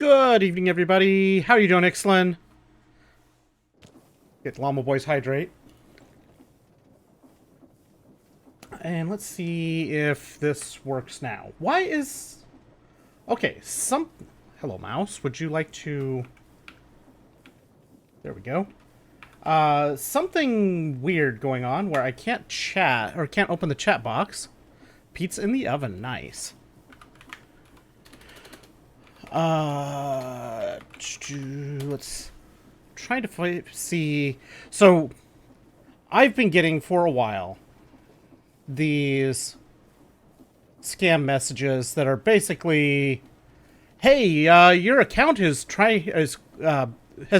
Good evening, everybody. How are you doing, Ixlin? Get Llama Boys hydrate. And let's see if this works now. Why is... Okay, Hello, mouse. Would you like to... There we go. Something weird going on where I can't chat, or can't open the chat box. Pizza in the oven. Nice. Let's try to see... So, I've been getting for a while these scam messages that are basically, "Hey, your account has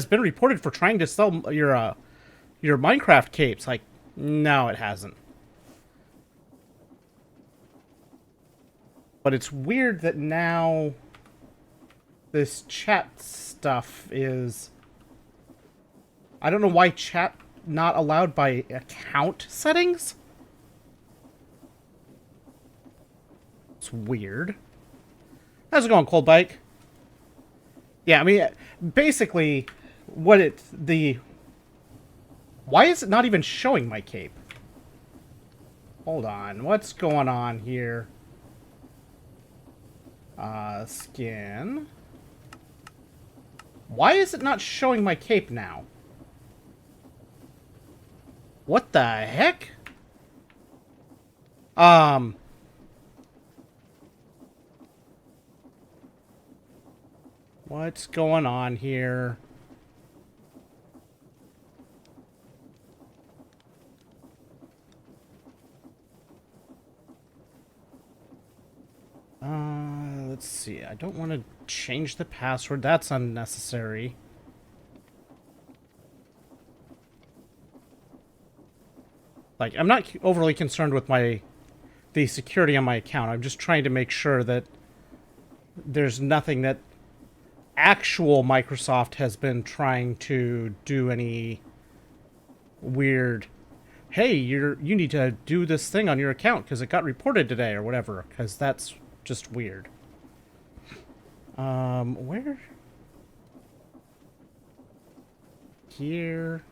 been reported for trying to sell your Minecraft capes." Like, no, it hasn't. But it's weird that now this chat stuff is... I don't know why chat not allowed by account settings? It's weird. How's it going, Cold Bike? Yeah, I mean, basically, why is it not even showing my cape? Hold on, what's going on here? Skin. Why is it not showing my cape now? What the heck? What's going on here? Let's see. I don't want to change the password. That's unnecessary. Like, I'm not overly concerned with the security on my account. I'm just trying to make sure that there's nothing that actual Microsoft has been trying to do any weird, "Hey, you need to do this thing on your account because it got reported today," or whatever, because that's just weird. Where? Here.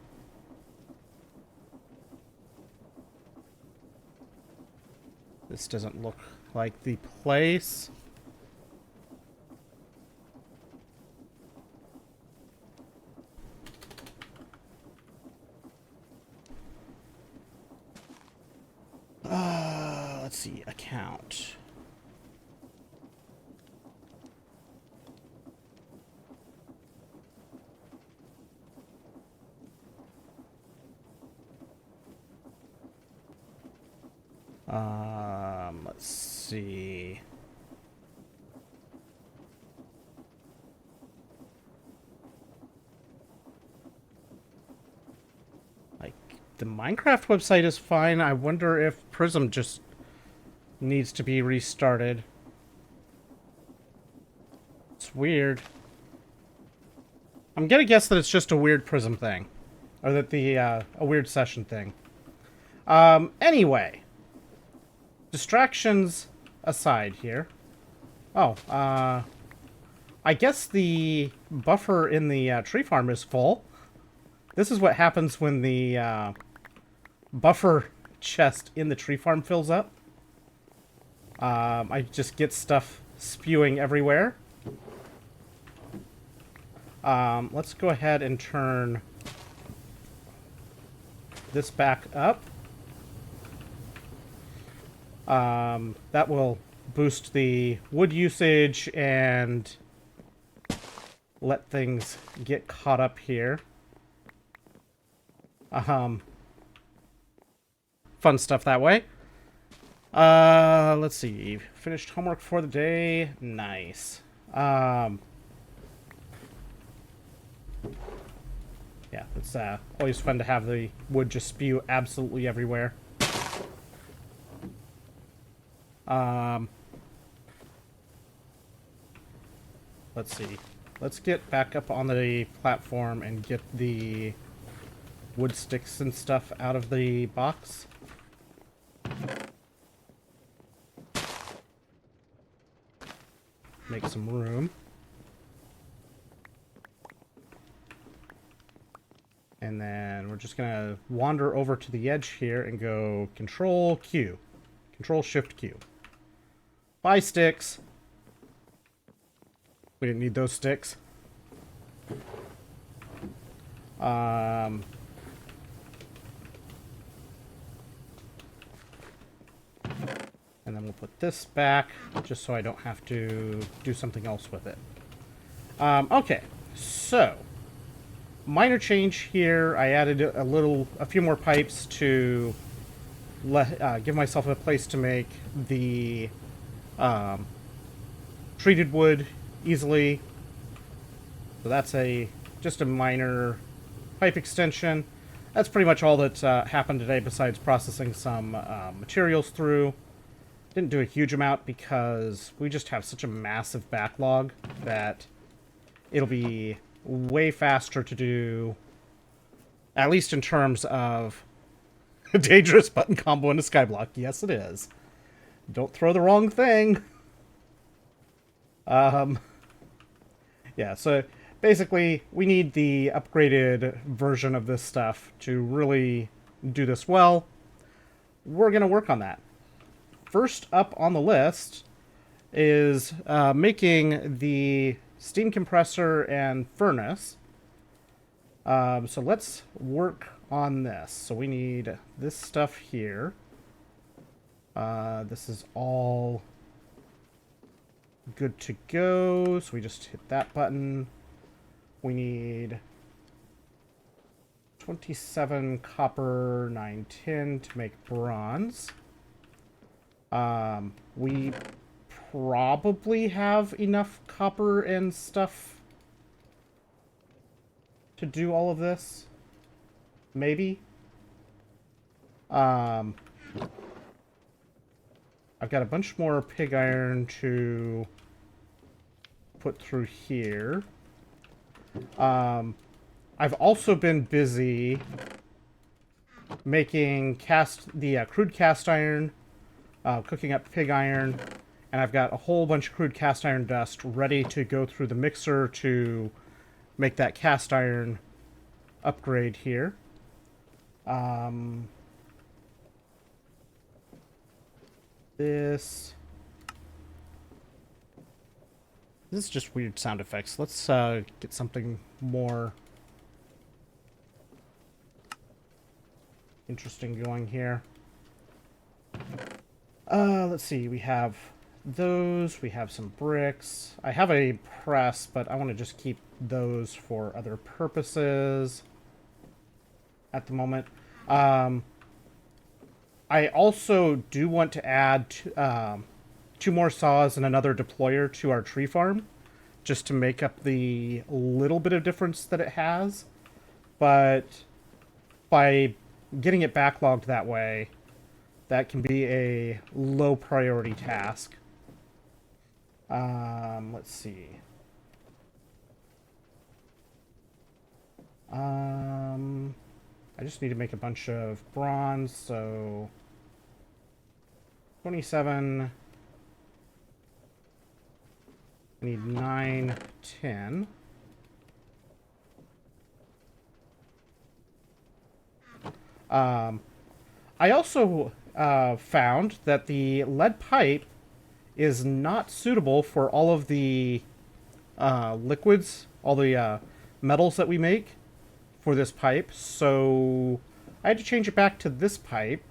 This doesn't look like the place. Let's see, account. Let's see. Like, the Minecraft website is fine. I wonder if Prism just needs to be restarted. It's weird. I'm gonna guess that it's just a weird Prism thing. Or that a weird session thing. Anyway. Distractions aside here. Oh, I guess the buffer in the tree farm is full. This is what happens when the buffer chest in the tree farm fills up. I just get stuff spewing everywhere. Let's go ahead and turn this back up. That will boost the wood usage and let things get caught up here. Fun stuff that way. Let's see. Finished homework for the day. Nice. Yeah, it's always fun to have the wood just spew absolutely everywhere. Let's see. Let's get back up on the platform and get the wood sticks and stuff out of the box. Make some room. And then we're just going to wander over to the edge here and go Control Q. Control Shift Q. Buy sticks. We didn't need those sticks. And then we'll put this back just so I don't have to do something else with it. Okay, so minor change here. I added a few more pipes to give myself a place to make the treated wood easily. So that's just a minor pipe extension. That's pretty much all that happened today, besides processing some materials through. Didn't do a huge amount because we just have such a massive backlog that it'll be way faster to do, at least in terms of a dangerous button combo into Skyblock. Yes, it is. Don't throw the wrong thing. Yeah, so basically we need the upgraded version of this stuff to really do this well. We're going to work on that. First up on the list is making the steam compressor and furnace. So let's work on this. So we need this stuff here. This is all good to go. So we just hit that button. We need 27 copper, 9 tin to make bronze. We probably have enough copper and stuff to do all of this. Maybe. I've got a bunch more pig iron to put through here. I've also been busy making crude cast iron, cooking up pig iron, and I've got a whole bunch of crude cast iron dust ready to go through the mixer to make that cast iron upgrade here. This is just weird sound effects. Let's get something more interesting going here. Let's see. We have those. We have some bricks. I have a press, but I want to just keep those for other purposes at the moment. I also do want to add 2 more saws and another deployer to our tree farm, just to make up the little bit of difference that it has. But by getting it backlogged that way, that can be a low priority task. Let's see. I just need to make a bunch of bronze, so 27. I need 9, 10. I also found that the lead pipe is not suitable for all of the liquids, all the metals that we make for this pipe, so I had to change it back to this pipe,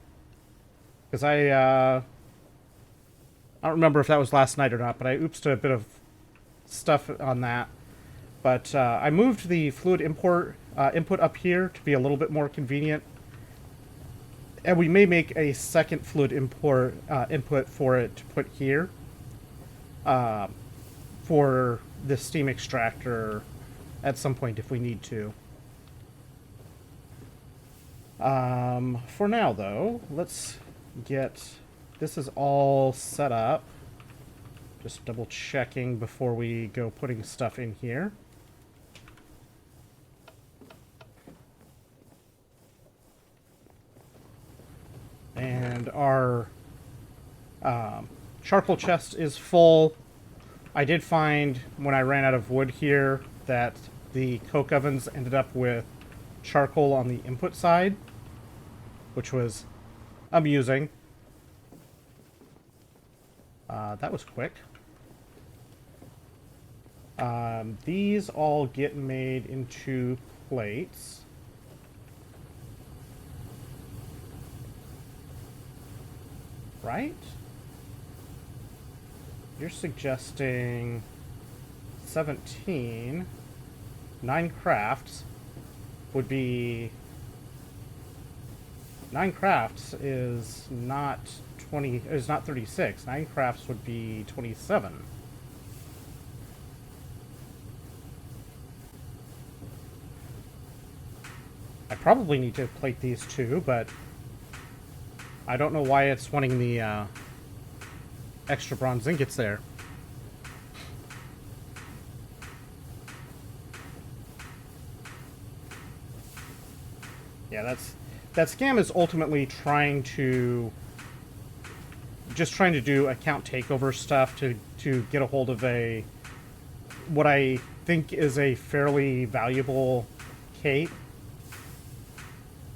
because I don't remember if that was last night or not, but I oopsed a bit of stuff on that. But I moved the fluid input up here to be a little bit more convenient, and we may make a second fluid input for it to put here for the steam extractor at some point if we need to. For now, though, let's get... This is all set up. Just double checking before we go putting stuff in here. And our charcoal chest is full. I did find when I ran out of wood here that the coke ovens ended up with charcoal on the input side, which was amusing. That was quick. These all get made into plates. Right? You're suggesting 17. 9 crafts would be... 9 crafts is not 20, is not 36. 9 crafts would be 27. I probably need to plate these too, but I don't know why it's wanting the extra bronze ingots there. Yeah, that scam is ultimately trying to do account takeover stuff to get a hold of what I think is a fairly valuable cape.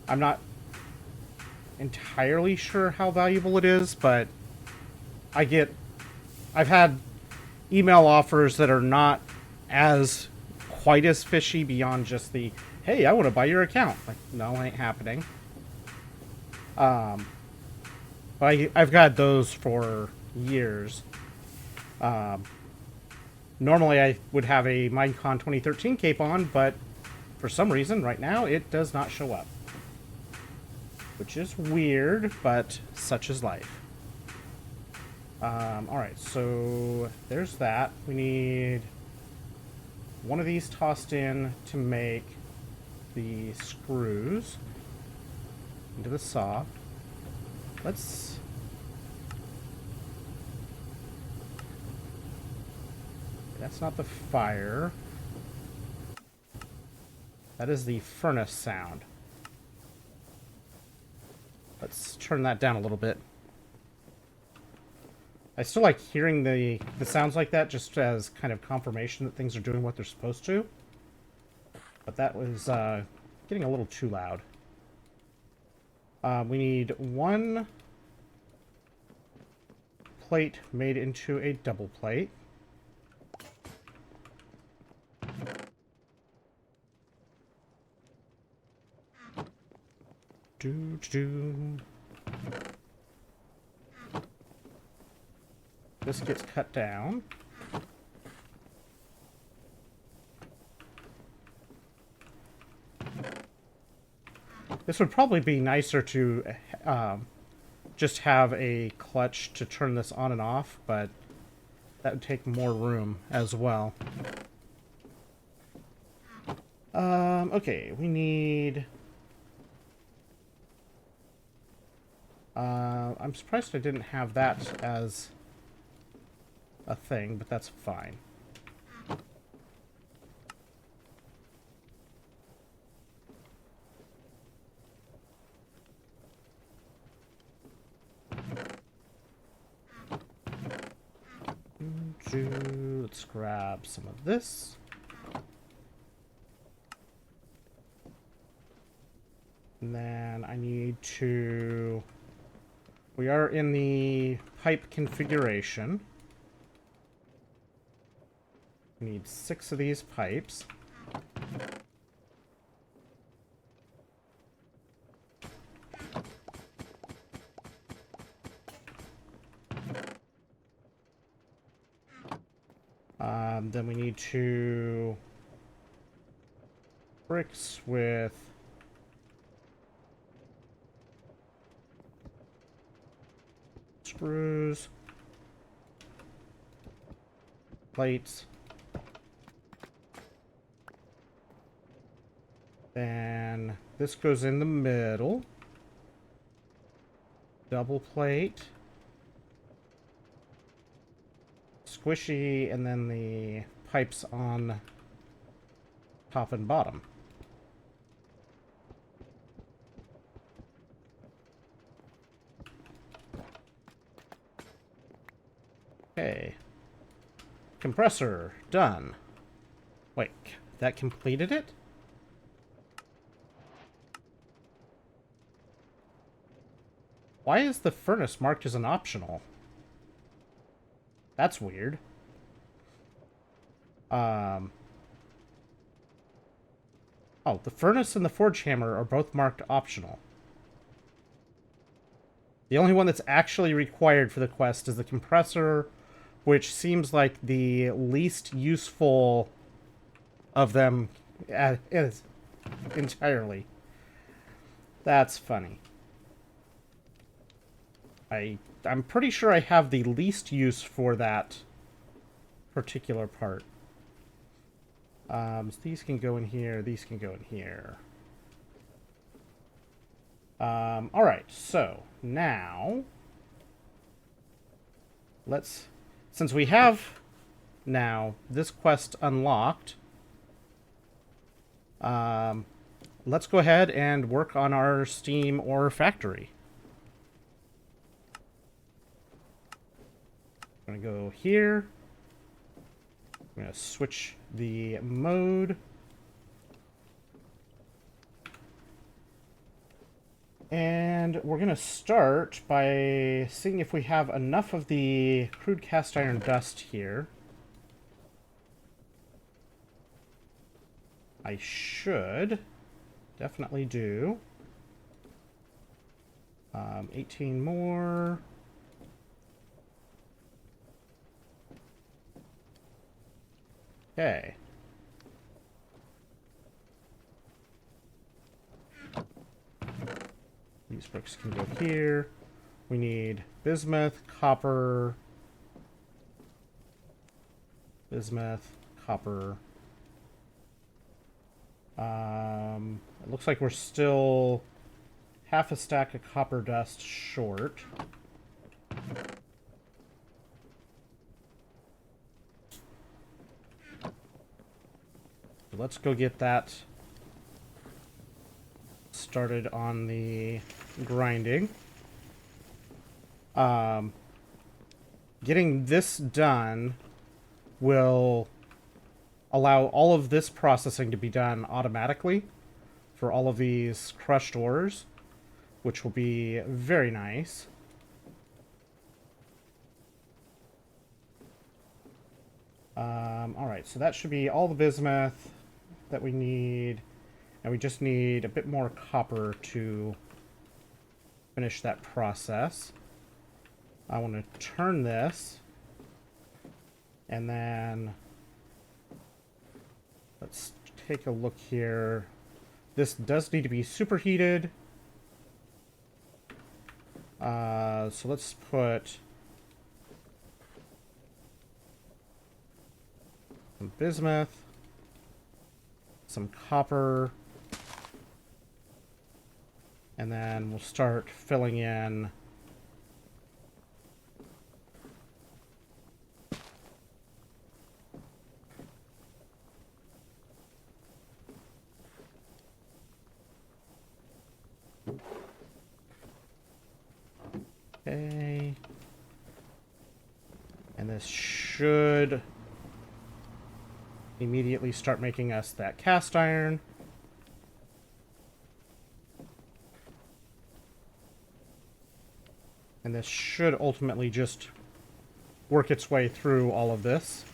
I'm not entirely sure how valuable it is, but I've had email offers that are not as quite as fishy beyond just the, hey, I want to buy your account. Like, no, it ain't happening. But I've got those for years. Normally I would have a Minecon 2013 cape on, but for some reason right now it does not show up. Which is weird, but such is life. Alright, so there's that. We need one of these tossed in to make the screws into the saw. That's not the fire. That is the furnace sound. Let's turn that down a little bit. I still like hearing the sounds like that just as kind of confirmation that things are doing what they're supposed to. But that was getting a little too loud. We need one plate made into a double plate. This gets cut down. This would probably be nicer to just have a clutch to turn this on and off, but that would take more room as well. Okay, we need... I'm surprised I didn't have that as a thing, but that's fine. Let's grab some of this. And then I need to... We are in the pipe configuration. We need 6 of these pipes. Then we need 2 bricks with screws, plates, then this goes in the middle, double plate, squishy, and then the pipes on top and bottom. Okay. Compressor, done. Wait, that completed it? Why is the furnace marked as an optional? That's weird. Oh, the furnace and the forge hammer are both marked optional. The only one that's actually required for the quest is the compressor, which seems like the least useful of them is entirely. That's funny. I'm pretty sure I have the least use for that particular part. So these can go in here. These can go in here. All right. So now let's, since we have now this quest unlocked, let's go ahead and work on our steam ore factory. I'm gonna go here. I'm gonna switch the mode. And we're gonna start by seeing if we have enough of the crude cast iron dust here. I should definitely do. 18 more. Okay. These bricks can go here. We need bismuth, copper, bismuth, copper. It looks like we're still half a stack of copper dust short. So let's go get that started on the grinding. Getting this done will allow all of this processing to be done automatically for all of these crushed ores, which will be very nice. All right, so that should be all the bismuth that we need, and we just need a bit more copper to finish that process. I want to turn this, and then let's take a look here. This does need to be superheated. So let's put some bismuth, some copper, and then we'll start filling in okay. And this should immediately start making us that cast iron. And this should ultimately just work its way through all of this.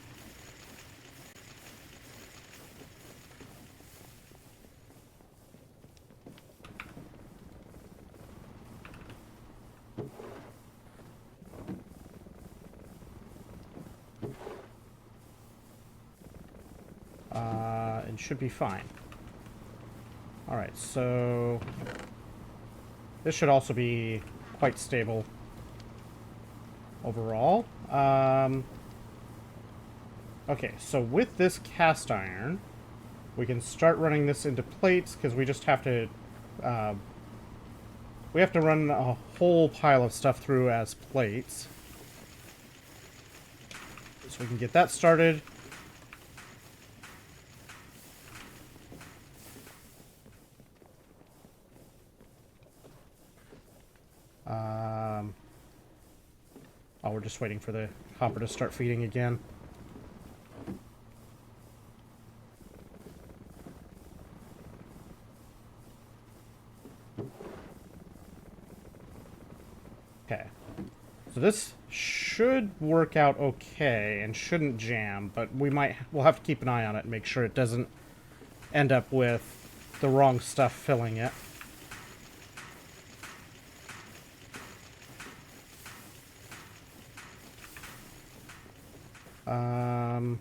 It should be fine. Alright, so this should also be quite stable overall. Okay, so with this cast iron, we can start running this into plates, because we just have to run a whole pile of stuff through as plates. So we can get that started. Oh, we're just waiting for the copper to start feeding again. So this should work out okay and shouldn't jam, but we'll have to keep an eye on it and make sure it doesn't end up with the wrong stuff filling it. And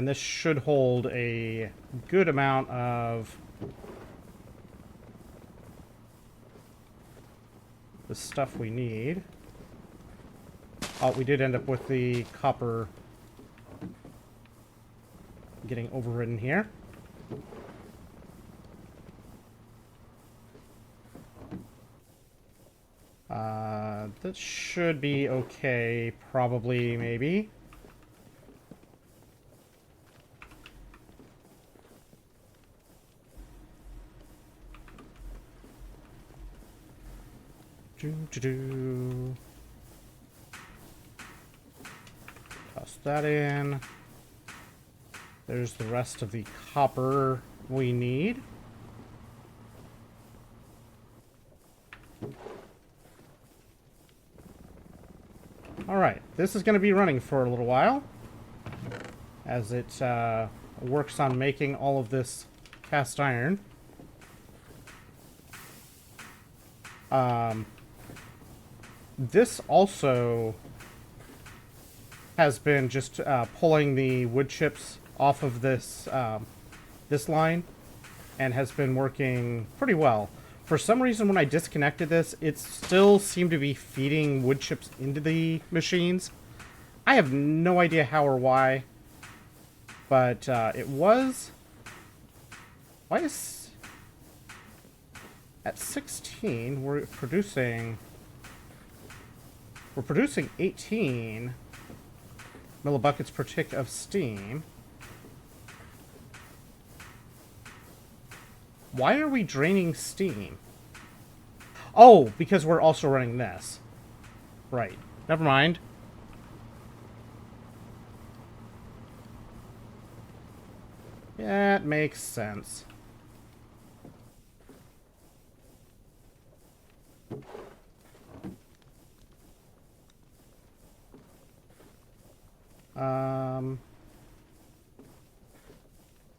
this should hold a good amount of the stuff we need. Oh, we did end up with the copper getting overridden here. That should be okay, probably, maybe. Toss that in. There's the rest of the copper we need. Alright, this is going to be running for a little while as it works on making all of this cast iron. This also has been just pulling the wood chips off of this this line and has been working pretty well. For some reason, when I disconnected this, it still seemed to be feeding wood chips into the machines. I have no idea how or why, but it was. Why is at 16 we're producing 18 millibuckets per tick of steam. Why are we draining steam? Oh, because we're also running this. Right. Never mind. Yeah, it makes sense.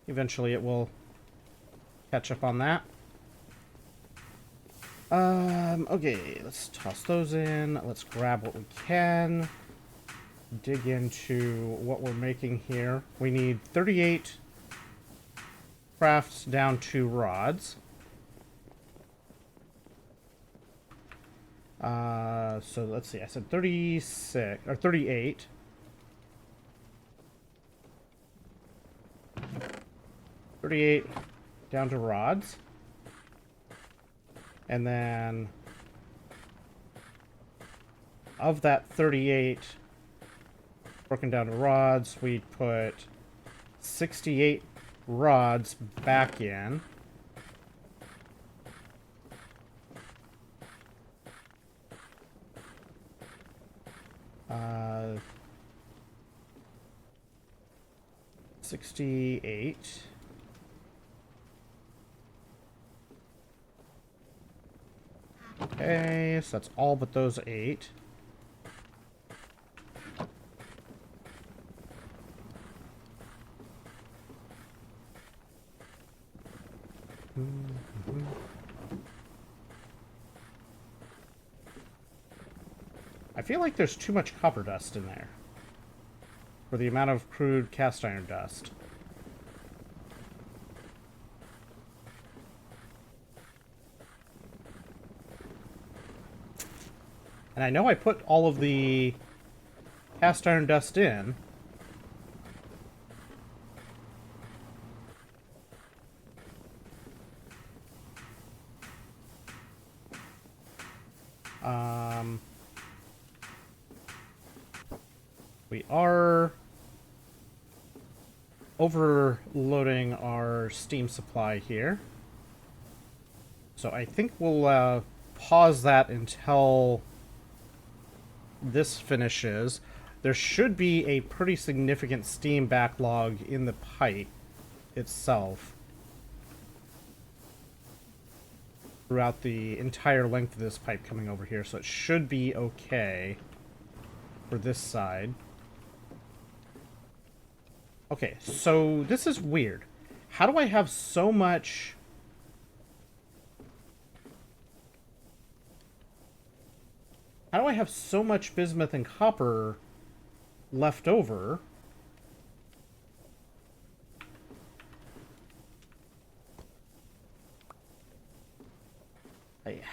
Eventually it will catch up on that. Okay, let's toss those in. Let's grab what we can. Dig into what we're making here. We need 38 crafts down to rods. So let's see, I said 36, or 38. Down to rods. And then of that 38 broken down to rods, we put 68 rods back in. Uh, 68. Okay, so that's all but those 8. I feel like there's too much copper dust in there for the amount of crude cast iron dust. And I know I put all of the cast iron dust in. We are overloading our steam supply here. So I think we'll pause that until this finishes. There should be a pretty significant steam backlog in the pipe itself. throughout the entire length of this pipe coming over here, so it should be okay for this side. Okay, so this is weird. How do I have so much... How do I have so much bismuth and copper left over?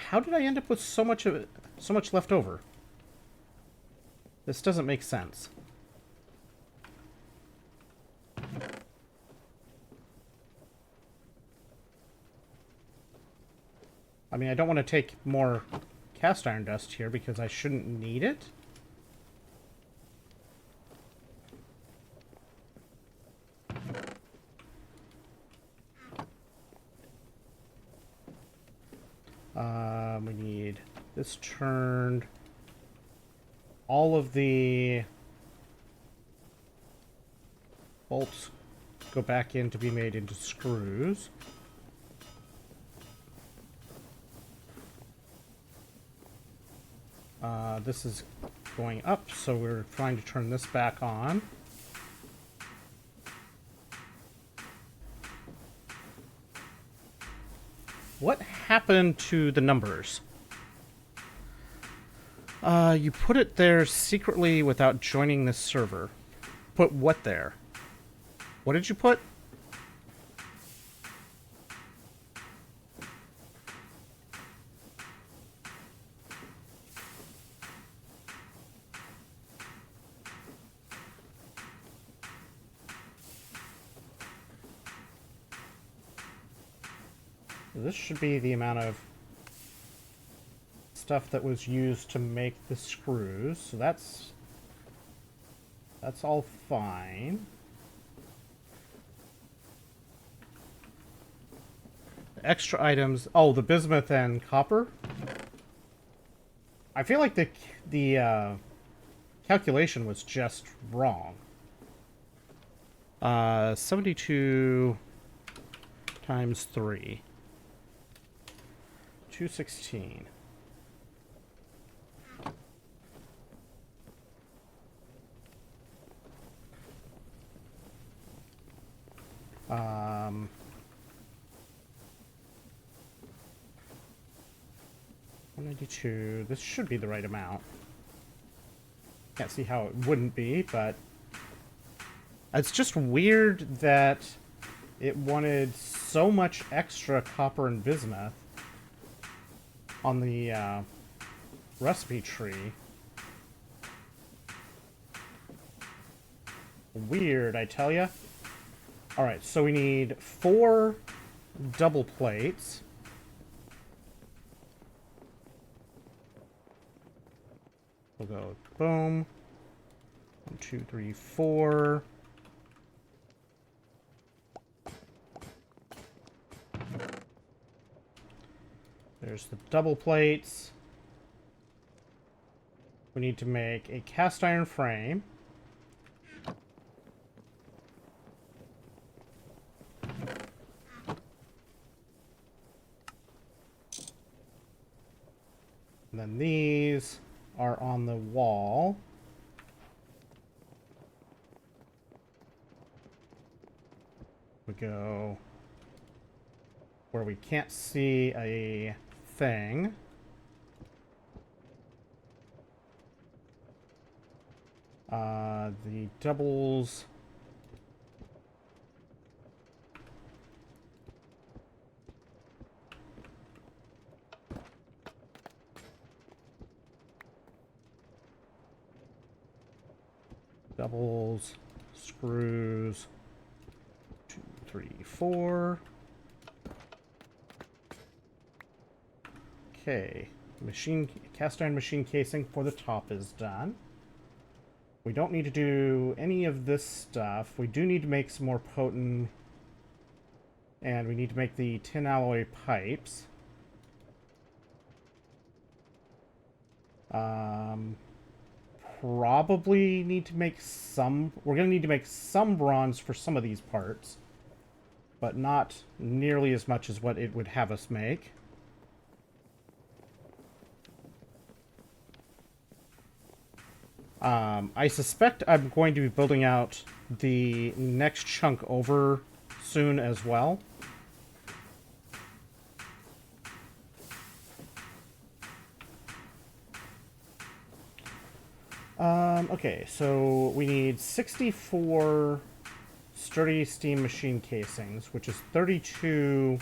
How did I end up with so much of it, so much left over? This doesn't make sense. I mean, I don't want to take more cast iron dust here because I shouldn't need it. We need this turned. All of the bolts go back in to be made into screws. This is going up, so we're trying to turn this back on. What happened to the numbers? You put it there secretly without joining this server. Put what there? What did you put? This should be the amount of stuff that was used to make the screws, so that's all fine. Extra items. Oh, the bismuth and copper. I feel like the calculation was just wrong. 72 times 3. 216. Um, 192. This should be the right amount. Can't see how it wouldn't be, but it's just weird that it wanted so much extra copper and bismuth on the recipe tree. Weird, I tell ya. Alright, so we need 4 double plates. We'll go boom. 1, 2, 3, 4. There's the double plates. We need to make a cast iron frame. And then these are on the wall. We go where we can't see a thing. The doubles. Doubles, screws, 2, 3, 4. Okay, cast iron machine casing for the top is done. We don't need to do any of this stuff. We do need to make some more potent, and we need to make the tin alloy pipes. Probably need to make some... We're going to need to make some bronze for some of these parts, but not nearly as much as what it would have us make. I suspect I'm going to be building out the next chunk over soon as well. Okay, so we need 64 sturdy steam machine casings, which is 32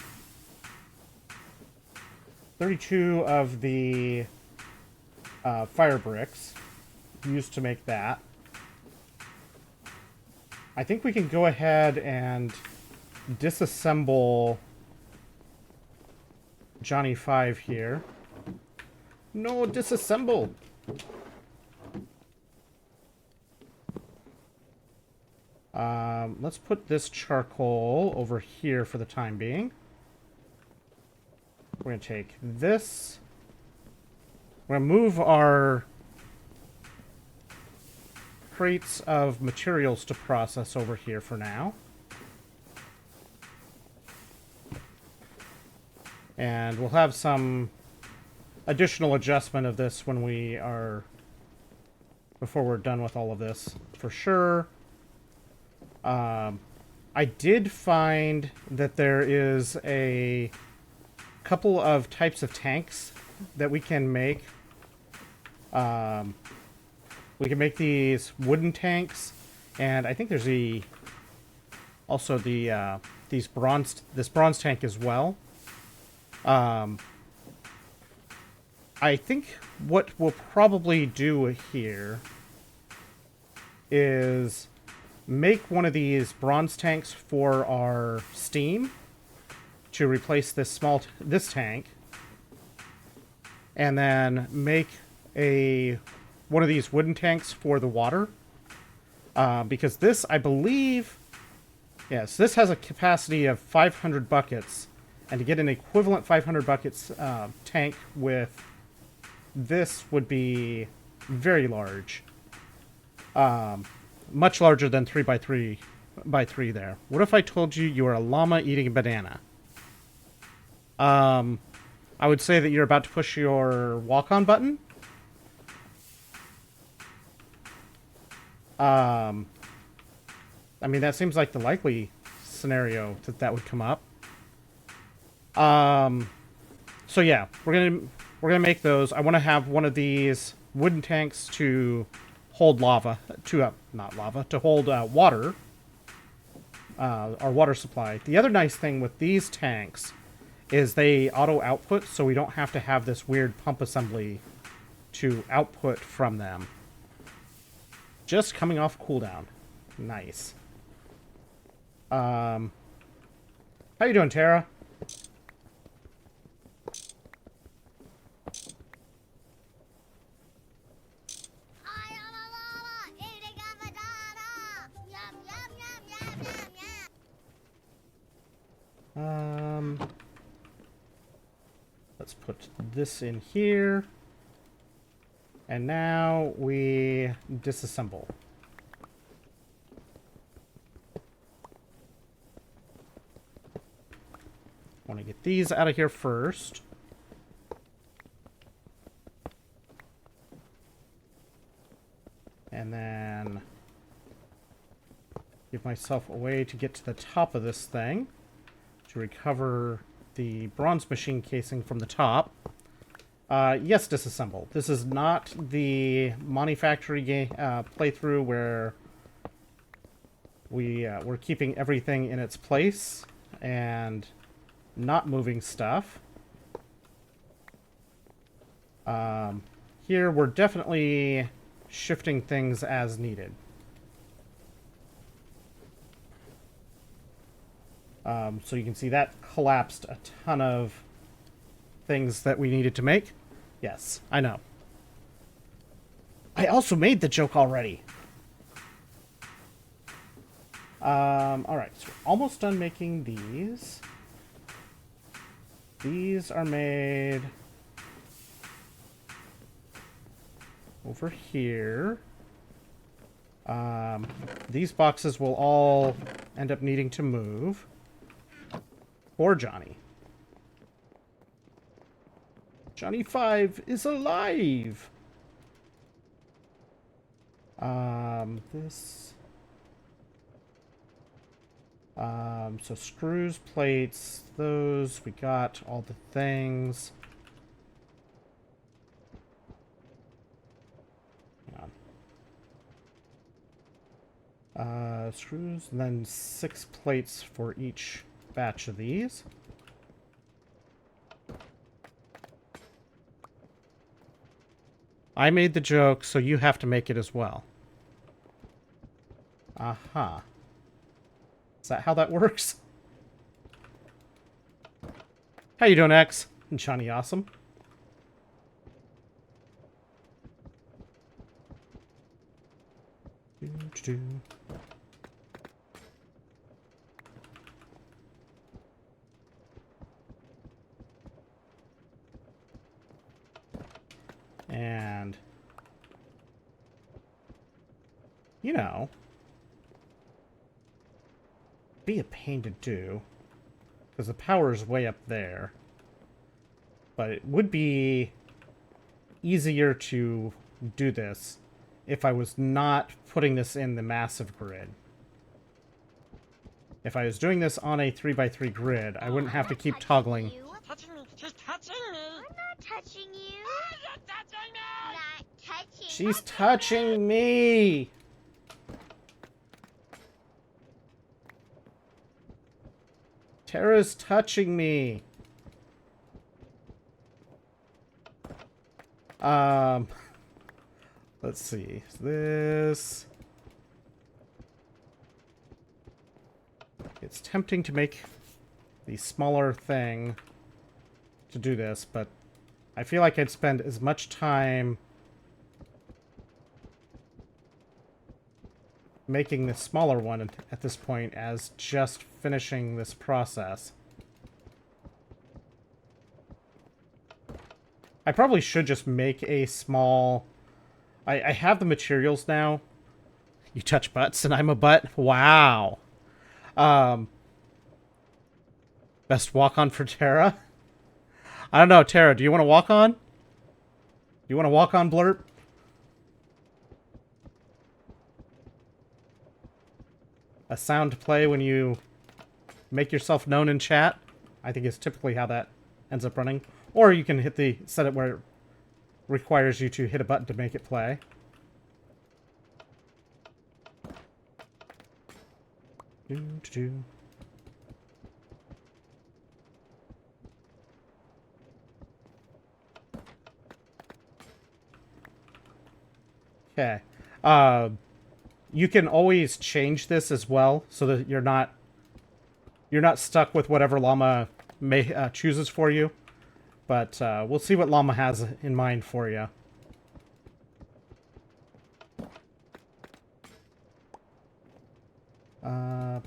of the fire bricks used to make that. I think we can go ahead and disassemble Johnny 5 here. No, disassemble! Let's put this charcoal over here for the time being. We're going to take this. We're going to move our crates of materials to process over here for now. And we'll have some additional adjustment of this when we are... before we're done with all of this, for sure. I did find that there is a couple of types of tanks that we can make. We can make these wooden tanks, and I think there's also this bronze tank as well. I think what we'll probably do here is make one of these bronze tanks for our steam to replace this tank, and then make one of these wooden tanks for the water, because this, I believe, yes, this has a capacity of 500 buckets, and to get an equivalent 500 buckets tank with this would be very large. Much larger than 3x3 by 3 there. What if I told you were a llama eating a banana? I would say that you're about to push your walk-on button. I mean, that seems like the likely scenario that would come up. So yeah, we're gonna make those. I want to have one of these wooden tanks to hold lava, to hold water, our water supply. The other nice thing with these tanks is they auto output, so we don't have to have this weird pump assembly to output from them. Just coming off cooldown. Nice. How you doing, Tara? Let's put this in here. And now we disassemble. Want to get these out of here first. And then give myself a way to get to the top of this thing to recover the bronze machine casing from the top. Yes, disassemble. This is not the Monty Factory game playthrough where we're keeping everything in its place and not moving stuff. Here we're definitely shifting things as needed. So you can see that collapsed a ton of things that we needed to make. Yes, I know. I also made the joke already. Alright, so we're almost done making these. These are made over here. These boxes will all end up needing to move. Poor Johnny. Johnny 5 is alive! This. So screws, plates, those, we got all the things. Hang on. Screws, and then 6 plates for each batch of these. I made the joke, so you have to make it as well. Aha. Is that how that works? How you doing, X? Johnny Awesome. And, you know, be a pain to do, because the power is way up there. But it would be easier to do this if I was not putting this in the massive grid. If I was doing this on a 3x3 grid, I wouldn't have to keep toggling. She's touching me. I'm not touching you. You're touching me. Not touching. She's touching me. Tara's touching me. Let's see. This. It's tempting to make the smaller thing to do this, but I feel like I'd spend as much time making the smaller one at this point as just finishing this process. I probably should just make a small... I have the materials now. You touch butts and I'm a butt? Wow. Best walk on for Tara? I don't know, Tara, do you want to walk on? Do you want to walk on, Blurp? A sound to play when you make yourself known in chat. I think is typically how that ends up running. Or you can set it where it requires you to hit a button to make it play. Okay. You can always change this as well, so that you're not stuck with whatever Llama chooses for you. But we'll see what Llama has in mind for you.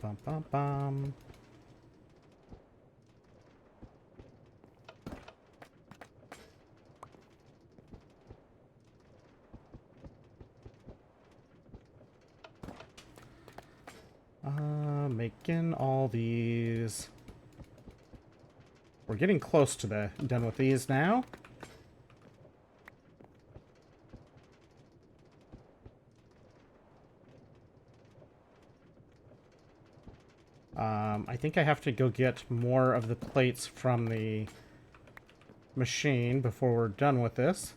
Bum bum bum. Making all these. We're getting close to done with these now. I think I have to go get more of the plates from the machine before we're done with this.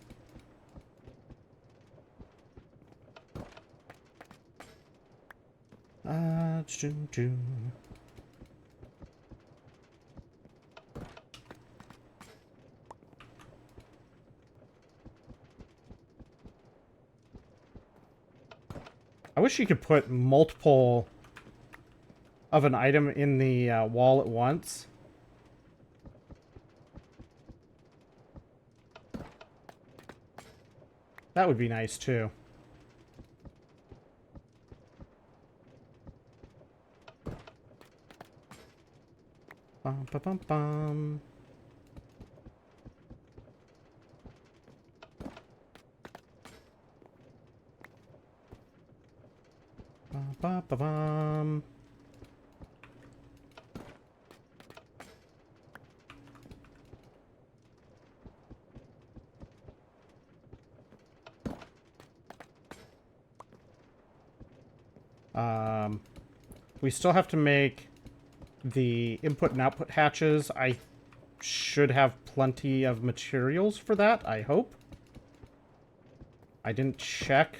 I wish you could put multiple of an item in the wall at once. That would be nice too. Bum, ba, bum, bum. Ba, ba, ba, bum. We still have to make the input and output hatches. I should have plenty of materials for that, I hope. I didn't check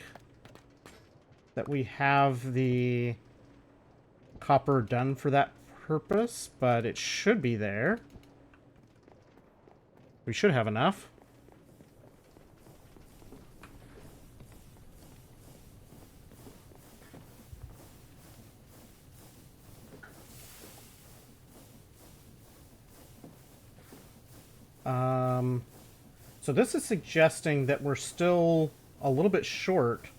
that we have the copper done for that purpose, but it should be there. We should have enough. So this is suggesting that we're still a little bit short.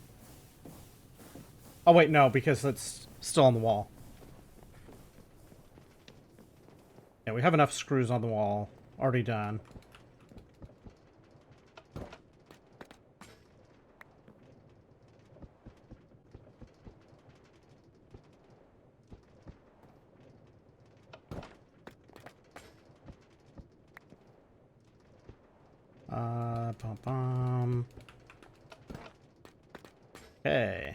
Oh wait, no, because it's still on the wall. Yeah, we have enough screws on the wall already done. Okay.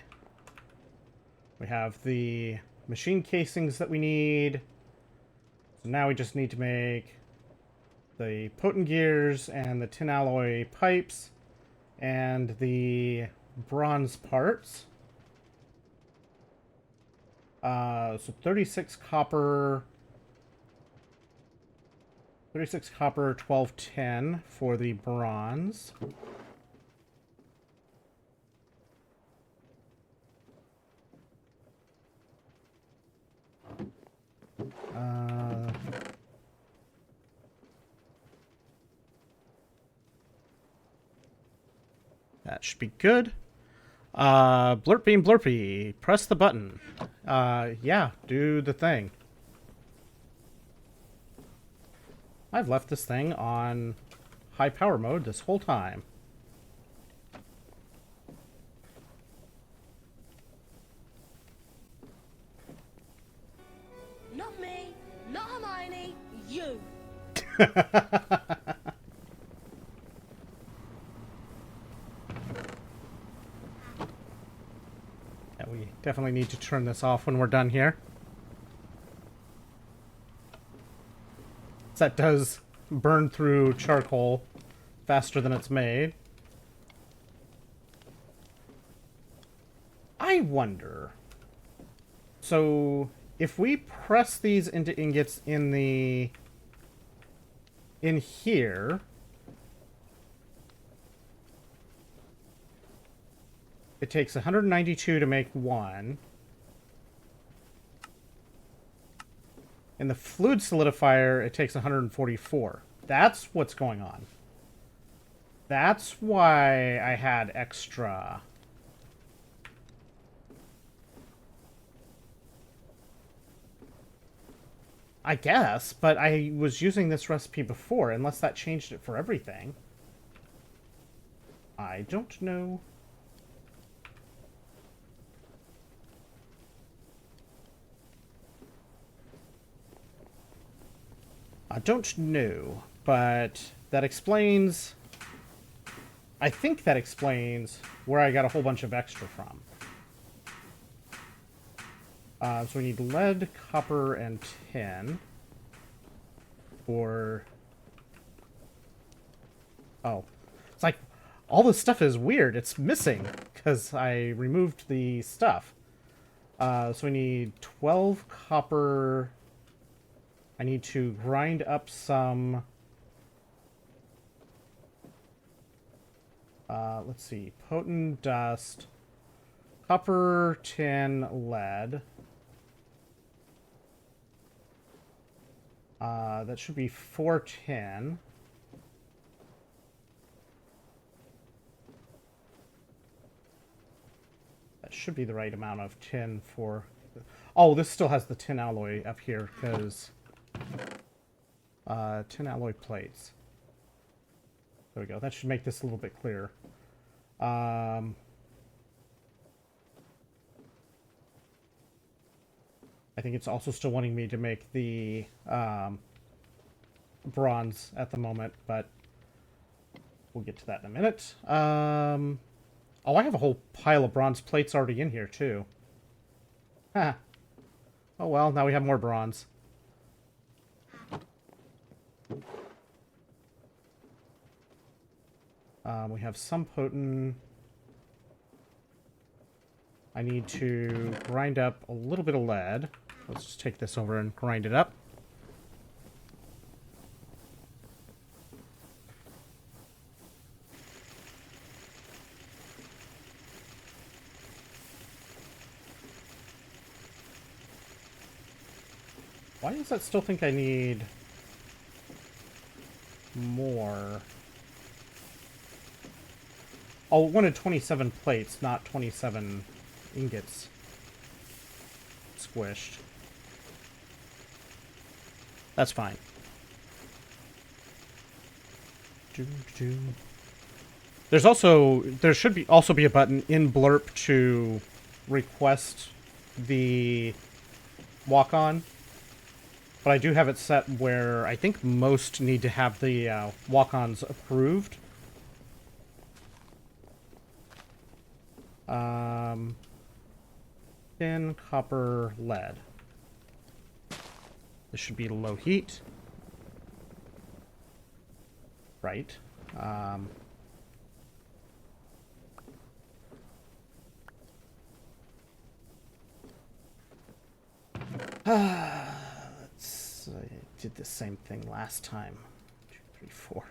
We have the machine casings that we need. So now we just need to make the potent gears and the tin alloy pipes and the bronze parts. So 36 copper, 12 tin for the bronze. That should be good. Blurp beam blurpy. Press the button. Yeah, do the thing. I've left this thing on high power mode this whole time. Not me, not Hermione, you. Yeah, we definitely need to turn this off when we're done here. That does burn through charcoal faster than it's made. I wonder. So if we press these into ingots in here, it takes 192 to make one. In the fluid solidifier, it takes 144. That's what's going on. That's why I had extra. I guess, but I was using this recipe before, unless that changed it for everything. I don't know. I don't know, but that explains... I think that explains where I got a whole bunch of extra from. So we need lead, copper, and tin. Or... Oh. It's like, all this stuff is weird. It's missing, because I removed the stuff. So we need 12 copper... I need to grind up some... let's see. Potent dust. Copper, tin, lead. That should be 4 tin. That should be the right amount of tin for... Oh, this still has the tin alloy up here, because... tin alloy plates. There we go. That should make this a little bit clearer. I think it's also still wanting me to make the bronze at the moment, but we'll get to that in a minute. Oh, I have a whole pile of bronze plates already in here, too. Ha. Oh well, now we have more bronze. We have some potent. I need to grind up a little bit of lead. Let's just take this over and grind it up. Why does that still think I need more? Oh, it wanted 27 plates, not 27 ingots squished. That's fine. There should also be a button in Blurp to request the walk-on. But I do have it set where I think most need to have the walk-ons approved. Tin, copper, lead. This should be low heat. Right. Let's did the same thing last time. 2, 3, 4.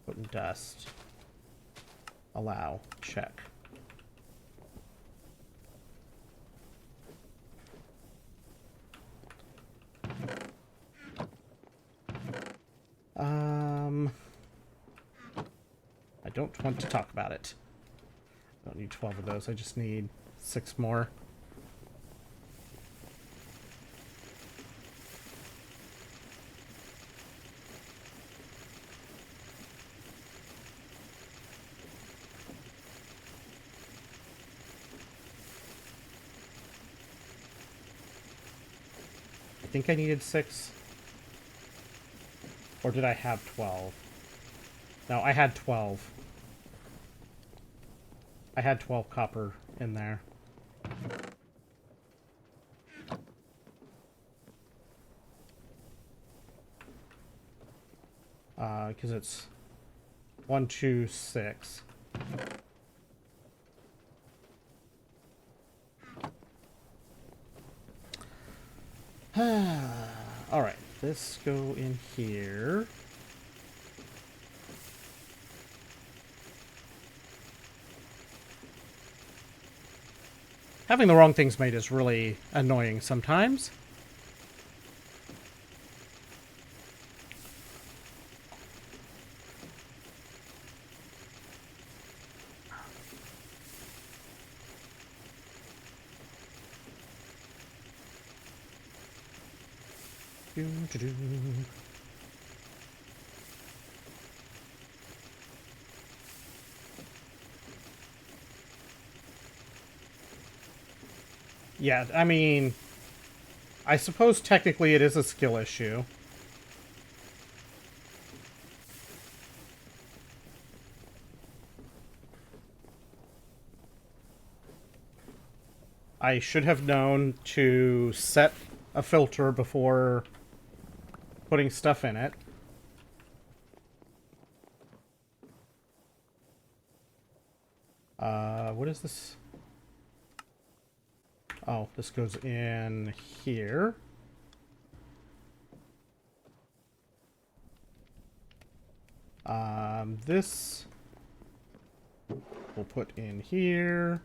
Put in dust. Allow. Check. I don't want to talk about it. I don't need 12 of those. I just need 6 more. I think I needed 6. Or did I have 12? No, I had 12. I had 12 copper in there. Because it's 1, 2, 6. Alright, let's go in here. Having the wrong things made is really annoying sometimes. Yeah, I mean, I suppose technically it is a skill issue. I should have known to set a filter before putting stuff in it. What is this? Oh, this goes in here. This we'll put in here.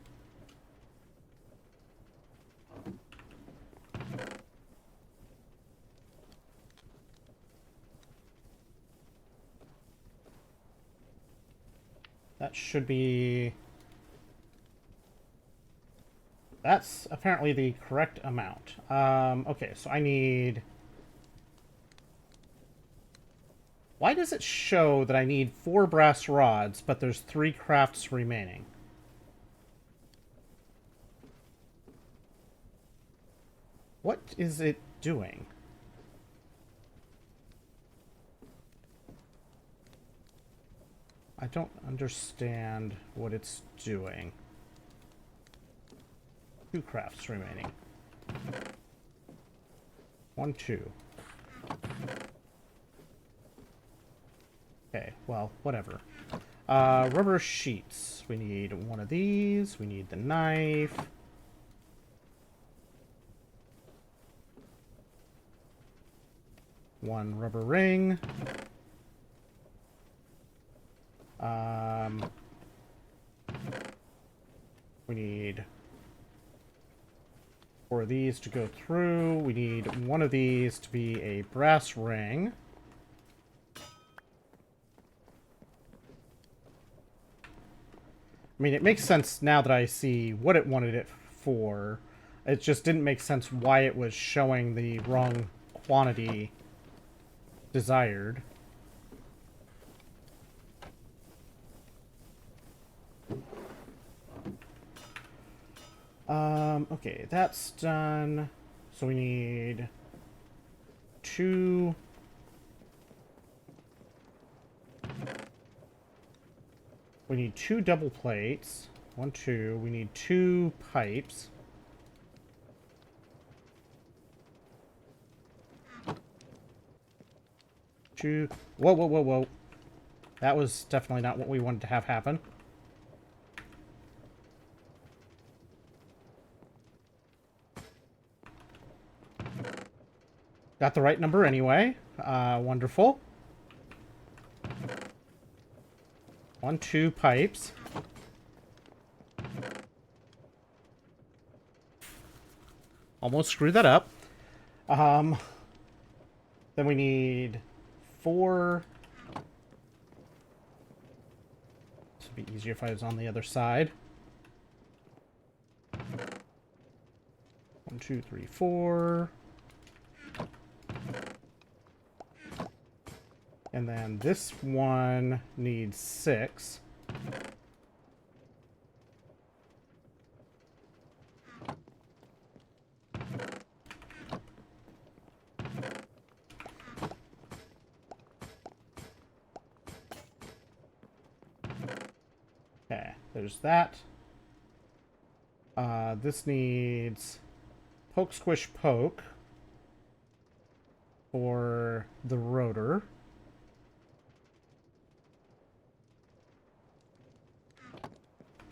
That should be... That's apparently the correct amount. Okay, so I need... Why does it show that I need 4 brass rods, but there's 3 crafts remaining? What is it doing? I don't understand what it's doing. 2 crafts remaining. 1, 2. Okay, well, whatever. Rubber sheets. We need one of these. We need the knife. One rubber ring. We need 4 of these to go through. We need one of these to be a brass ring. I mean, it makes sense now that I see what it wanted it for. It just didn't make sense why it was showing the wrong quantity desired. Okay, that's done. So we need 2... We need 2 double plates. 1, 2. We need 2 pipes. Whoa, whoa, whoa, whoa. That was definitely not what we wanted to have happen. Got the right number anyway. Wonderful. 1, 2 pipes. Almost screwed that up. Then we need 4. This would be easier if I was on the other side. 1, 2, 3, 4. And then this one needs 6. Okay, there's that. This needs poke, squish, poke for the rotor.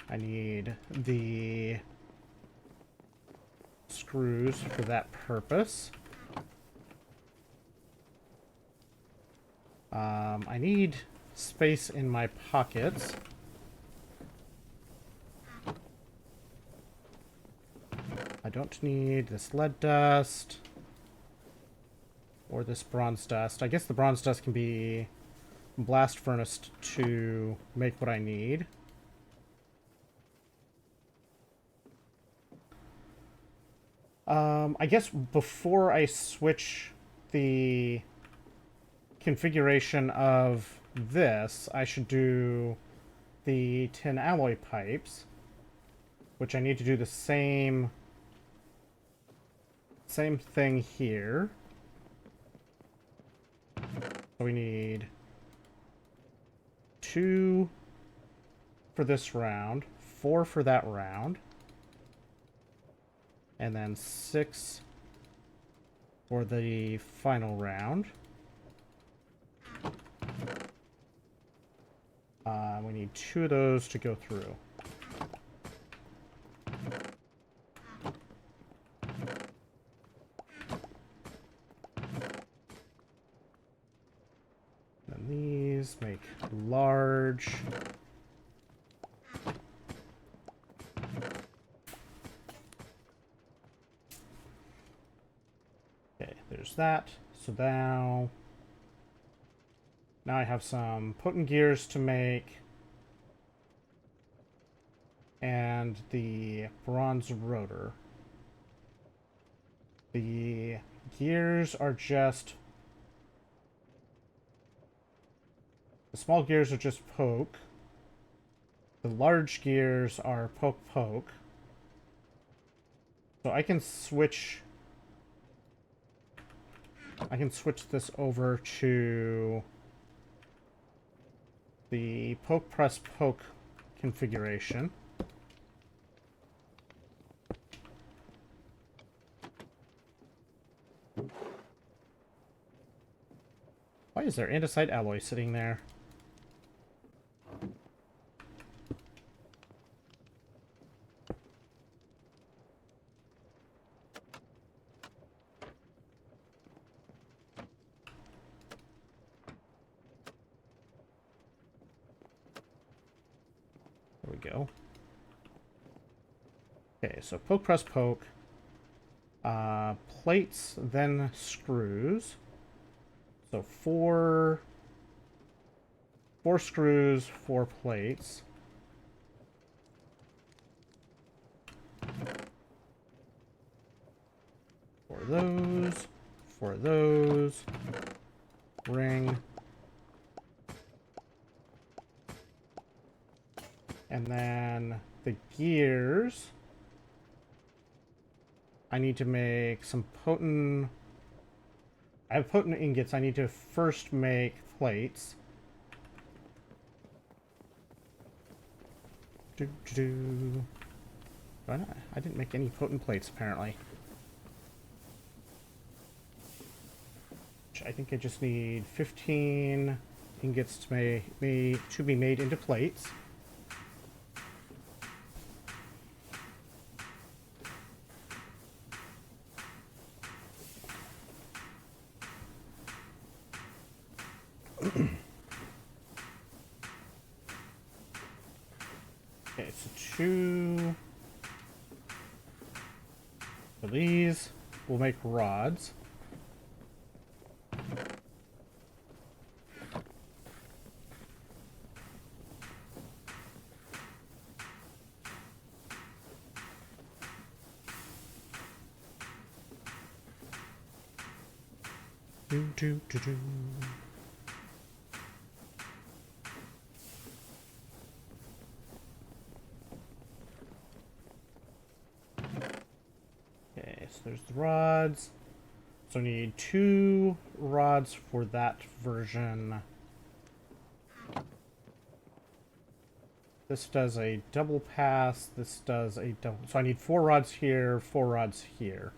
I need the screws for that purpose. I need space in my pockets. I don't need this lead dust or this bronze dust. I guess the bronze dust can be blast furnace to make what I need. I guess before I switch the configuration of this, I should do the tin alloy pipes, which I need to do the same thing here. So we need 2 for this round, 4 for that round, and then 6 for the final round. We need 2 of those to go through. And these make large. Okay, there's that. So now I have some potent gears to make. And the bronze rotor. The gears are just... The small gears are just poke. The large gears are poke. So I can switch this over to the poke, press, poke configuration. Why is there andesite alloy sitting there? There we go. Okay, so poke, press, poke. Plates, then screws. So four screws, 4 plates. For those. Ring. And then the gears. I need to make some potent... I have potent ingots. I need to first make plates. Why not? I didn't make any potent plates, apparently. I think I just need 15 ingots to be made into plates. Okay, so 2 of these will make rods. Okay, so there's the rods. So I need 2 rods for that version. This does a double pass. This does a double... So I need 4 rods here, 4 rods here.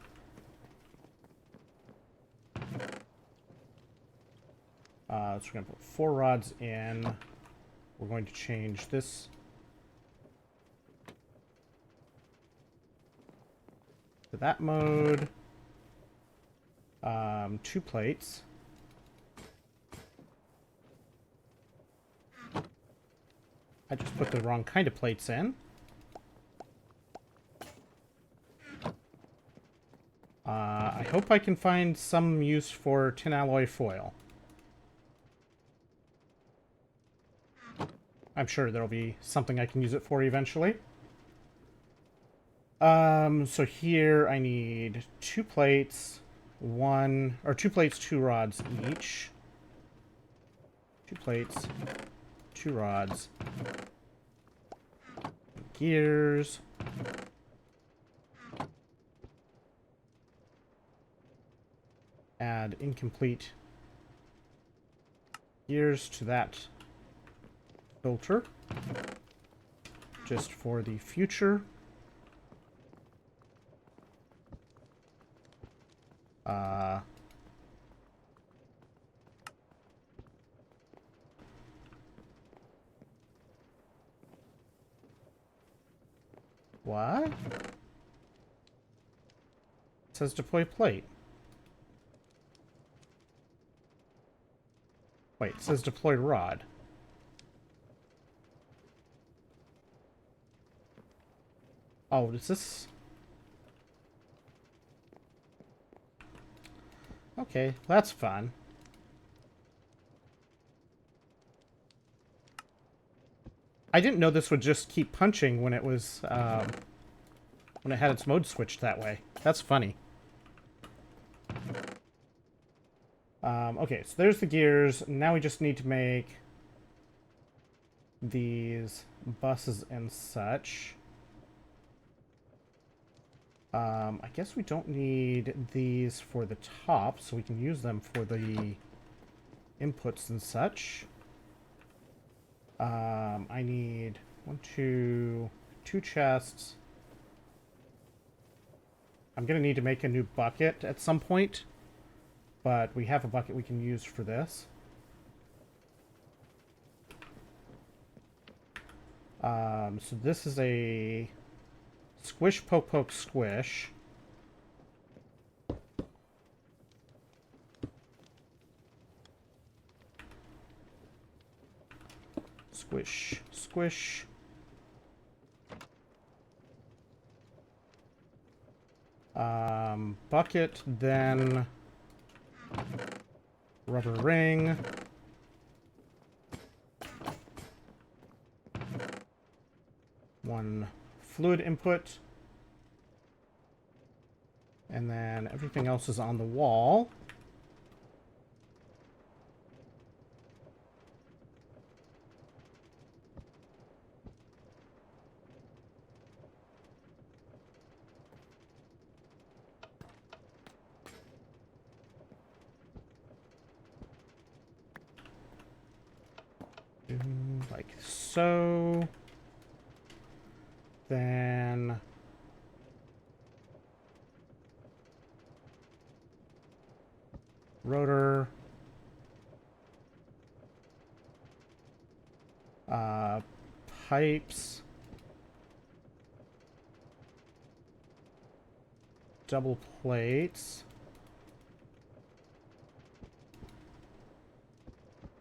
So we're going to put 4 rods in. We're going to change this to that mode. 2 plates. I just put the wrong kind of plates in. I hope I can find some use for tin alloy foil. I'm sure there'll be something I can use it for eventually. So here I need 2 plates, 2 plates, 2 rods each. 2 plates, 2 rods. Gears. Add incomplete gears to that filter, just for the future. What? It says deploy plate. Wait, it says deploy rod. Oh, is this... Okay, that's fun. I didn't know this would just keep punching when it was, when it had its mode switched that way. That's funny. Okay, so there's the gears. Now we just need to make these buses and such. I guess we don't need these for the top, so we can use them for the inputs and such. I need two chests. I'm gonna need to make a new bucket at some point, but we have a bucket we can use for this. So this is a squish, poke, poke, squish. Squish, squish. Bucket, then rubber ring. One fluid input. And then everything else is on the wall. Like so. Then rotor. Pipes. Double plates.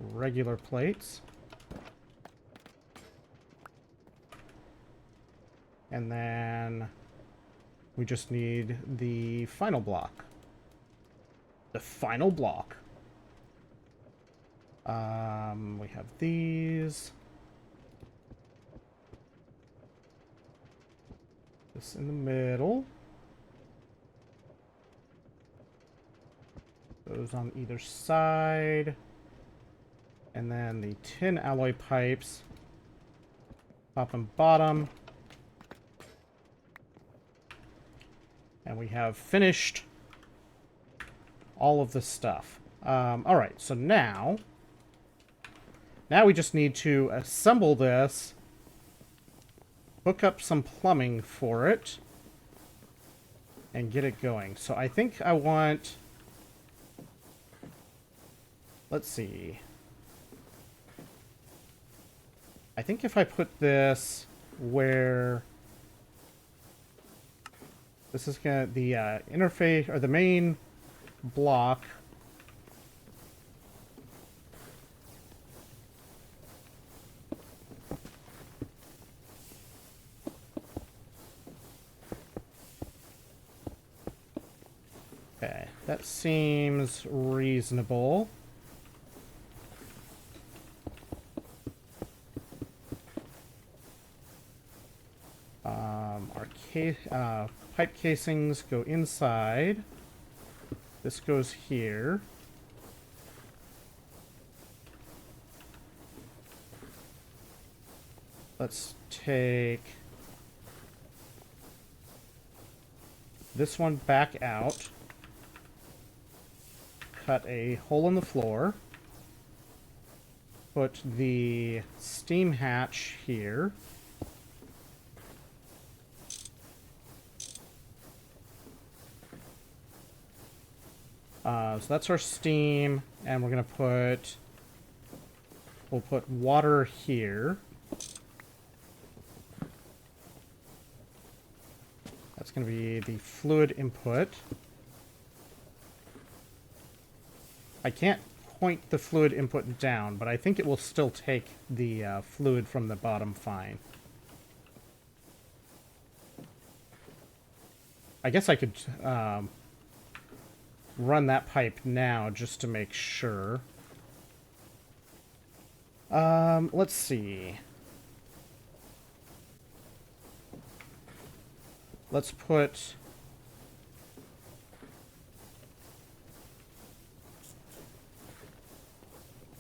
Regular plates. And then we just need the final block. The final block. We have these. This in the middle. Those on either side. And then the tin alloy pipes. Top and bottom. And we have finished all of this stuff. Alright, so now we just need to assemble this, hook up some plumbing for it, and get it going. So I think I want... Let's see. I think if I put this where... This is gonna the interface or the main block. Okay, that seems reasonable. Our pipe casings go inside. This goes here. Let's take this one back out. Cut a hole in the floor. Put the steam hatch here. So that's our steam, and we're gonna we'll put water here. That's gonna be the fluid input. I can't point the fluid input down, but I think it will still take the fluid from the bottom fine. I guess I could run that pipe now just to make sure. Let's see. Let's put...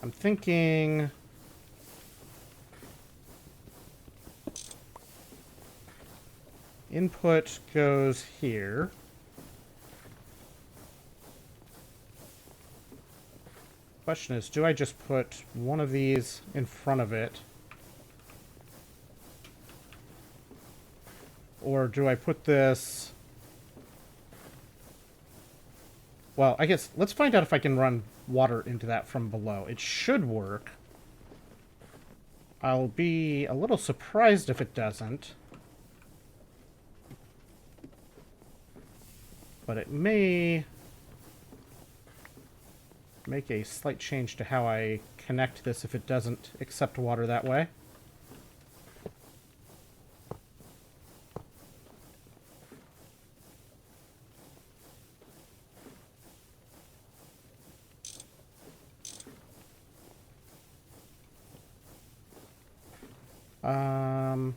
I'm thinking... Input goes here. Question is, do I just put one of these in front of it Or do I put this... Well, I guess let's find out if I can run water into that from below. It should work. I'll be a little surprised if it doesn't. But it may make a slight change to how I connect this if it doesn't accept water that way. Um...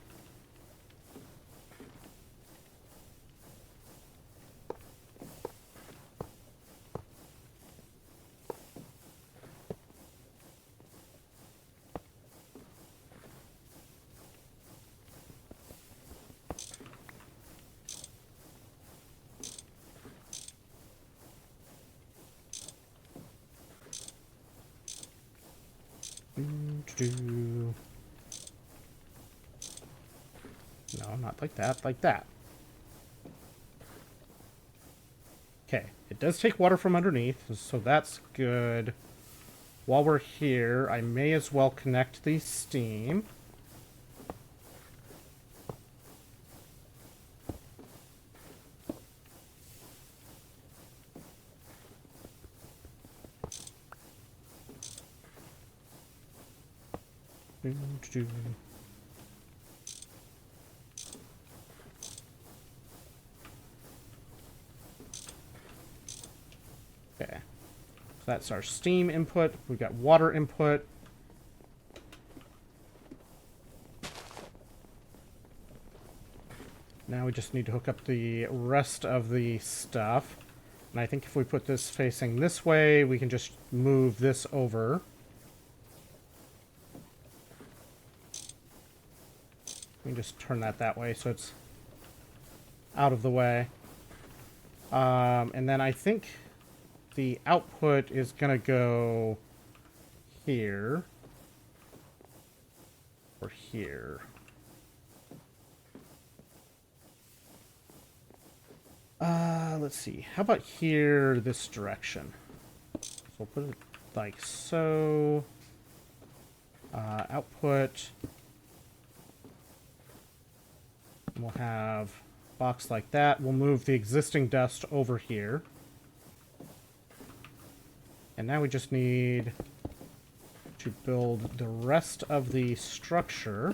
No, not like that, like that. Okay, it does take water from underneath, so that's good. While we're here, I may as well connect the steam. Okay. So that's our steam input. We've got water input. Now we just need to hook up the rest of the stuff. And I think if we put this facing this way, we can just move this over. We can just turn that way so it's out of the way. And then I think the output is going to go here. Or here. Let's see. How about here, this direction? So we'll put it like so. Output. We'll have a box like that. We'll move the existing dust over here. And now we just need to build the rest of the structure.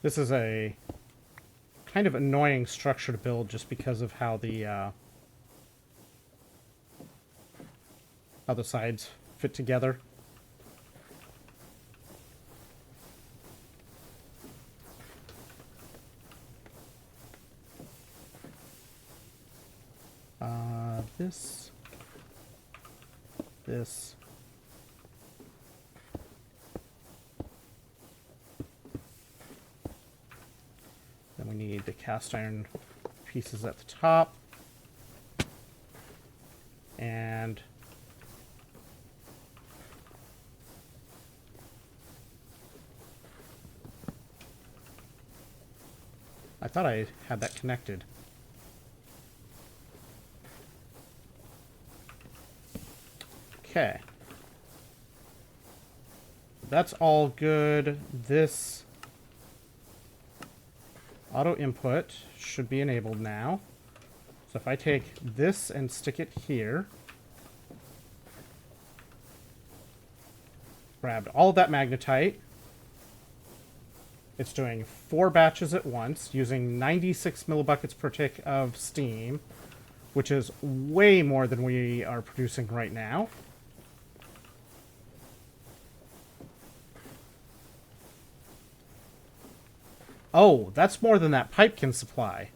This is a kind of annoying structure to build just because of how the sides fit together. This. Then we need the cast iron pieces at the top. And I thought I had that connected. Okay. That's all good. This auto input should be enabled now. So if I take this and stick it here, grabbed all of that magnetite. It's doing 4 batches at once, using 96 millibuckets per tick of steam, which is way more than we are producing right now. Oh, that's more than that pipe can supply.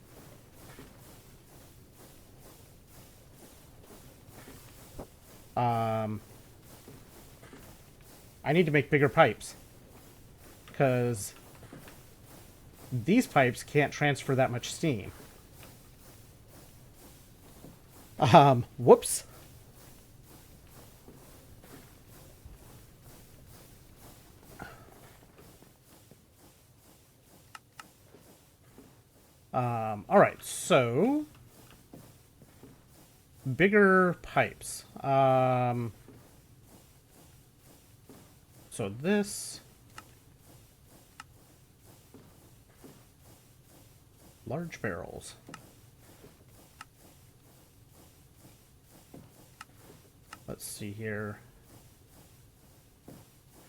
I need to make bigger pipes, because these pipes can't transfer that much steam. Whoops. All right, so bigger pipes. So this large barrels. Let's see here.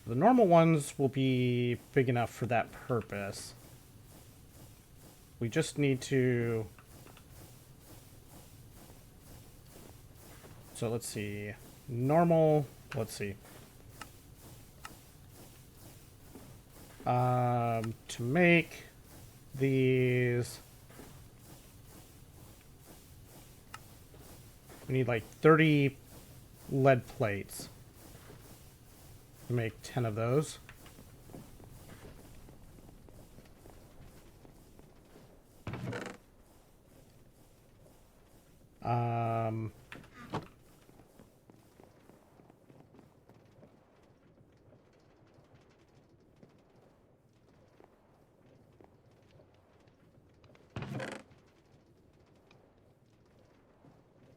The normal ones will be big enough for that purpose. We just need to... So let's see. Normal, let's see. To make these, we need like 30 lead plates to make 10 of those.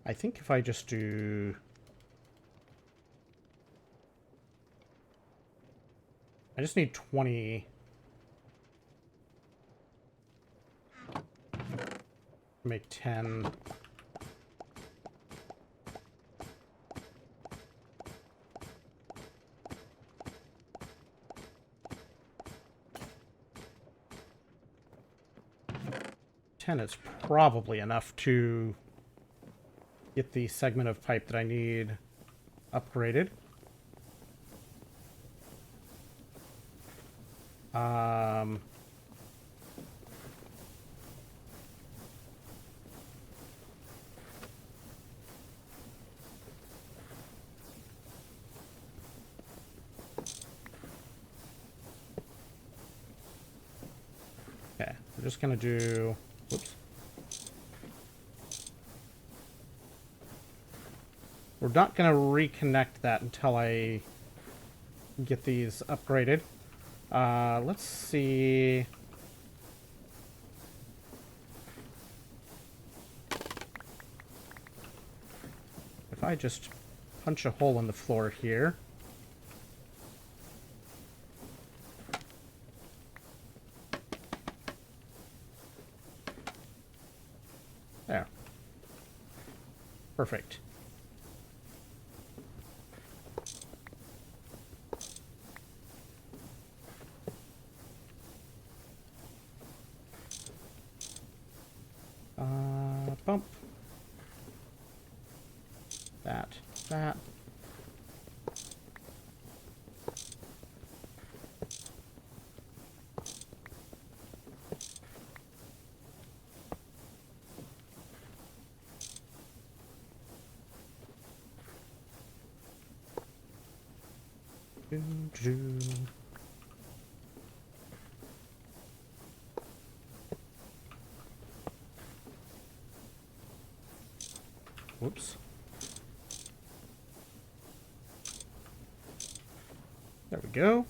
I think if I just do... I just need 20... Make 10... is probably enough to get the segment of pipe that I need upgraded. Okay, we're just gonna do... Whoops. We're not going to reconnect that until I get these upgraded. Let's see. If I just punch a hole in the floor here. There. Perfect. Bump. That. Whoops. There we go.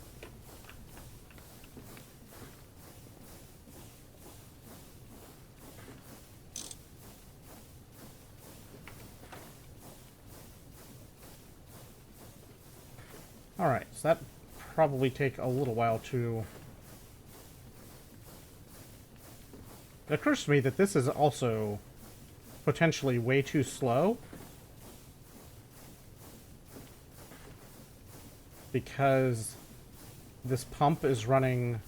Alright, so that probably take a little while to... It occurs to me that this is also potentially way too slow. Because this pump is running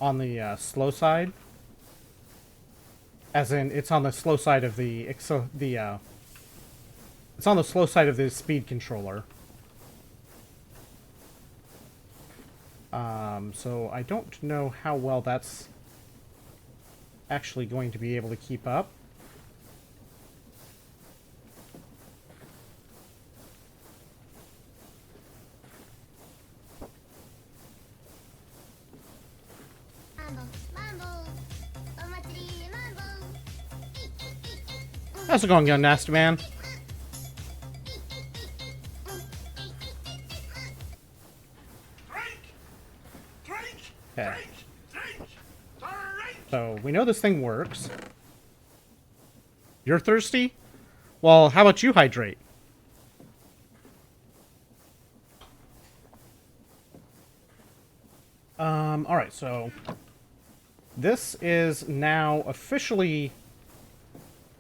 on the slow side. As in, it's on the slow side of it's on the slow side of the speed controller. So I don't know how well that's actually going to be able to keep up. How's it going, young nasty man? Okay. So, we know this thing works. You're thirsty? Well, how about you hydrate? Alright, so... This is now officially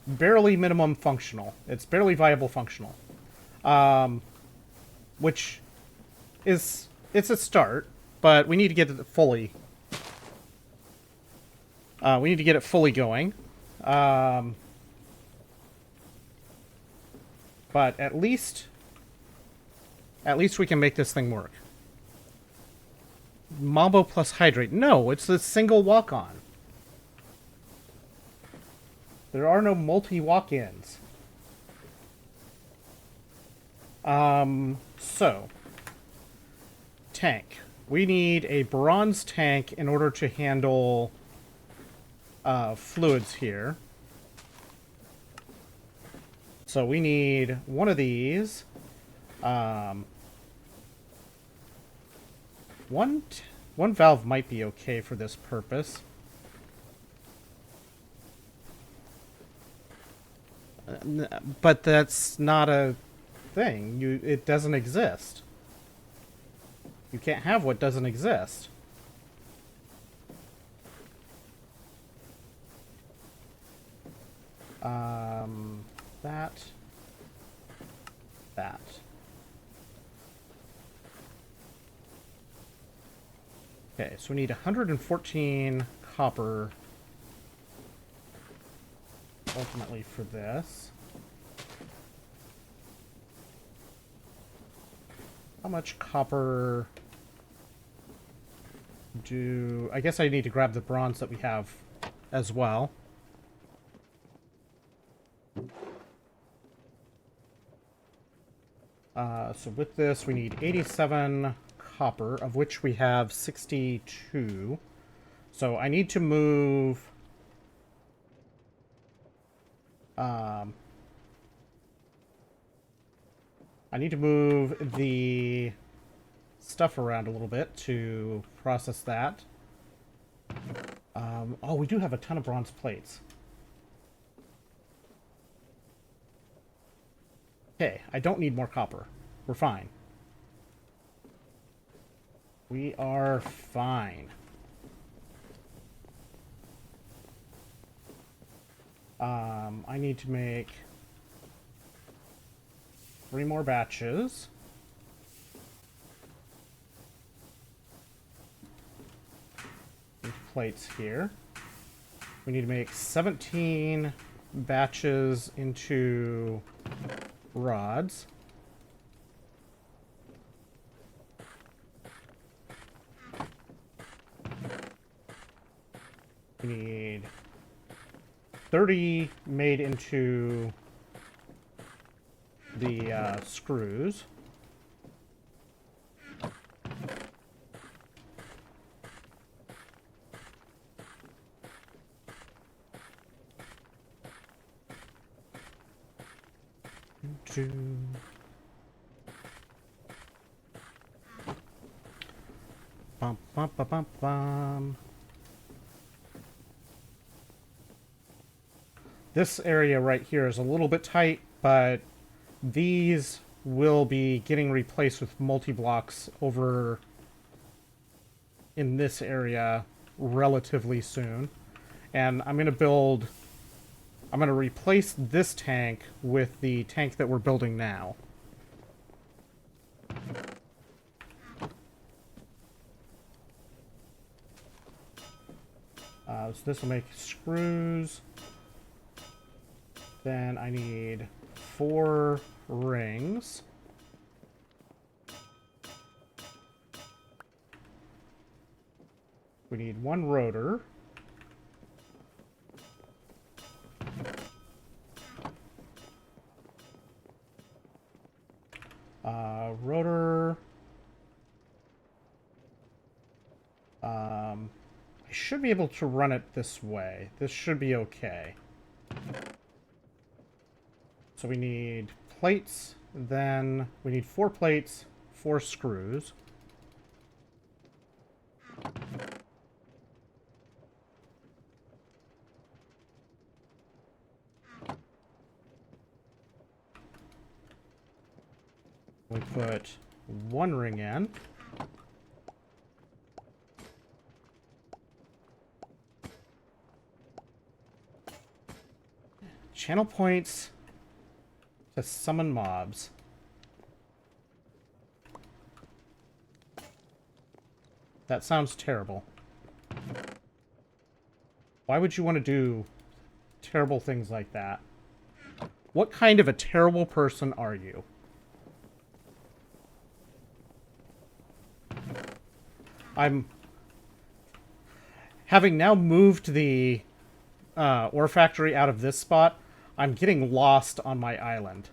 barely minimum functional. It's barely viable functional. Which is... It's a start, but we need to get it fully... we need to get it fully going. But at least we can make this thing work. Mambo plus hydrate. No, it's a single walk-on. There are no multi-walk-ins. So. Tank. We need a bronze tank in order to handle fluids here. So we need one of these. One valve might be okay for this purpose. But that's not a thing. It doesn't exist. You can't have what doesn't exist. That. Okay, so we need 114 copper ultimately for this. How much copper do... I guess I need to grab the bronze that we have as well. So with this, we need 87 copper, of which we have 62. So I need to move... I need to move the stuff around a little bit to process that. Oh, we do have a ton of bronze plates. Okay, I don't need more copper. We're fine. We are fine. I need to make 3 more batches. These plates here. We need to make 17 batches into rods. We need 30 made into the screws. Bum, bum, bum, bum, bum. This area right here is a little bit tight, but these will be getting replaced with multi-blocks over in this area relatively soon. And I'm going to build I'm going to replace this tank with the tank that we're building now. So this will make screws. Then I need 4 rings. We need 1 rotor. Rotor. I should be able to run it this way. This should be okay. So we need plates, then we need 4 plates, 4 screws. We put 1 ring in. Channel points to summon mobs. That sounds terrible. Why would you want to do terrible things like that? What kind of a terrible person are you? I'm... Having now moved the ore factory out of this spot, I'm getting lost on my island.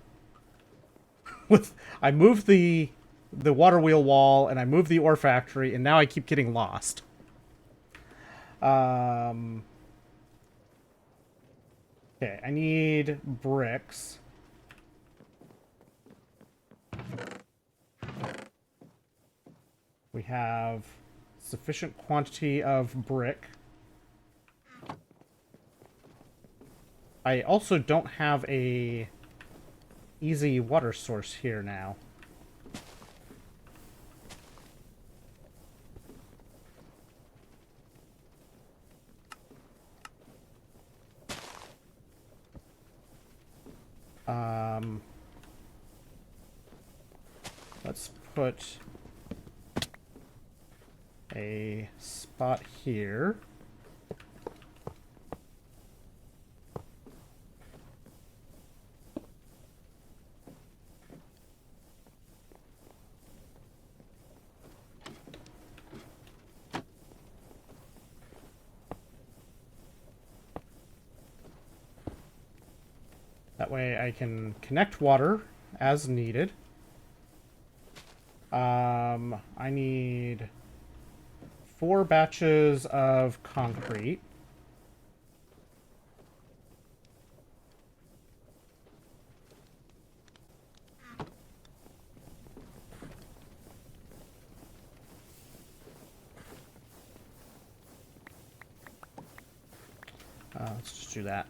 I moved the water wheel wall, and I moved the ore factory, and now I keep getting lost. Okay, I need bricks. We have sufficient quantity of brick. I also don't have a easy water source here now. Let's put a spot here. That way I can connect water as needed. I need 4 batches of concrete. Let's just do that.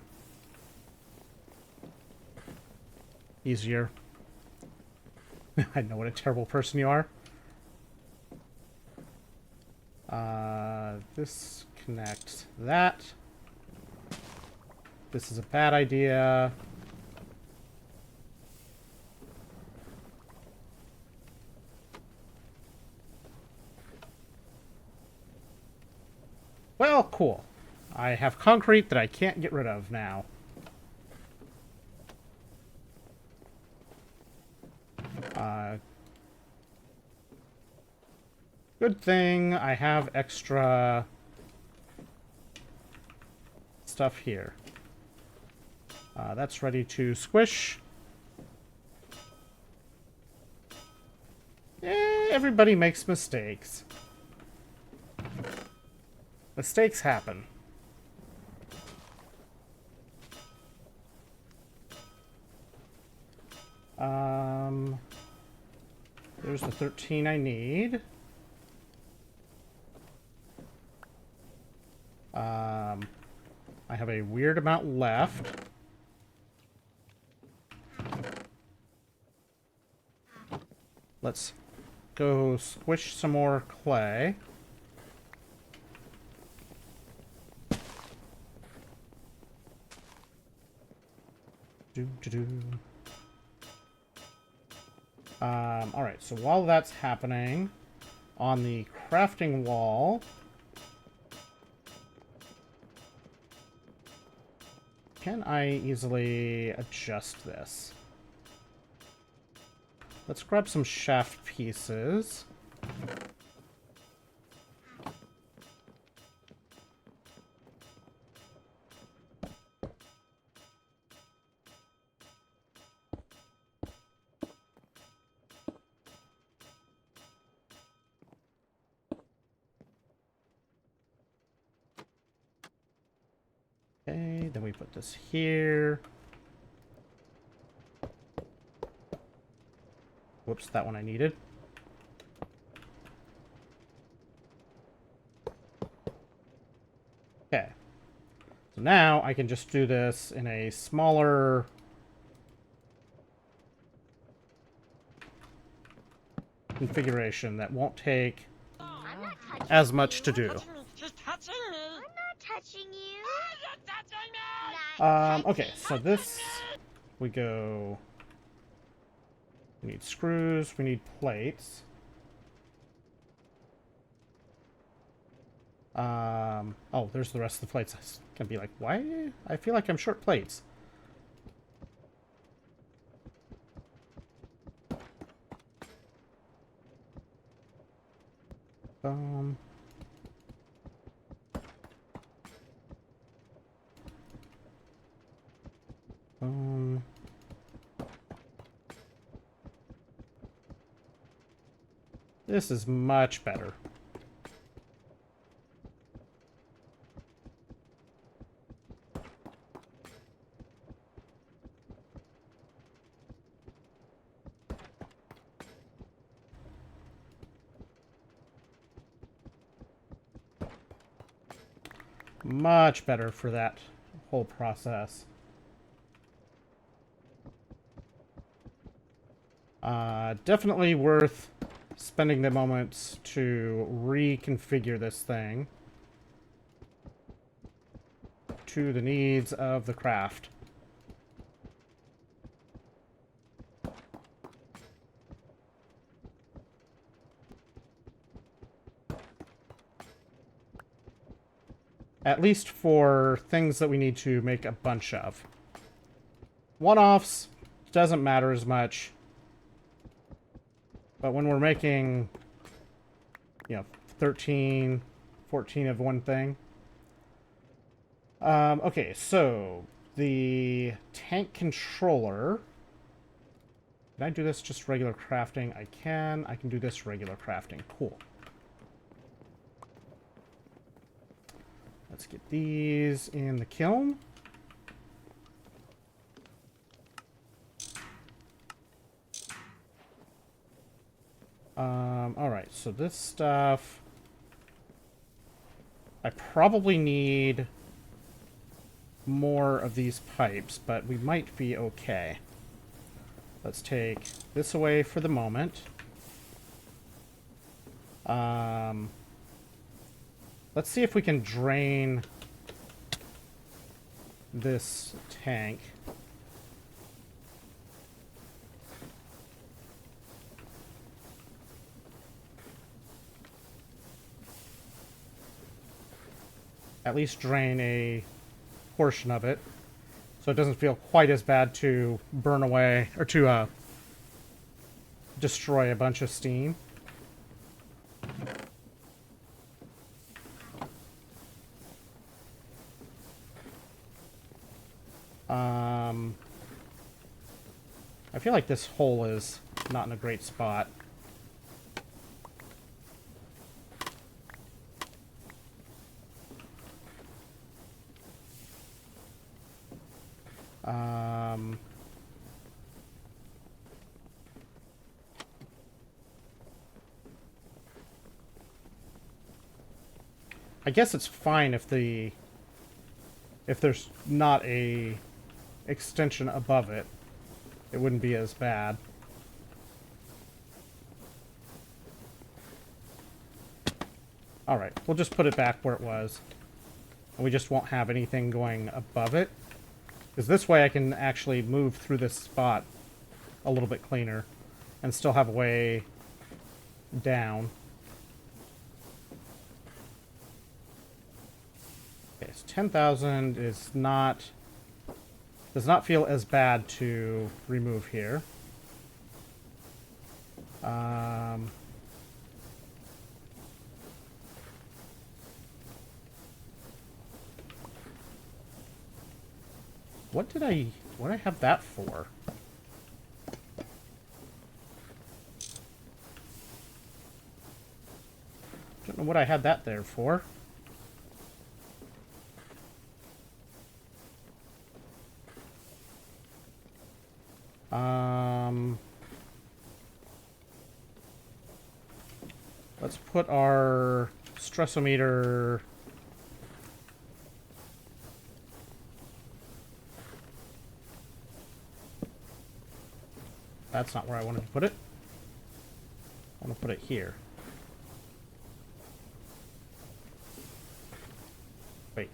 Easier. I know what a terrible person you are. This connects that. This is a bad idea. Well, cool. I have concrete that I can't get rid of now. Good thing I have extra stuff here. That's ready to squish. Everybody makes mistakes. Mistakes happen. There's the 13 I need. I have a weird amount left. Let's go squish some more clay. Alright, so while that's happening, on the crafting wall, can I easily adjust this? Let's grab some shaft pieces. Okay, then we put this here. Whoops, that one I needed. Okay. So now I can just do this in a smaller configuration that won't take as much to do. Okay, so this, we go, we need screws, we need plates. Oh, there's the rest of the plates. I was gonna be like, why? I feel like I'm short plates. This is much better. Much better for that whole process. Definitely worth spending the moments to reconfigure this thing to the needs of the craft. At least for things that we need to make a bunch of. One-offs doesn't matter as much. But when we're making, you know, 13, 14 of one thing. Okay, so the tank controller. Can I do this just regular crafting? I can. I can do this regular crafting. Cool. Let's get these in the kiln. Alright, so this stuff... I probably need more of these pipes, but we might be okay. Let's take this away for the moment. Let's see if we can drain this tank. At least drain a portion of it, so it doesn't feel quite as bad to burn away, or to destroy a bunch of steam. I feel like this hole is not in a great spot. I guess it's fine if there's not a extension above it. It wouldn't be as bad. Alright, we'll just put it back where it was. And we just won't have anything going above it. Because this way I can actually move through this spot a little bit cleaner and still have a way down. Okay, so 10,000 is not... does not feel as bad to remove here. What did I have that for? Don't know what I had that there for. Let's put our stressometer... That's not where I wanted to put it. I want to put it here. Wait.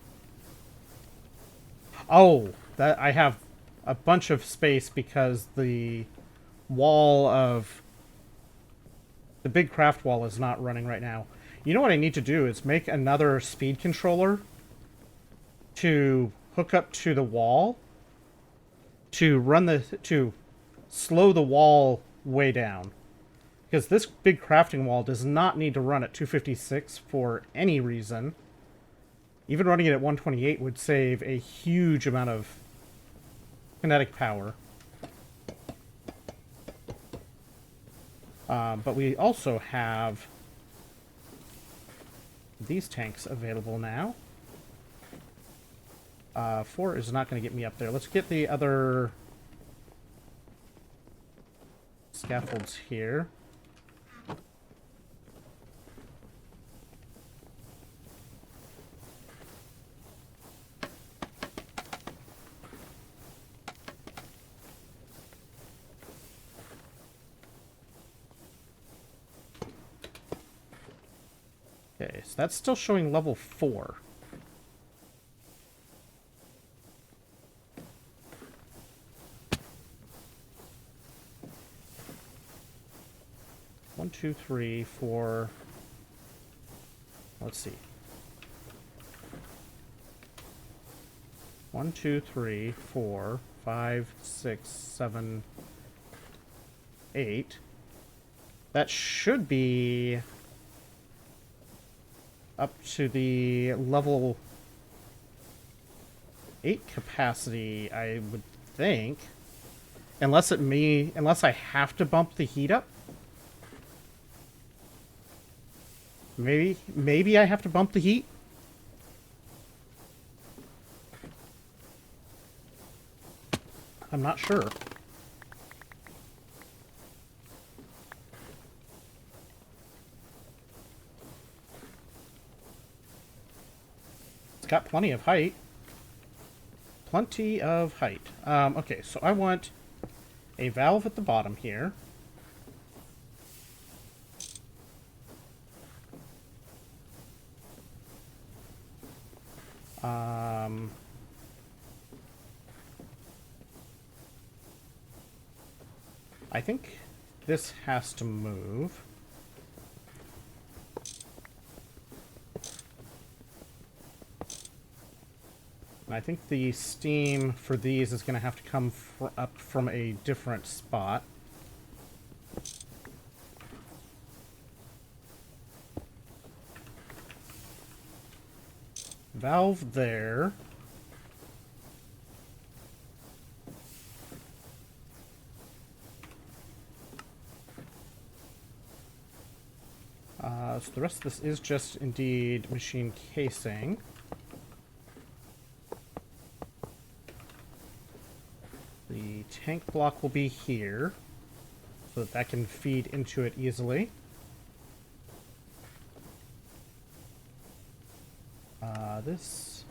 Oh, that I have a bunch of space because the wall of... the big craft wall is not running right now. You know what I need to do is make another speed controller to hook up to the wall to run the... to slow the wall way down. Because this big crafting wall does not need to run at 256 for any reason. Even running it at 128 would save a huge amount of kinetic power. But we also have these tanks available now. 4 is not going to get me up there. Let's get the other scaffolds here. Okay, so that's still showing level 4. One, two, three, four. Let's see. 1, 2, 3, 4, 5, 6, 7, 8. That should be up to the level 8 capacity, I would think. Unless I have to bump the heat up. Maybe I have to bump the heat. I'm not sure. It's got plenty of height. Plenty of height. Okay, so I want a valve at the bottom here. I think this has to move. And I think the steam for these is going to have to come up from a different spot. Valve there. So the rest of this is just indeed machine casing. The tank block will be here, so that can feed into it easily. This...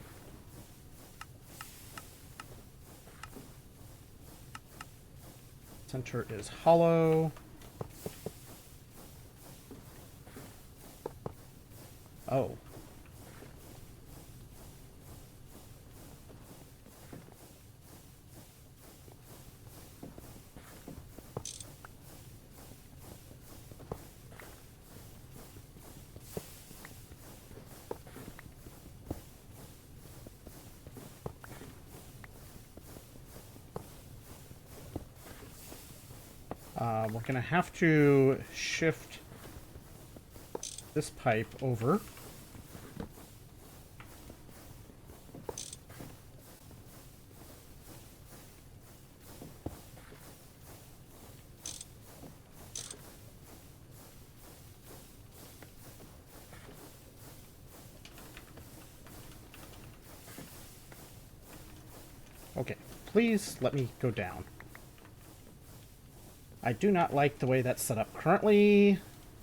center is hollow. Oh. We're going to have to shift this pipe over. Okay, please let me go down. I do not like the way that's set up currently.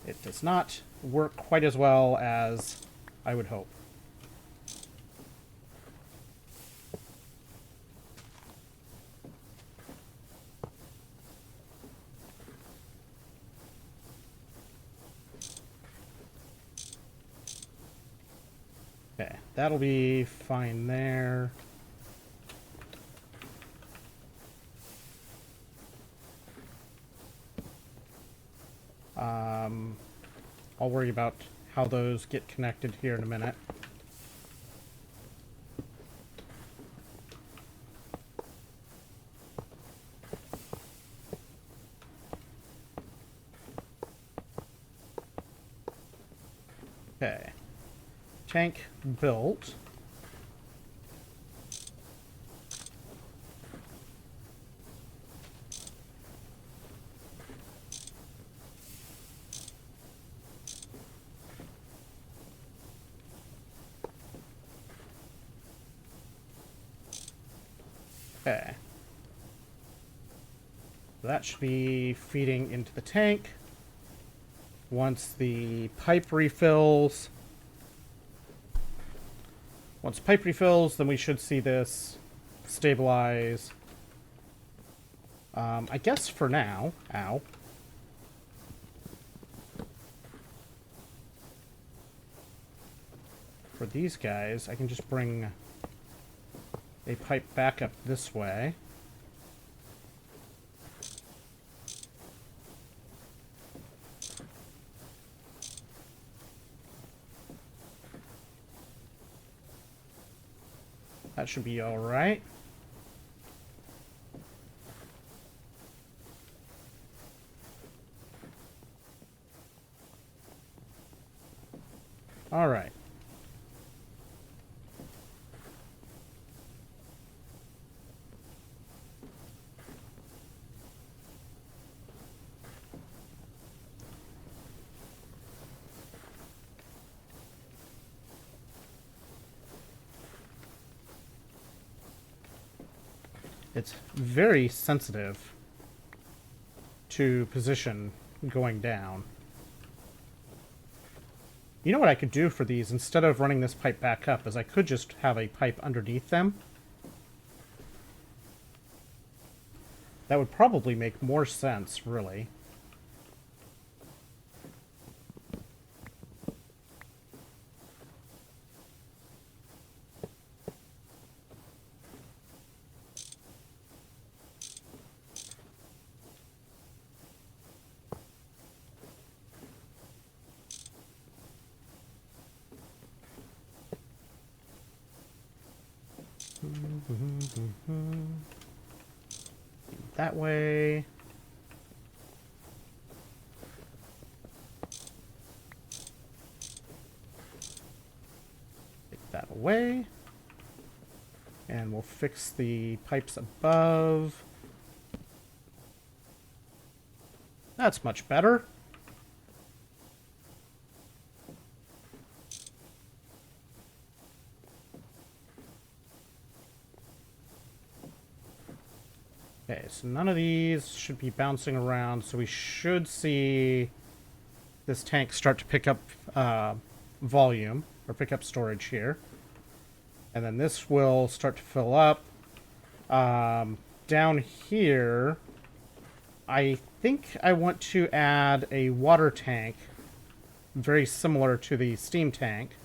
It does not work quite as well as I would hope. Okay, that'll be fine there. I'll worry about how those get connected here in a minute. Okay. Tank built. Okay. That should be feeding into the tank. Once the pipe refills, then we should see this stabilize. I guess for now, ow. For these guys, I can just bring a pipe back up this way. That should be all right. All right. It's very sensitive to position going down. You know what I could do for these, instead of running this pipe back up, is I could just have a pipe underneath them. That would probably make more sense, really. That way. Take that away. And we'll fix the pipes above. That's much better. Okay, so none of these should be bouncing around, so we should see this tank start to pick up volume, or pick up storage here. And then this will start to fill up. Down here, I think I want to add a water tank, very similar to the steam tank.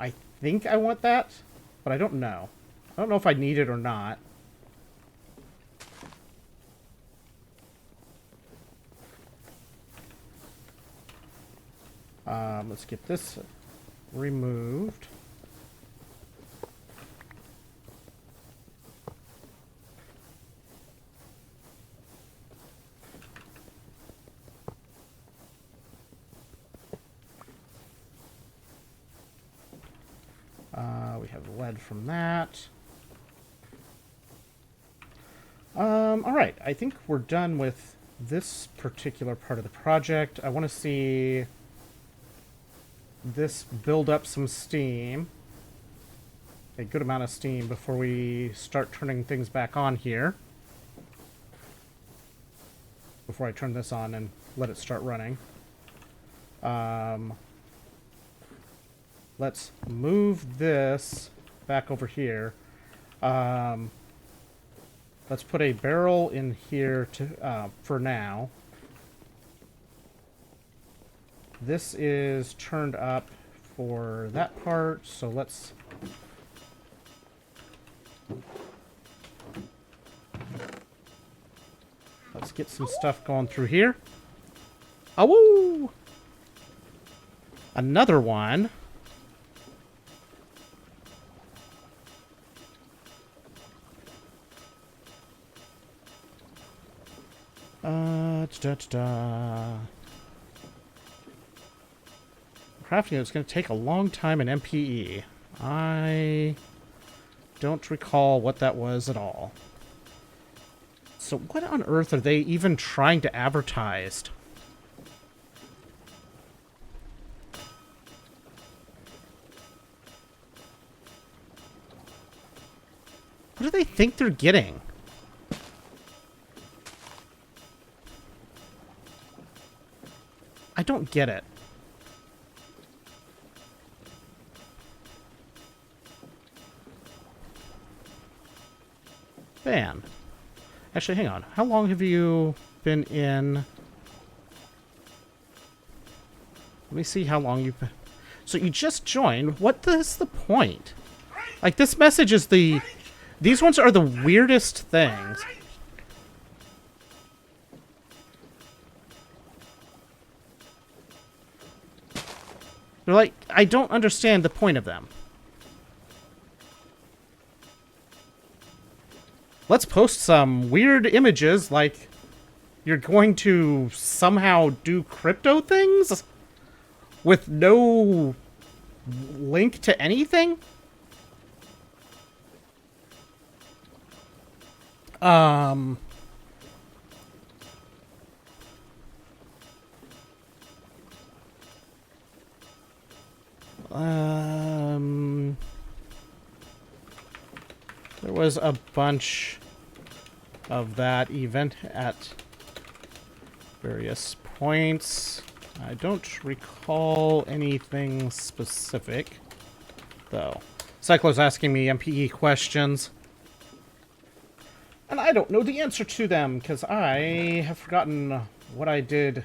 I think I want that, but I don't know. I don't know if I need it or not. Let's get this removed. have lead from that. Alright, I think we're done with this particular part of the project. I want to see this build up some steam. A good amount of steam before we start turning things back on here. Before I turn this on and let it start running. Let's move this back over here. Let's put a barrel in here to for now. This is turned up for that part, so let's get some stuff going through here. Oh, woo! Another one. Crafting it's going to take a long time in MPE. I don't recall what that was at all. So what on earth are they even trying to advertise? What do they think they're getting? I don't get it. Bam. Actually, hang on. How long have you been in? Let me see how long you've been. So you just joined. What is the point? Like, this message is the... These ones are the weirdest things. They're like, I don't understand the point of them. Let's post some weird images like you're going to somehow do crypto things with no link to anything? There was a bunch of that event at various points. I don't recall anything specific, though. Cyclo's asking me MPE questions, and I don't know the answer to them, because I have forgotten what I did,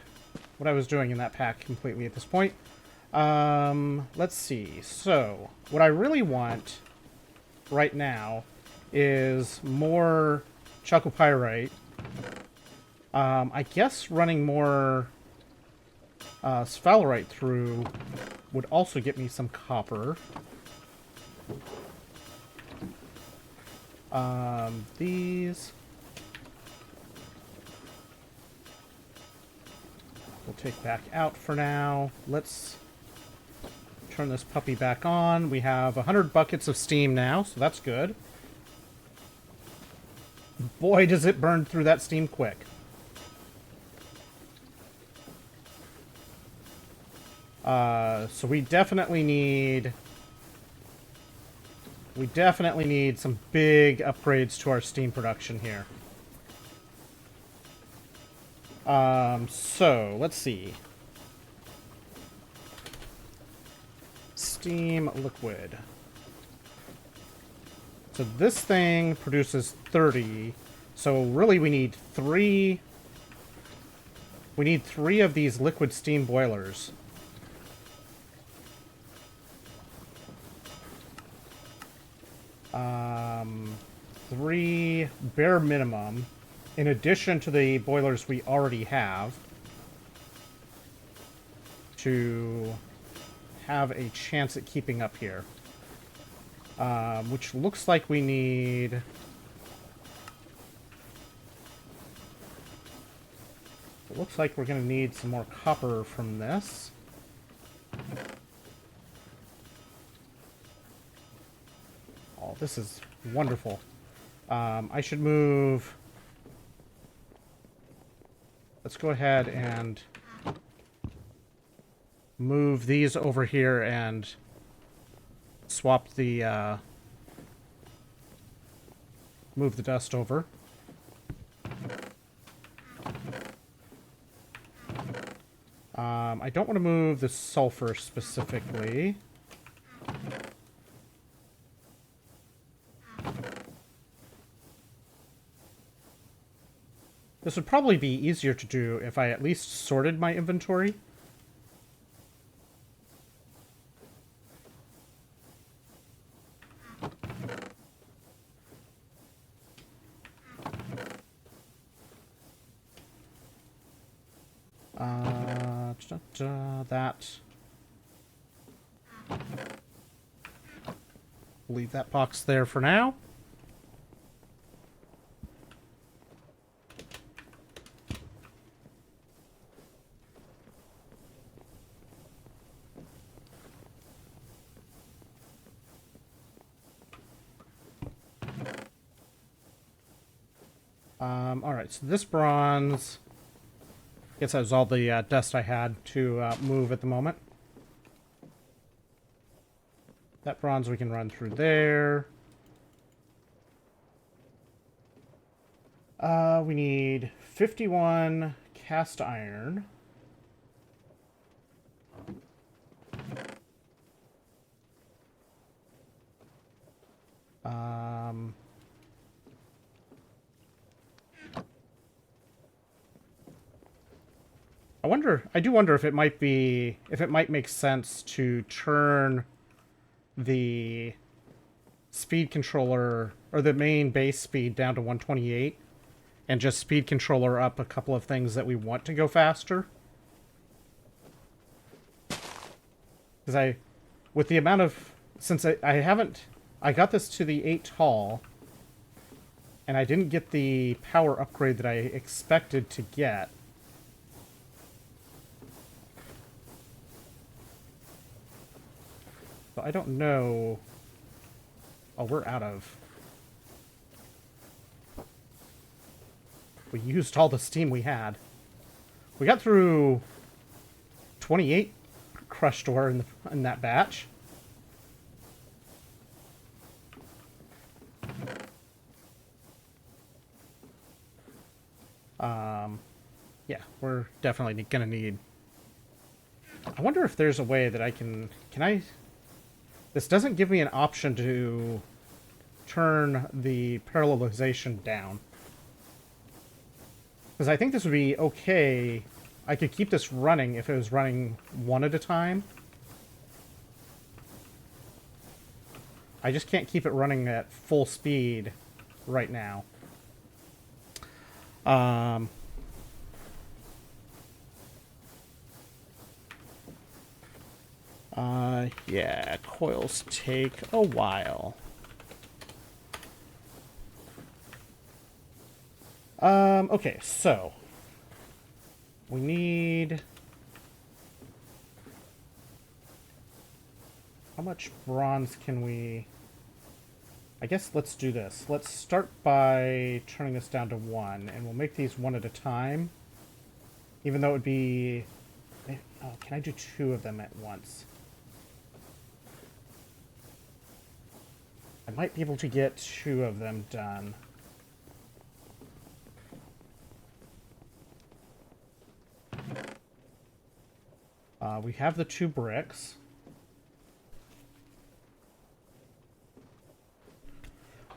what I was doing in that pack completely at this point. Let's see. So, what I really want right now is more chalcopyrite. I guess running more sphalerite through would also get me some copper. These we'll take back out for now. Let's turn this puppy back on. We have 100 buckets of steam now, so that's good. Boy, does it burn through that steam quick. So we definitely need some big upgrades to our steam production here. So let's see. Steam liquid. So this thing produces 30. So really we need 3. We need 3 of these liquid steam boilers. Three bare minimum, in addition to the boilers we already have, to have a chance at keeping up here. Which looks like we need... It looks like we're going to need some more copper from this. Oh, this is wonderful. I should move... Let's go ahead and move these over here and swap the... move the dust over. I don't want to move the sulfur specifically. This would probably be easier to do if I at least sorted my inventory. That. Leave that box there for now. Alright, so this bronze... I guess that was all the dust I had to move at the moment. That bronze we can run through there. We need 51 cast iron. I do wonder if it might make sense to turn the speed controller, or the main base speed, down to 128, and just speed controller up a couple of things that we want to go faster. Because with the amount of, since I got this to the 8 tall, and I didn't get the power upgrade that I expected to get. So I don't know. Oh, we're out of. We used all the steam we had. We got through 28 crushed ore in that batch. Yeah, we're definitely gonna need... I wonder if there's a way that I can I... This doesn't give me an option to turn the parallelization down. Because I think this would be okay. I could keep this running if it was running one at a time. I just can't keep it running at full speed right now. Yeah, coils take a while. Okay, so we need... How much bronze can we... I guess let's do this. Let's start by turning this down to 1, and we'll make these one at a time. Even though it would be... Oh, can I do 2 of them at once? I might be able to get 2 of them done. We have the 2 bricks.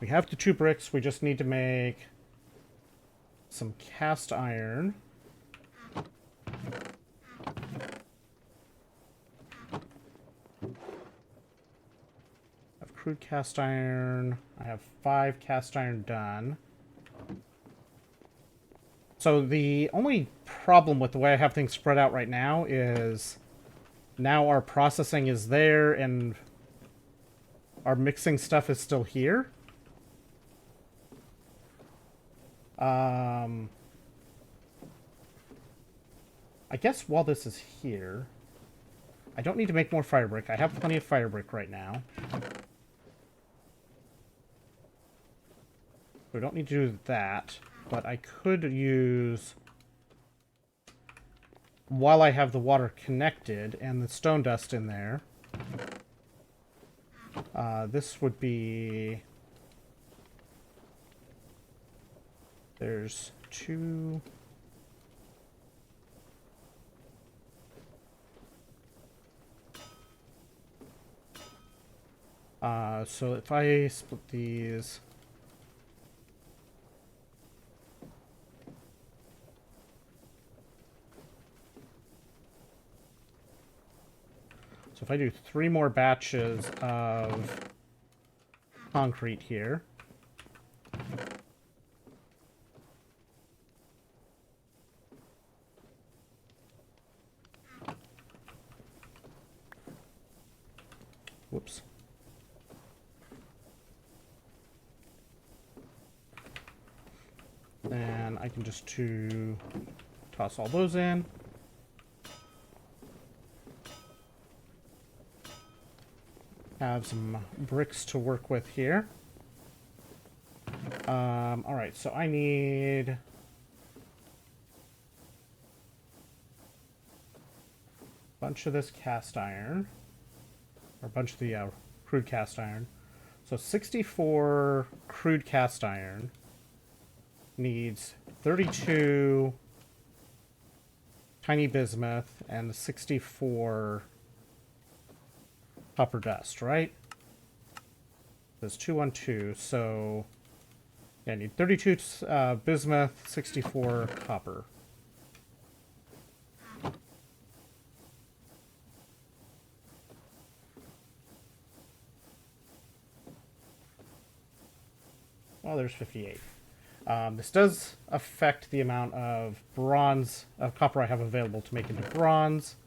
We have the 2 bricks. We just need to make some cast iron. Crude cast iron. I have 5 cast iron done. So the only problem with the way I have things spread out right now is now our processing is there and our mixing stuff is still here. I guess while this is here, I don't need to make more fire brick. I have plenty of fire brick right now. We don't need to do that, but I could use, while I have the water connected and the stone dust in there, this would be, there's 2, so if I split these, so if I do 3 more batches of concrete here, whoops. Then I can just toss all those in. Have some bricks to work with here. Alright, so I need a bunch of this cast iron. Or a bunch of the crude cast iron. So 64 crude cast iron needs 32 tiny bismuth and 64 copper dust, right? There's 2 on 2, so yeah, I need 32 bismuth, 64 copper. Well, there's 58. This does affect the amount of copper I have available to make into bronze.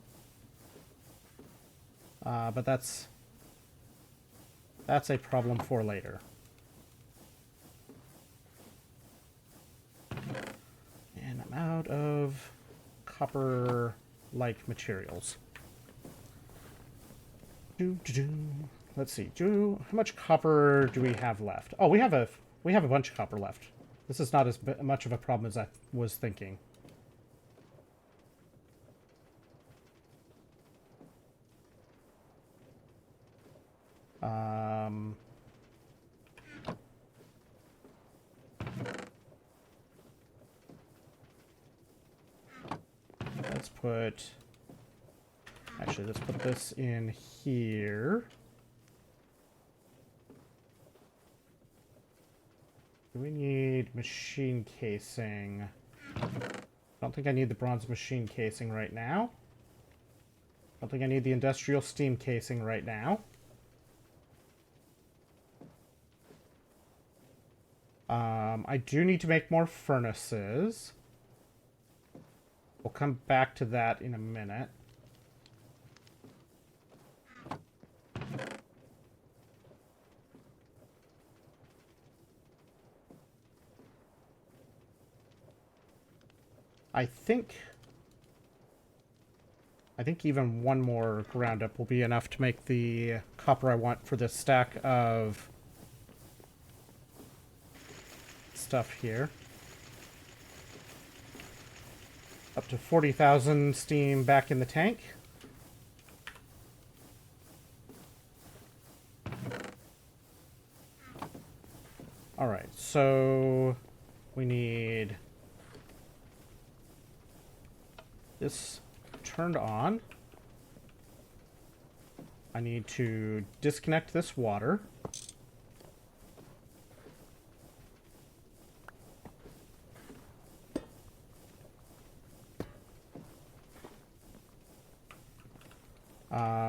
But that's a problem for later. And I'm out of copper-like materials. Let's see. How much copper do we have left? Oh, we have a bunch of copper left. This is not as much of a problem as I was thinking. Let's put this in here. Do we need machine casing? I don't think I need the bronze machine casing right now. I don't think I need the industrial steam casing right now. I do need to make more furnaces. We'll come back to that in a minute. I think even one more ground up will be enough to make the copper I want for this stack of stuff here. Up to 40,000 steam back in the tank. Alright, so we need this turned on. I need to disconnect this water.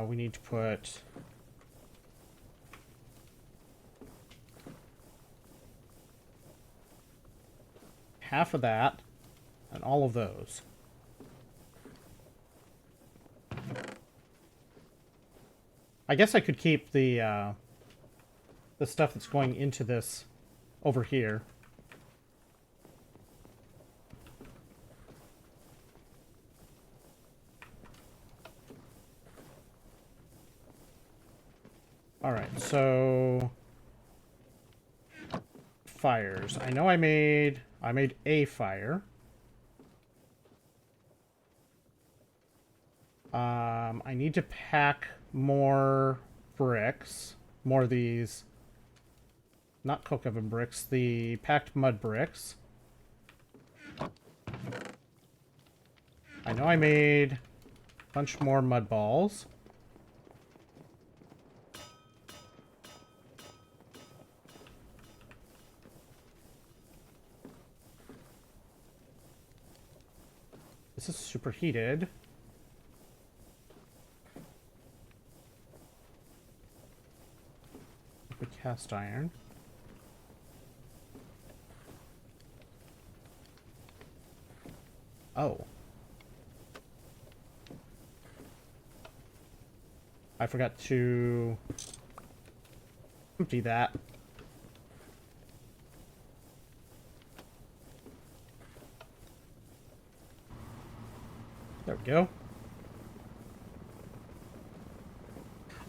We need to put half of that and all of those. I guess I could keep the stuff that's going into this over here. Alright, so fires. I know I made a fire. I need to pack more bricks. More of these. Not coke oven bricks, the packed mud bricks. I know I made a bunch more mud balls. This is superheated. Liquid cast iron. Oh. I forgot to empty that. There we go.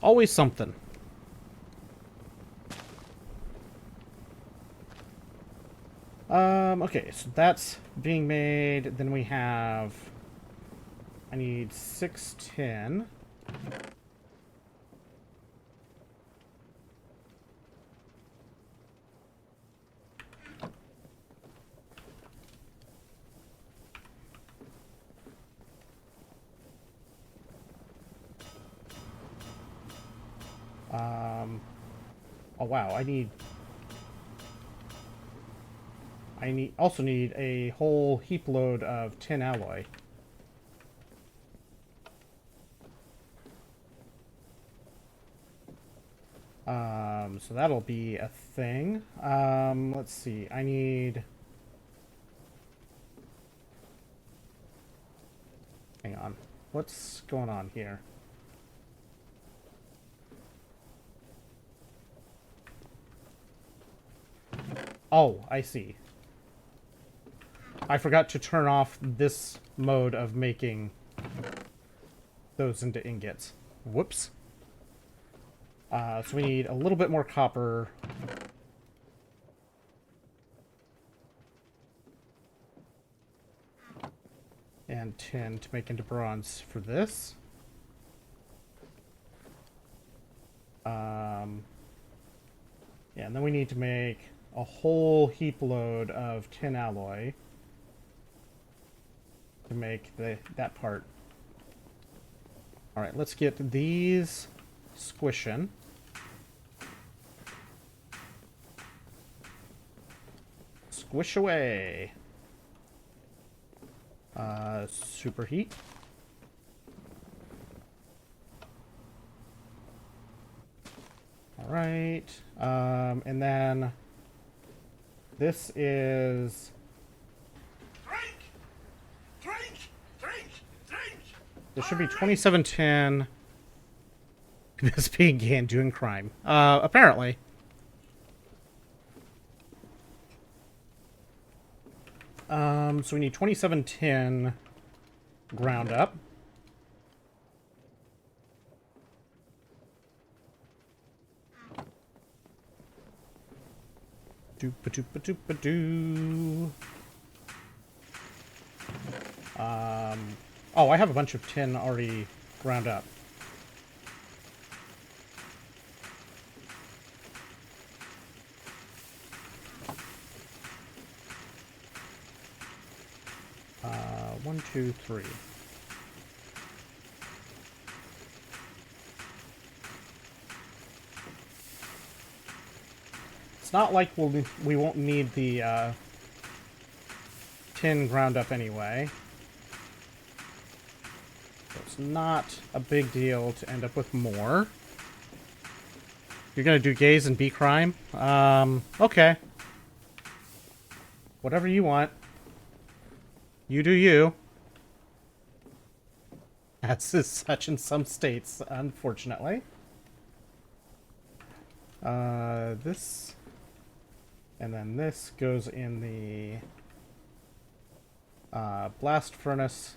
Always something. Okay, so that's being made. Then we have... I need 6 tin. Oh wow, also need a whole heap load of tin alloy. So that'll be a thing. Let's see. I need... Hang on. What's going on here? Oh, I see. I forgot to turn off this mode of making those into ingots. Whoops. So we need a little bit more copper. And tin to make into bronze for this. Yeah, and then we need to make a whole heap load of tin alloy to make that part. Alright, let's get these squishing. Squish away. Superheat. Alright. And then this is... There should be 2710. This being Gan doing crime. Apparently. So we need 2710 ground up. Doopa-doopa-doopa-doo. Oh, I have a bunch of tin already ground up. One, two, three. It's not like we won't need the tin ground up anyway. So it's not a big deal to end up with more. You're gonna do gaze and be crime? Okay. Whatever you want. You do you. As is such in some states, unfortunately. This... And then this goes in the blast furnace.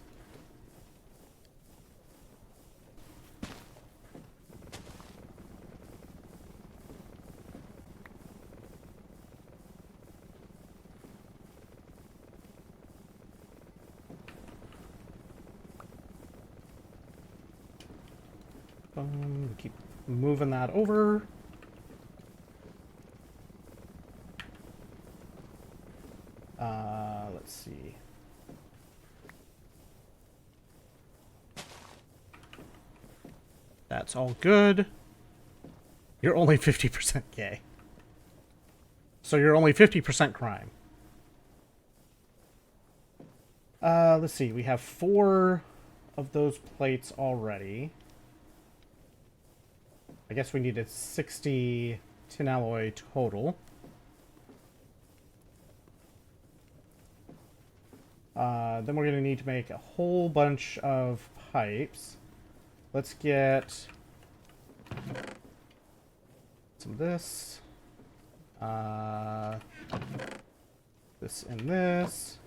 Keep moving that over. Let's see. That's all good. You're only 50% gay. So you're only 50% crime. Let's see. We have 4 of those plates already. I guess we needed 60 tin alloy total. Then we're going to need to make a whole bunch of pipes. Let's get some of this. This and this.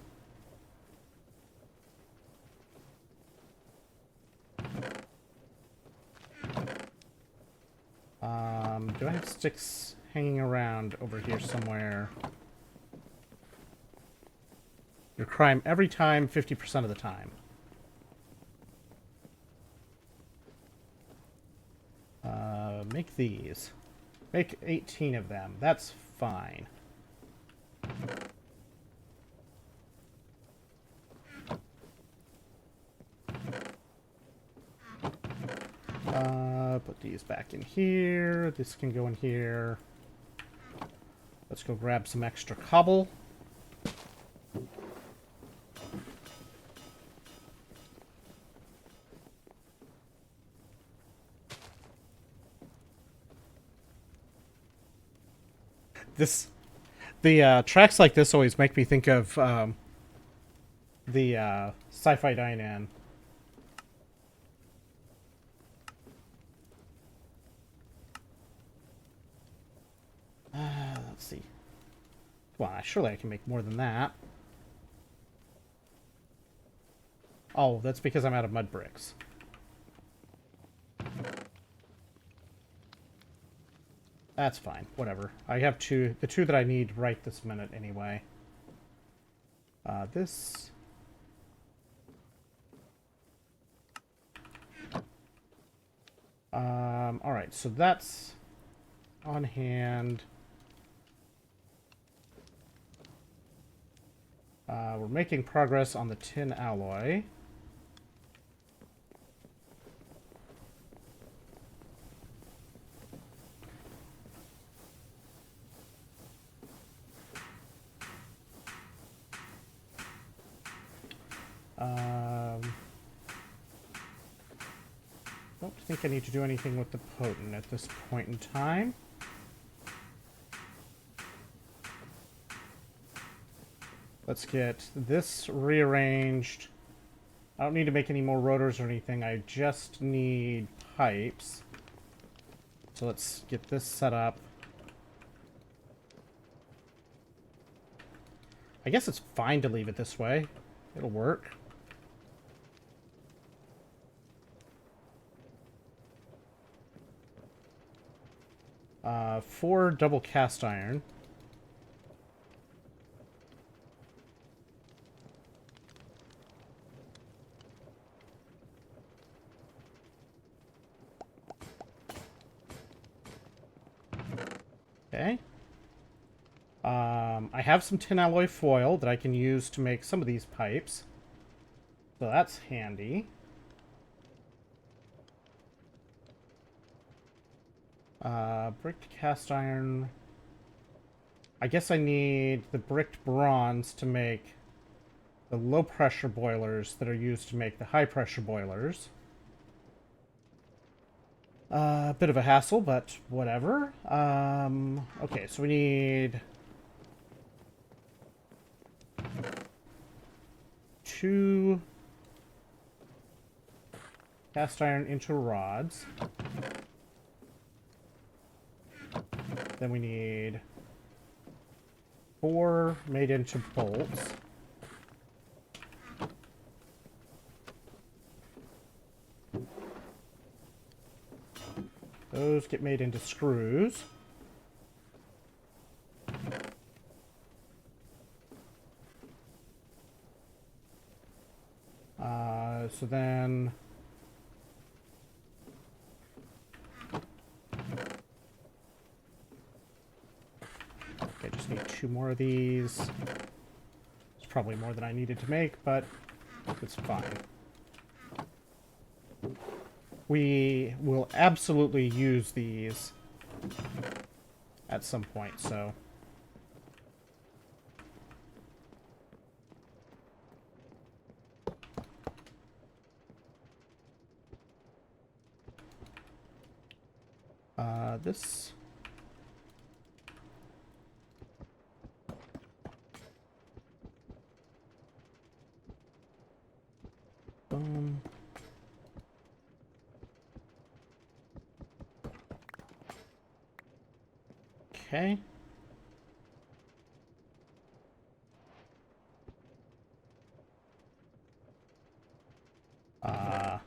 Do I have sticks hanging around over here somewhere? Your crime every time, 50% of the time. Make these. Make 18 of them. That's fine. Put these back in here. This can go in here. Let's go grab some extra cobble. The tracks like this always make me think of the Sci-Fi Dine-In. Let's see. Well, surely I can make more than that. Oh, that's because I'm out of mud bricks. That's fine. Whatever. I have the 2 that I need right this minute anyway. This. Alright, so that's on hand. We're making progress on the tin alloy. Don't think I need to do anything with the potent at this point in time. Let's get this rearranged. I don't need to make any more rotors or anything. I just need pipes. So let's get this set up. I guess it's fine to leave it this way. It'll work. Four double cast iron. Okay. I have some tin alloy foil that I can use to make some of these pipes. So that's handy. Bricked cast iron. I guess I need the bricked bronze to make the low pressure boilers that are used to make the high pressure boilers. A bit of a hassle, but whatever. Okay, so we need 2 cast iron into rods. Then we need 4 made into bolts. Those get made into screws. So then Just need 2 more of these. It's probably more than I needed to make, but it's fine. We will absolutely use these at some point, so... this... Boom. Okay. I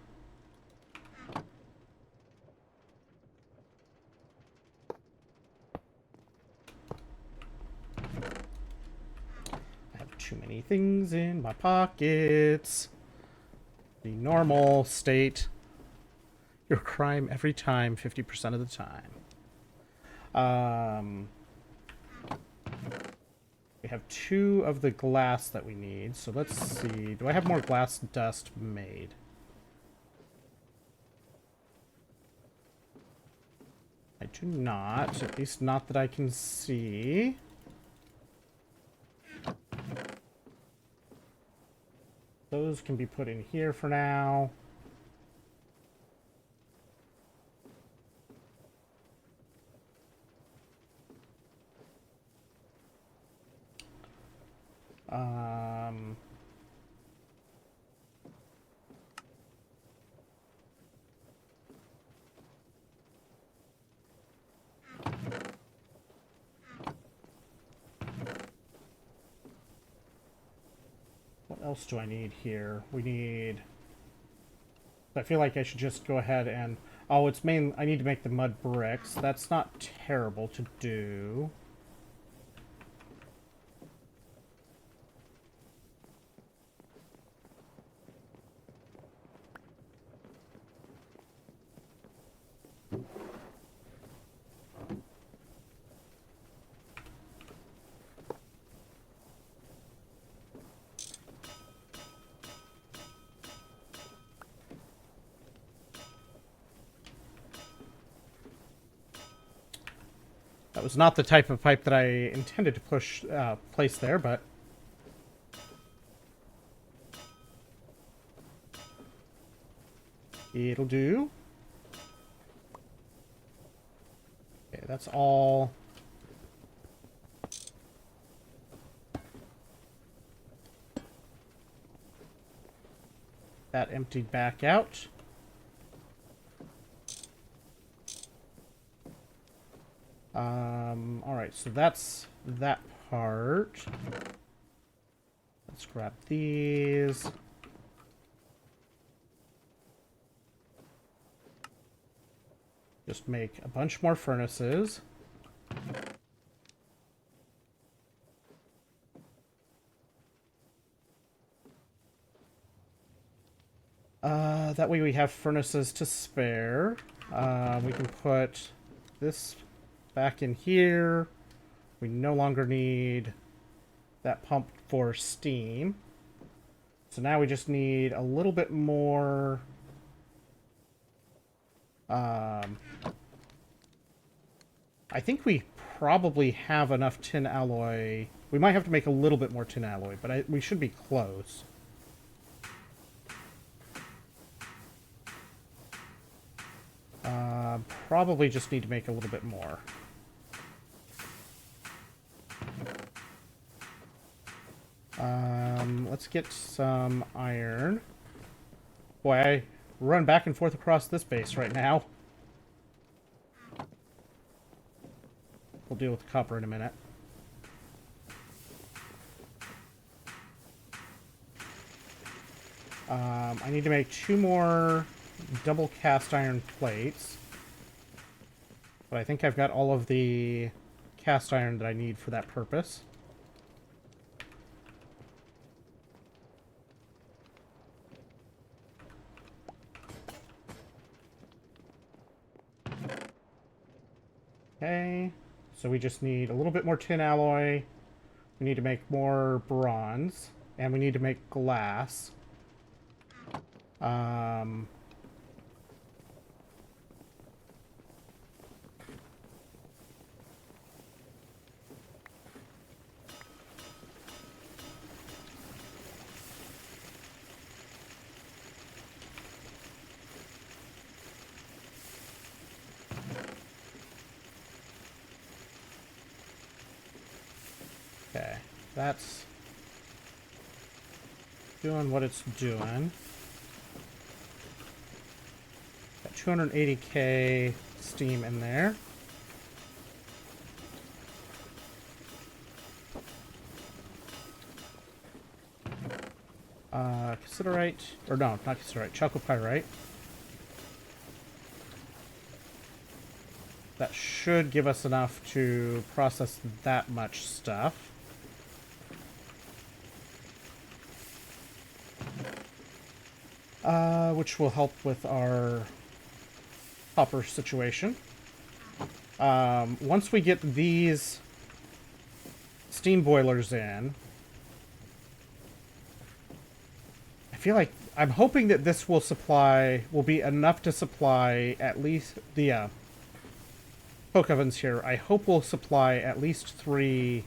have too many things in my pockets. The normal state. Your crime every time, 50% of the time. We have 2 of the glass that we need, so let's see. Do I have more glass dust made? I do not, at least not that I can see. Those can be put in here for now. What else do I need here? We need... I feel like I should just go ahead and... Oh, it's main... I need to make the mud bricks. That's not terrible to do. That was not the type of pipe that I intended to place there, but... It'll do. Okay, that's all. That emptied back out. Alright, so that's that part. Let's grab these. Just make a bunch more furnaces. That way we have furnaces to spare. We can put this back in here. We no longer need that pump for steam. So now we just need a little bit more... I think we probably have enough tin alloy. We might have to make a little bit more tin alloy, but we should be close. Probably just need to make a little bit more. Let's get some iron. Boy, I run back and forth across this base right now. We'll deal with the copper in a minute. I need to make 2 more double cast iron plates. But I think I've got all of the cast iron that I need for that purpose. Okay, So we just need a little bit more tin alloy. We need to make more bronze. And we need to make glass. Okay, that's doing what it's doing. Got 280k steam in there. Cassiterite, or no, not cassiterite, chalcopyrite. That should give us enough to process that much stuff. Which will help with our copper situation. Once we get these steam boilers in, I feel like I'm hoping that this will be enough to supply at least the coke ovens here. I hope will supply at least 3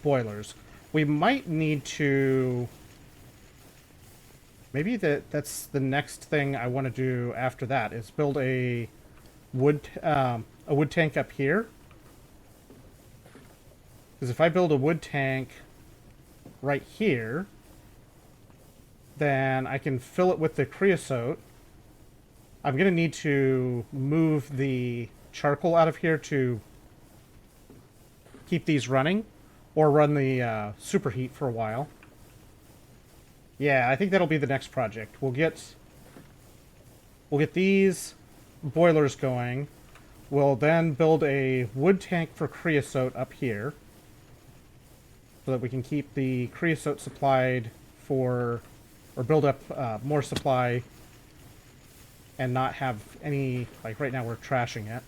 boilers. We might need to. Maybe that's the next thing I want to do after that is build a wood tank up here. Because if I build a wood tank right here, then I can fill it with the creosote. I'm going to need to move the charcoal out of here to keep these running, or run the superheat for a while. Yeah, I think that'll be the next project. We'll get these boilers going. We'll then build a wood tank for creosote up here, so that we can keep the creosote supplied or build up more supply, and not have any, like right now we're trashing it.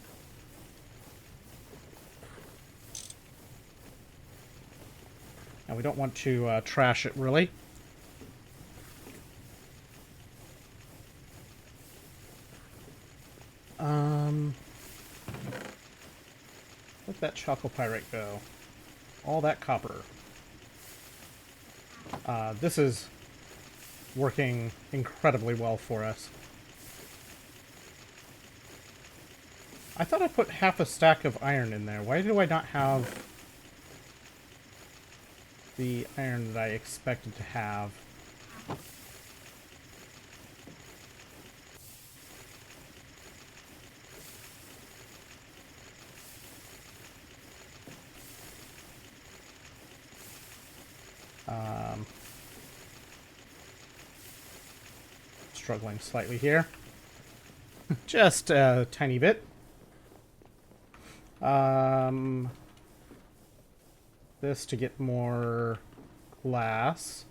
And we don't want to trash it really. Let that chalcopyrite go. All that copper. This is working incredibly well for us. I thought I put half a stack of iron in there. Why do I not have the iron that I expected to have? Struggling slightly here. Just a tiny bit. This to get more glass.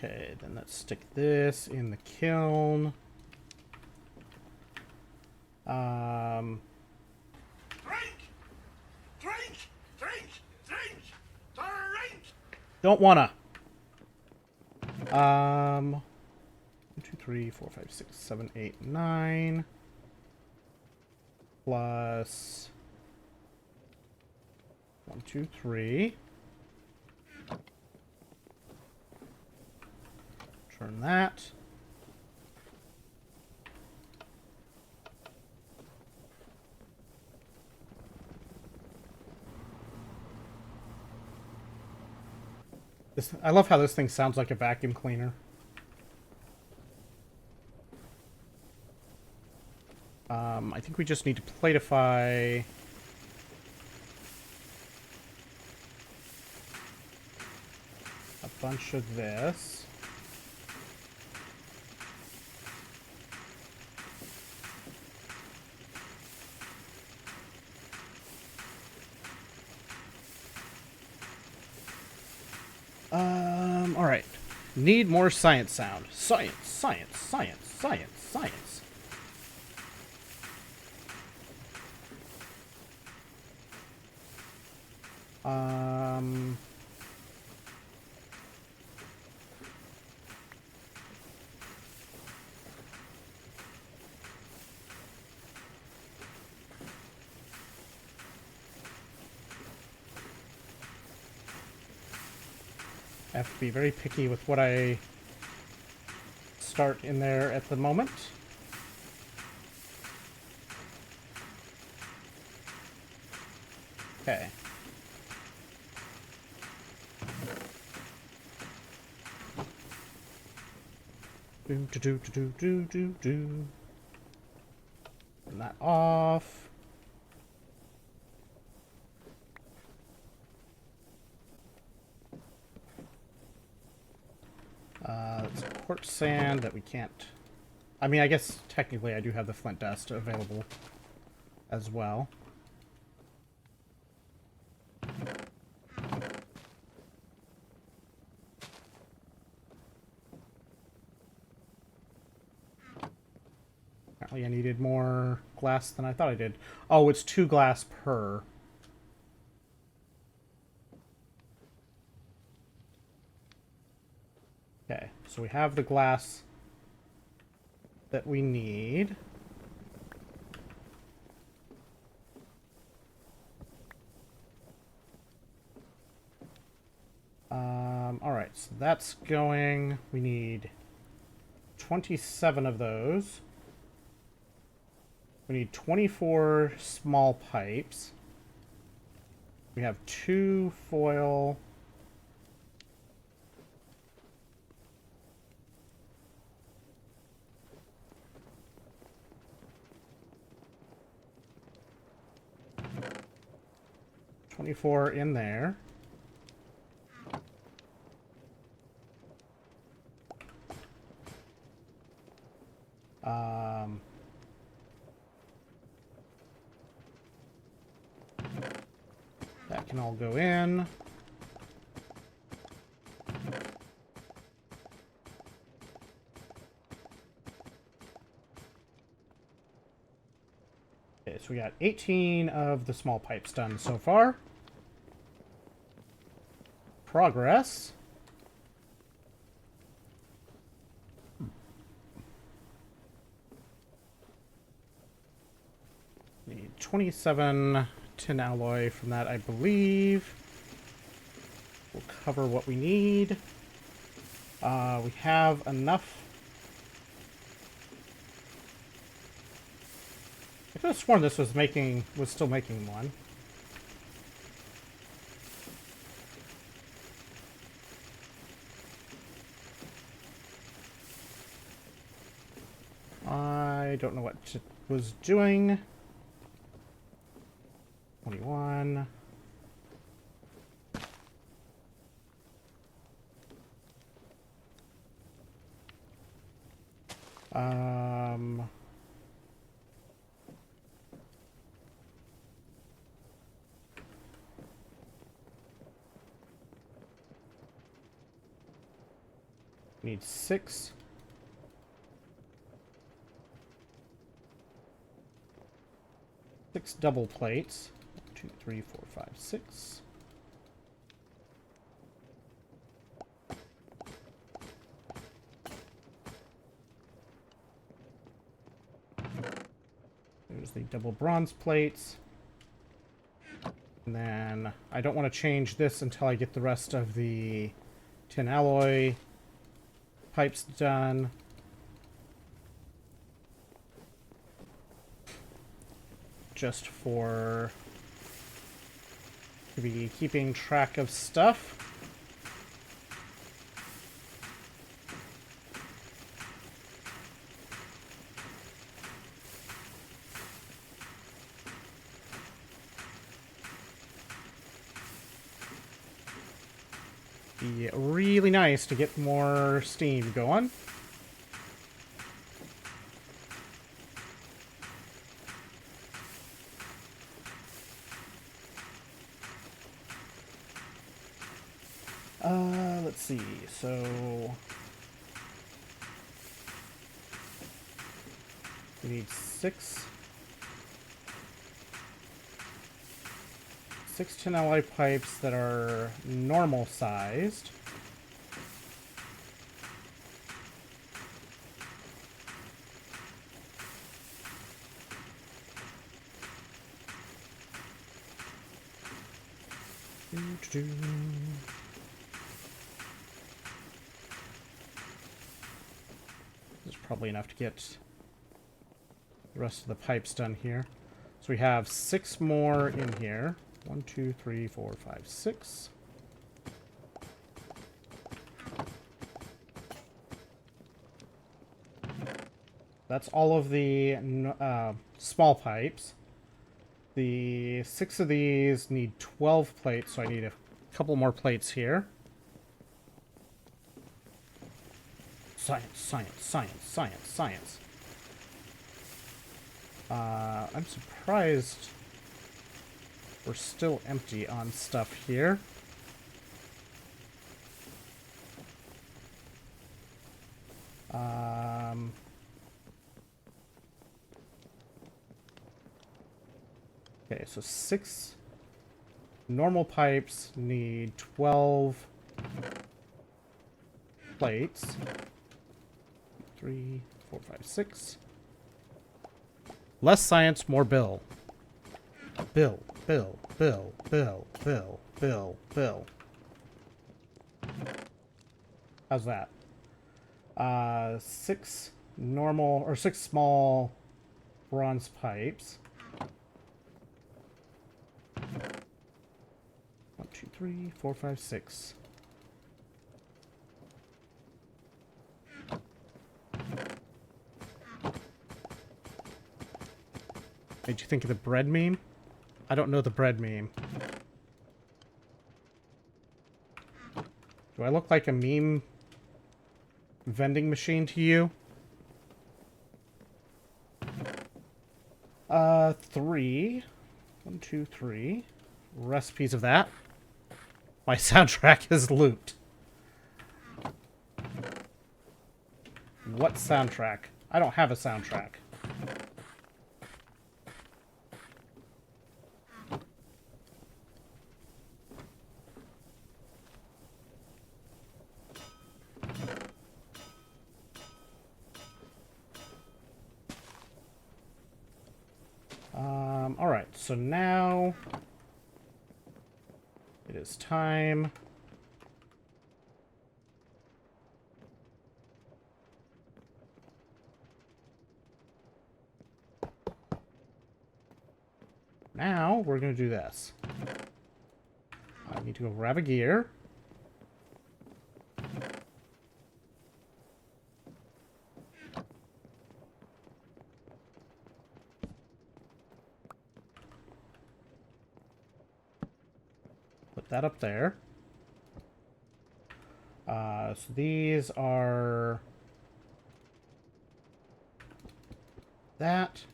Okay, then let's stick this in the kiln. Don't wanna. 1, 2, 3, 4, 5, 6, 7, 8, 9. Plus 1, 2, 3. Turn that. I love how this thing sounds like a vacuum cleaner. I think we just need to platify a bunch of this. All right. Need more science sound. Science, science, science, science, science. I have to be very picky with what I start in there at the moment. Okay. Do do do do do do do. Turn that off. It's quartz sand that we can't. I mean, I guess technically I do have the flint dust available as well. Apparently I needed more glass than I thought I did. Oh, it's 2 glass per. Okay, so we have the glass that we need. Alright, so that's going. We need 27 of those. We need 24 small pipes. We have 2 foil. $24 in there. That can all go in. Okay, so we got 18 of the small pipes done so far. Progress. Need 27 tin alloy from that, I believe. We'll cover what we need. We have enough. I could have sworn this was still making one. I don't know what it was doing. 21. Need 6. Six double plates. 1, 2, 3, 4, 5, 6. There's the double bronze plates. And then I don't want to change this until I get the rest of the tin alloy pipes done. Just for to be keeping track of stuff. Be really nice to get more steam going. Let's see. So we need six 10 Li pipes that are normal sized. This is probably enough to get the rest of the pipes done here. So we have 6 more in here. 1, 2, 3, 4, 5, 6. That's all of the small pipes. The 6 of these need 12 plates, so I need a couple more plates here. Science, science, science, science, science. I'm surprised we're still empty on stuff here. Okay, so 6 normal pipes need 12 plates. 3, 4, 5, 6. Less science, more bill. Bill, bill, bill, bill, bill, bill, bill. How's that? 6 normal, or 6 small bronze pipes. 1, 2, 3, 4, 5, 6. Made you think of the bread meme? I don't know the bread meme. Do I look like a meme vending machine to you? 3. 1, 2, 3. Recipes of that. My soundtrack is looped. What soundtrack? I don't have a soundtrack. Alright, so now it is time now we're going to do this. I need to go grab a gear. Put that up there. So these are that.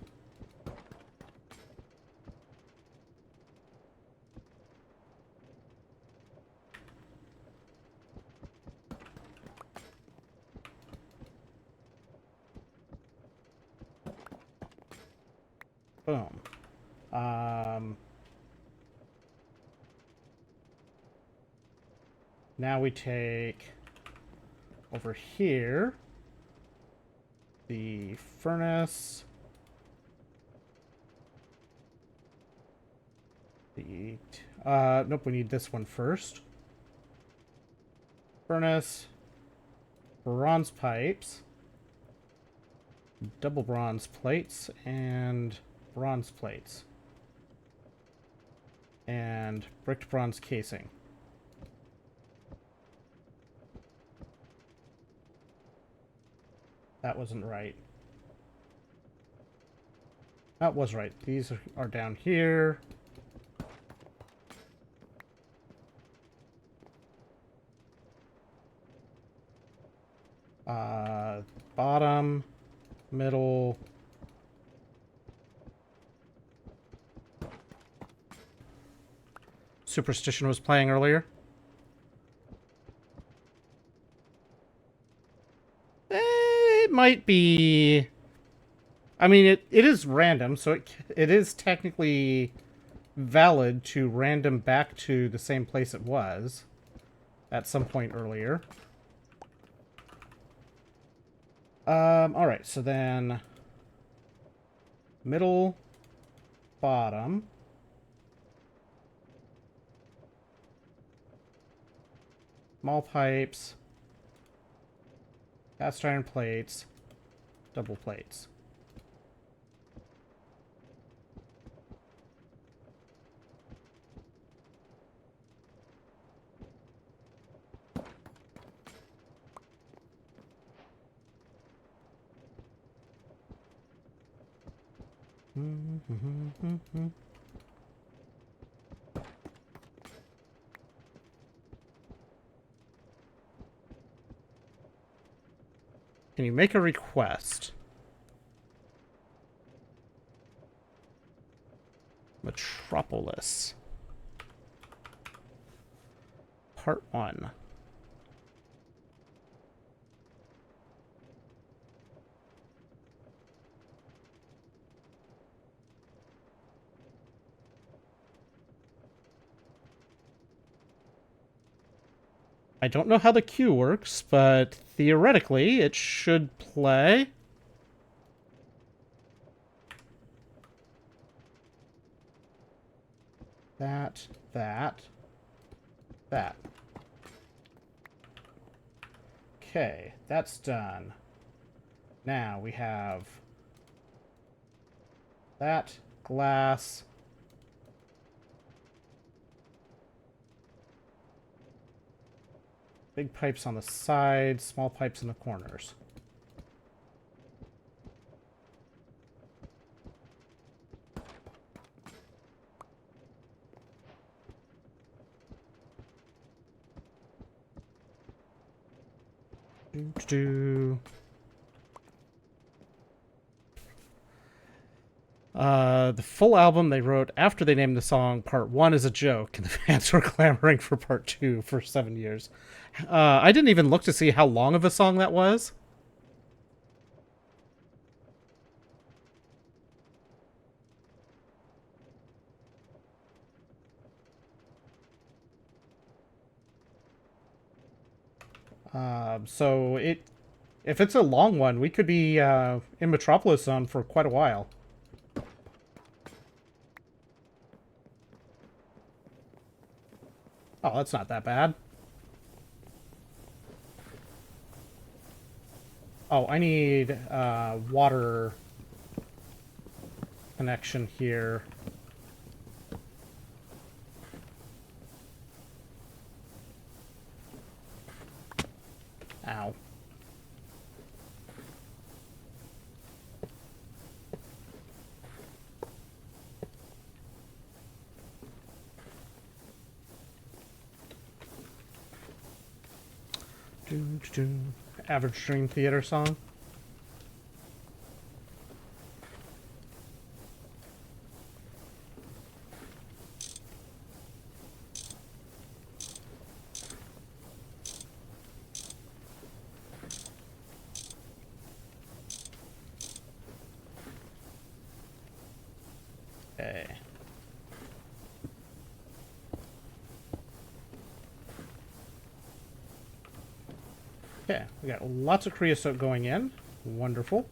Boom. Now we take over here the furnace, the nope, we need this one first. Furnace, bronze pipes, double bronze plates, and bronze plates, and bricked bronze casing. That wasn't right. That was right. These are down here. Bottom, middle. Superstition was playing earlier. might be... I mean, it is random, so it is technically valid to random back to the same place it was at some point earlier. Alright, so then... middle, bottom... small pipes, cast iron plates, double plates. Can you make a request? Metropolis. Part 1. I don't know how the queue works, but theoretically it should play. That. Okay, that's done. Now we have that, glass. Big pipes on the sides, small pipes in the corners. The full album they wrote after they named the song Part 1 is a joke, and the fans were clamoring for Part 2 for 7 years. I didn't even look to see how long of a song that was. So if it's a long one, we could be in Metropolis Zone for quite a while. Oh, that's not that bad. Oh, I need water connection here. Ow. Average Dream Theater song. Okay. Okay, we got lots of creosote going in. Wonderful.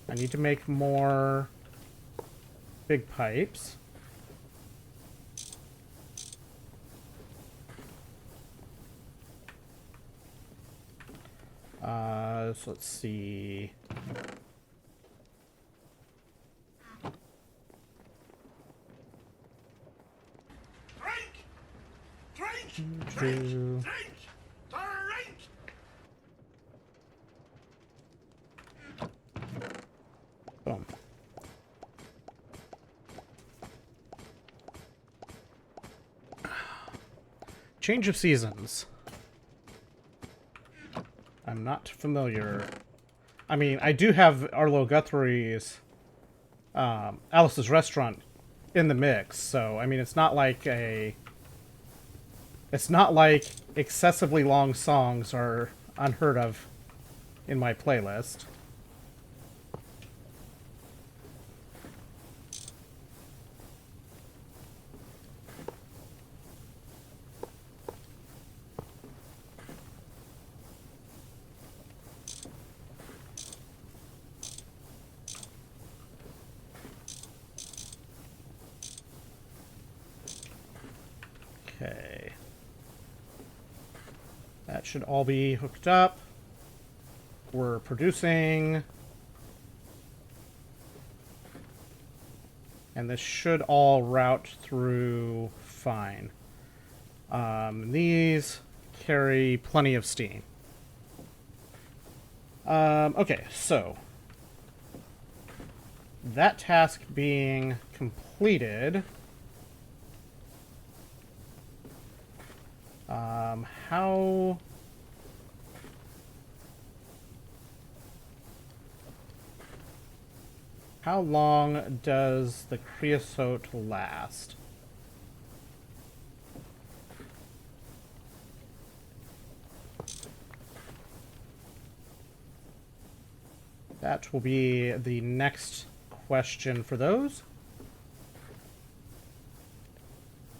I need to make more big pipes. So let's see. Drink. Boom. Change of seasons. I'm not familiar. I mean, I do have Arlo Guthrie's Alice's Restaurant in the mix. So, I mean, it's not like excessively long songs are unheard of in my playlist. Okay. That should all be hooked up. We're producing. And this should all route through fine. These carry plenty of steam. Okay, so that task being completed, how long does the creosote last? That will be the next question for those.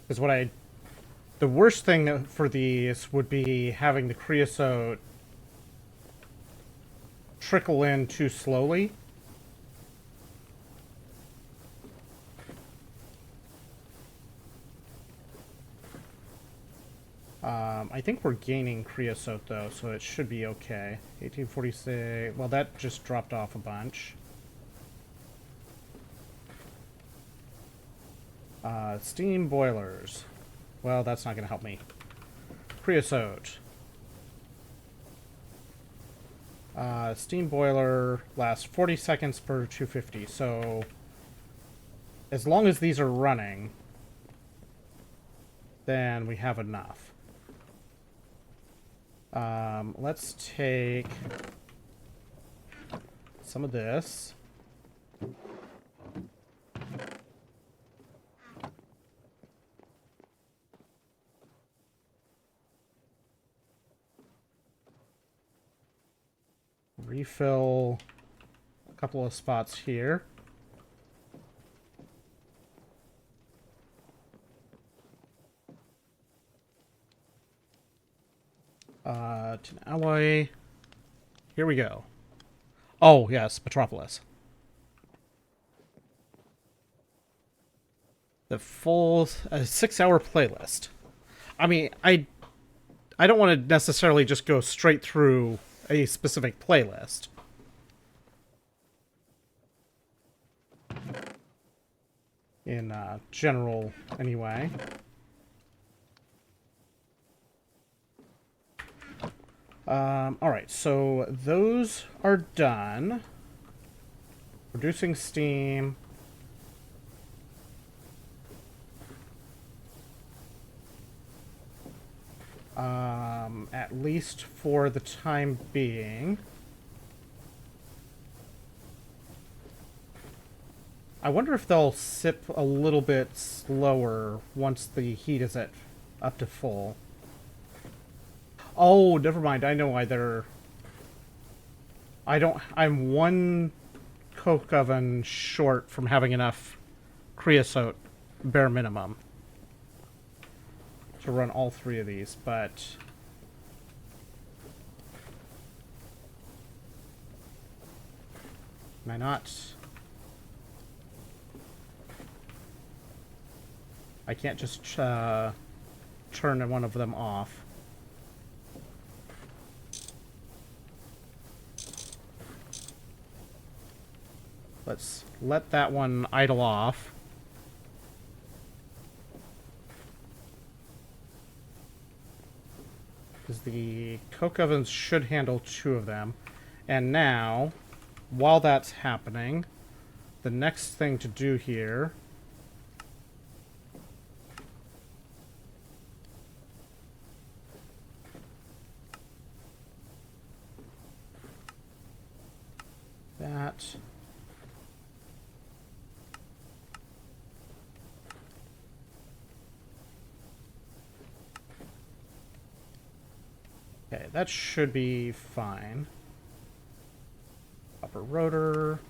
Because the worst thing for these would be having the creosote trickle in too slowly. I think we're gaining creosote though, so it should be okay. 1846. Well, that just dropped off a bunch. Steam boilers. Well, that's not going to help me. Creosote. Steam boiler lasts 40 seconds per 250. So, as long as these are running, then we have enough. Let's take some of this. Refill a couple of spots here. Tin alloy. Here we go. Oh, yes, Metropolis. The full 6-hour playlist. I mean, I don't want to necessarily just go straight through a specific playlist. In general, anyway. Alright, so those are done. Producing steam. At least for the time being. I wonder if they'll sip a little bit slower once the heat is up to full. Oh, never mind. I know why they're... I'm one coke oven short from having enough creosote, bare minimum, to run all three of these, but... Can I not... I can't just turn one of them off. Let's let that one idle off. Because the coke ovens should handle 2 of them. And now, while that's happening, the next thing to do here... That... Okay, that should be fine. Upper rotor.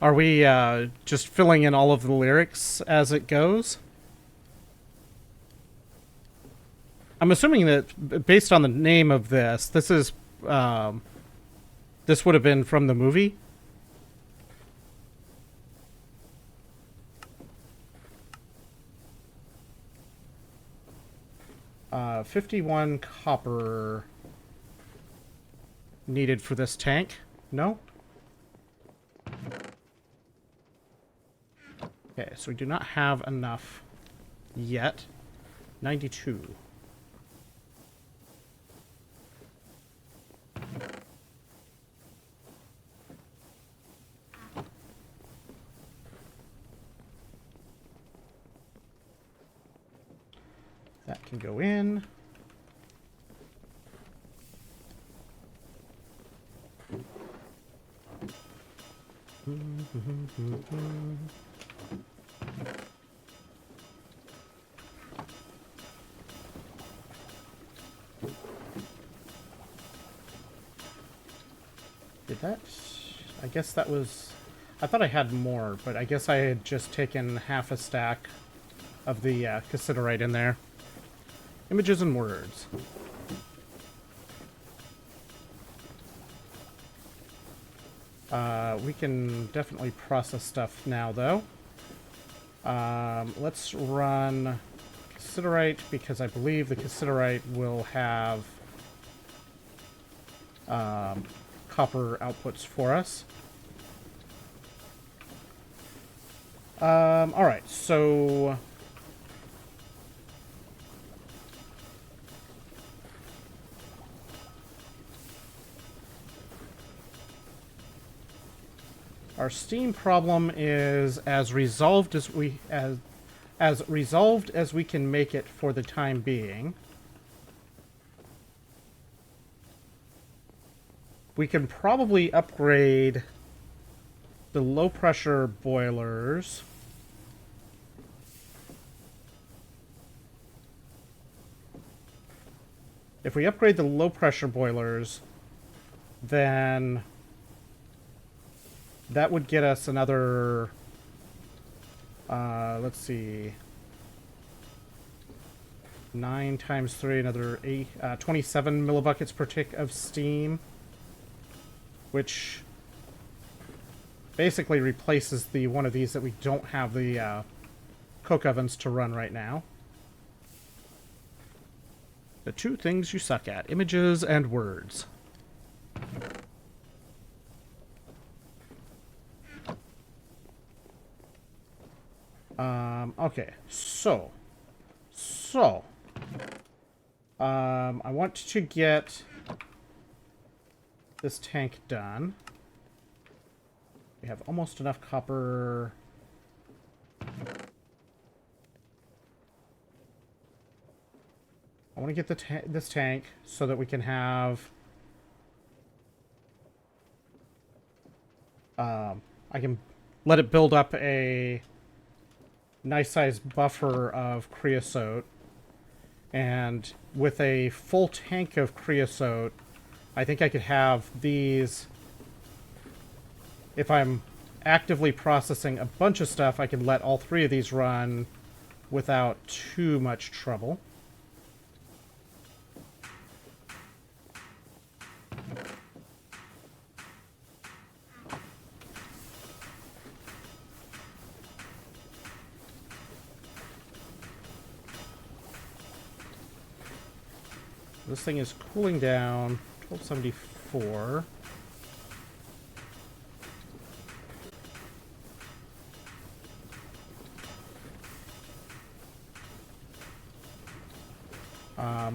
Are we just filling in all of the lyrics as it goes? I'm assuming that based on the name of this, this would have been from the movie. Uh, 51 copper needed for this tank. No? Okay, so we do not have enough yet. 92. That can go in. Did that? I guess that was... I thought I had more, but I guess I had just taken half a stack of the cassiterite in there. Images and words. We can definitely process stuff now, though. Let's run cassiterite, because I believe the cassiterite will have copper outputs for us. Alright, so... our steam problem is as resolved as we can make it for the time being. We can probably upgrade the low pressure boilers. If we upgrade the low pressure boilers, then that would get us another, let's see, 9 times 3, another 27 millibuckets per tick of steam, which basically replaces the one of these that we don't have the coke ovens to run right now. The two things you suck at, images and words. Okay, so, I want to get this tank done. We have almost enough copper. I want to get this tank so that we can have... I can let it build up a nice sized buffer of creosote, and with a full tank of creosote I think I could have these, if I'm actively processing a bunch of stuff, I can let all 3 of these run without too much trouble. This thing is cooling down, 1274.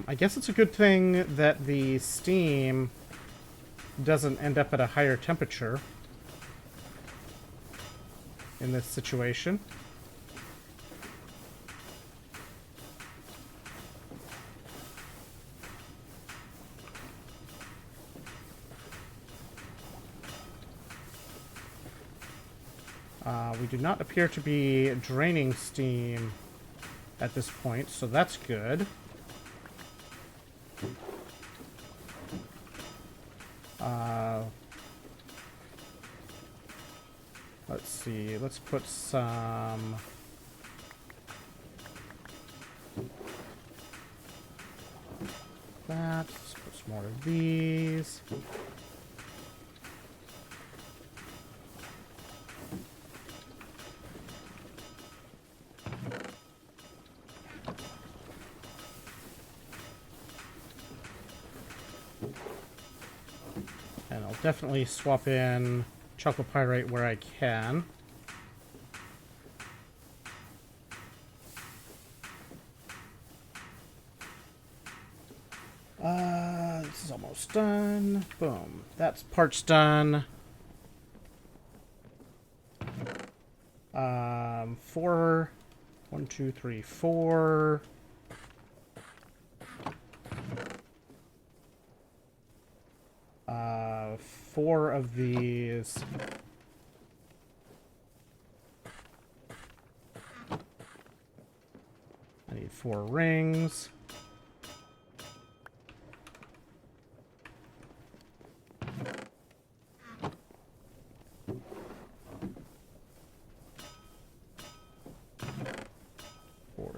I guess it's a good thing that the steam doesn't end up at a higher temperature in this situation. We do not appear to be draining steam at this point, so that's good. Let's see. Let's put some... that. Let's put some more of these. And I'll definitely swap in chalcopyrite where I can. This is almost done. Boom. That's part's done. 4. 1, 2, 3, 4. Four of these. I need 4 rings.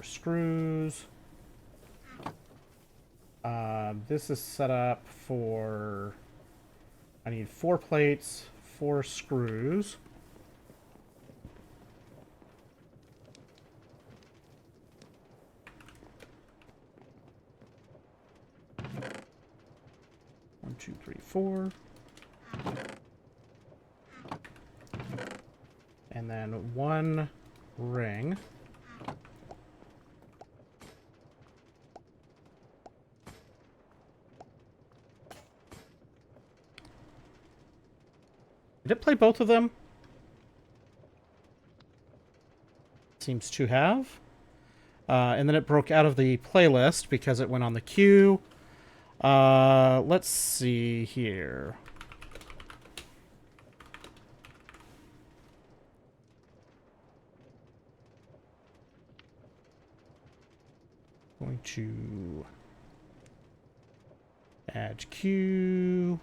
Screws. This is set up for... I need 4 plates, 4 screws. One, two, three, 4. And then 1 ring. Did it play both of them? Seems to have. And then it broke out of the playlist because it went on the queue. Let's see here. Going to add queue.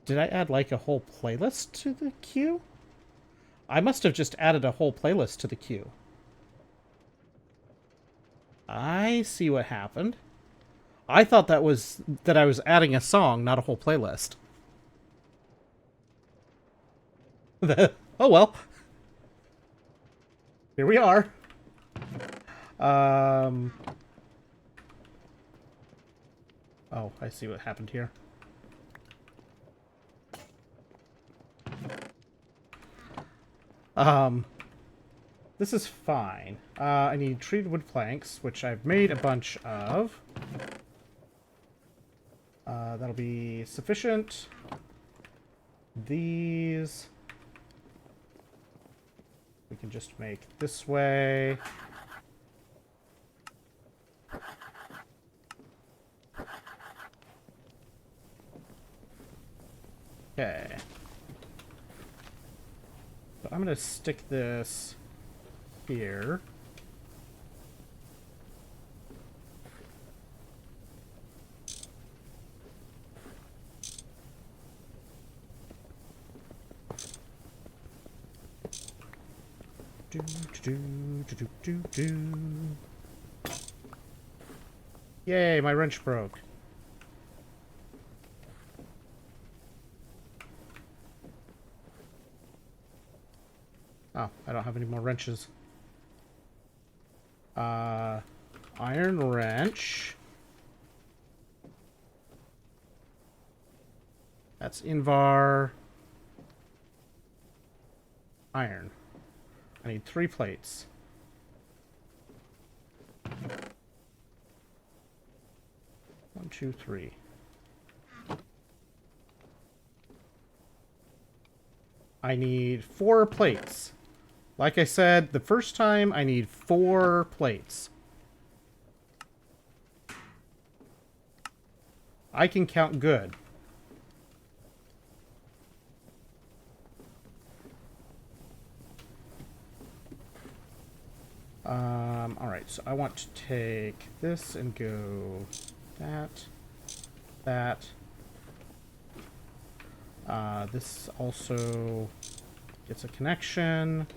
Did I add, like, a whole playlist to the queue? I must have just added a whole playlist to the queue. I see what happened. I thought that I was adding a song, not a whole playlist. Oh well. Here we are. Oh, I see what happened here. This is fine. I need treated wood planks, which I've made a bunch of. That'll be sufficient. These we can just make this way. Okay. So I'm going to stick this here. Yay, my wrench broke. Oh, I don't have any more wrenches. Iron wrench. That's Invar. Iron. I need 3 plates. One, two, 3. I need 4 plates. Like I said, the first time I need 4 plates. I can count good. Alright, so I want to take this and go that. This also gets a connection.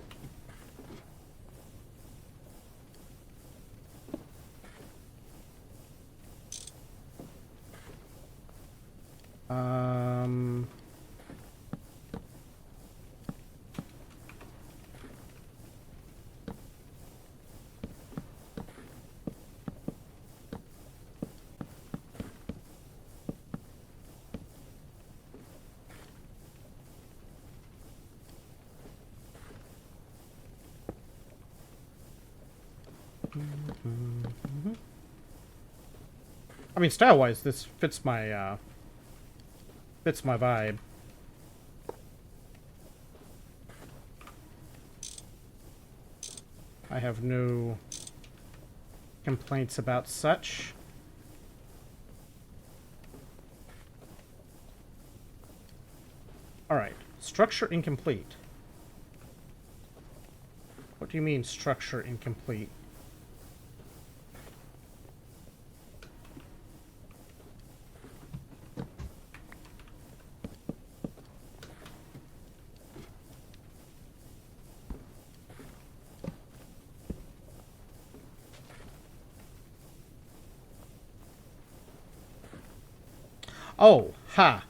I mean, style-wise, this fits my vibe. I have no complaints about such. Alright, structure incomplete. What do you mean, structure incomplete? Oh, ha.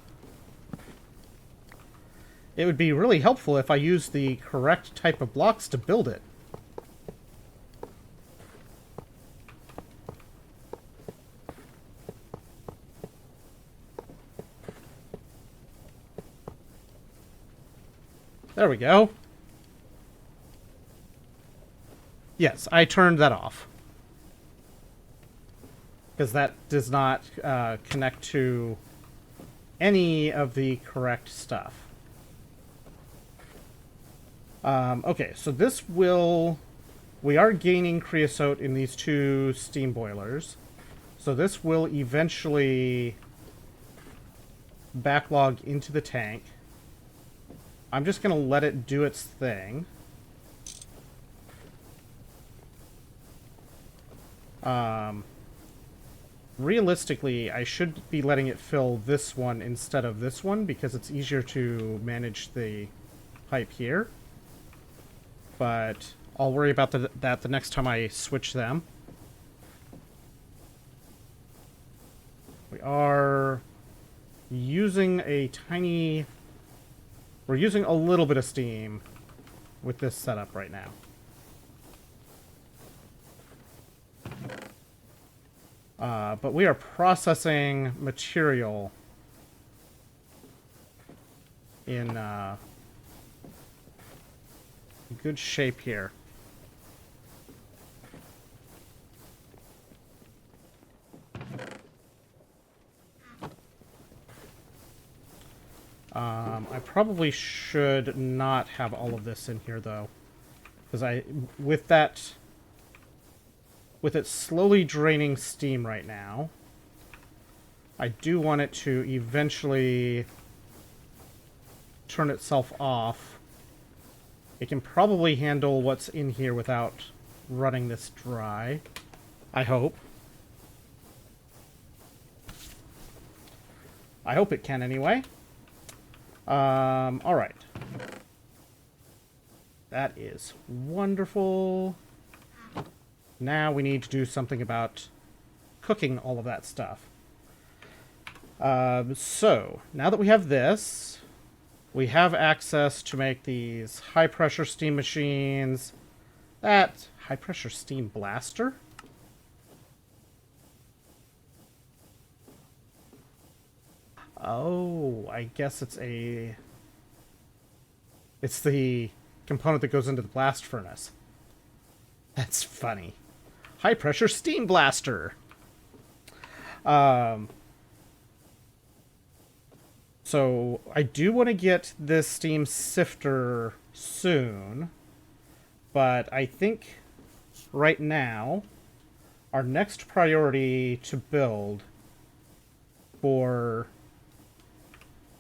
It would be really helpful if I used the correct type of blocks to build it. There we go. Yes, I turned that off. Because that does not connect to any of the correct stuff. Okay, so this will... We are gaining creosote in these two steam boilers. So this will eventually backlog into the tank. I'm just going to let it do its thing. Realistically, I should be letting it fill this one instead of this one because it's easier to manage the pipe here. But I'll worry about that the next time I switch them. We are using a tiny... We're using a little bit of steam with this setup right now. But we are processing material in good shape here. I probably should not have all of this in here though, because with it slowly draining steam right now, I do want it to eventually turn itself off. It can probably handle what's in here without running this dry, I hope. I hope it can anyway. Alright. That is wonderful. Now we need to do something about cooking all of that stuff. So, now that we have this, we have access to make these high-pressure steam machines. That high-pressure steam blaster? Oh, I guess it's the component that goes into the blast furnace. That's funny. High-pressure steam blaster. So I do want to get this steam sifter soon, but I think right now our next priority to build for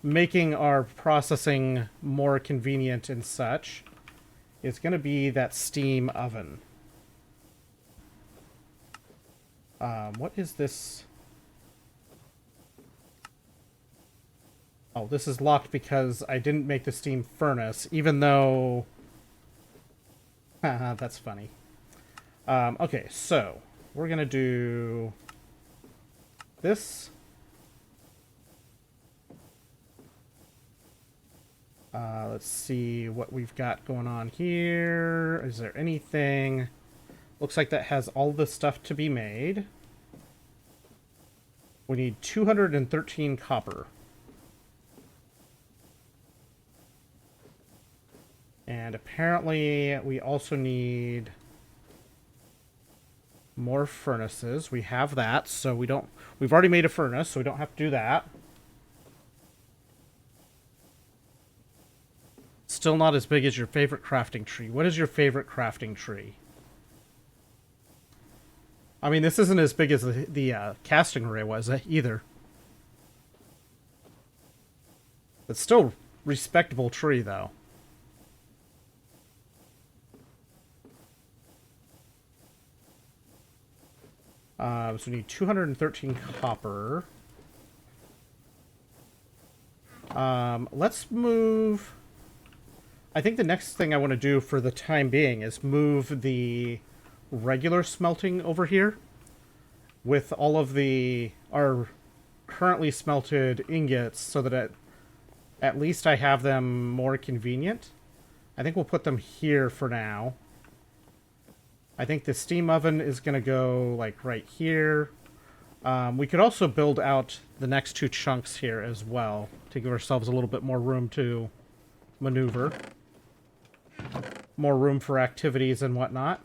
making our processing more convenient and such is going to be that steam oven. What is this? Oh, this is locked because I didn't make the steam furnace, even though... Haha, that's funny. Okay, so we're going to do this. Let's see what we've got going on here. Is there anything... Looks like that has all the stuff to be made. We need 213 copper. And apparently we also need more furnaces. We have that, so we don't... We've already made a furnace, so we don't have to do that. Still not as big as your favorite crafting tree. What is your favorite crafting tree? I mean, this isn't as big as the casting array was either. It's still respectable tree, though. So we need 213 copper. Let's move... I think the next thing I want to do for the time being is move the regular smelting over here with all of our currently smelted ingots so that at least I have them more convenient. I think we'll put them here for now. I think the steam oven is going to go like right here. We could also build out the next two chunks here as well to give ourselves a little bit more room to maneuver. More room for activities and whatnot.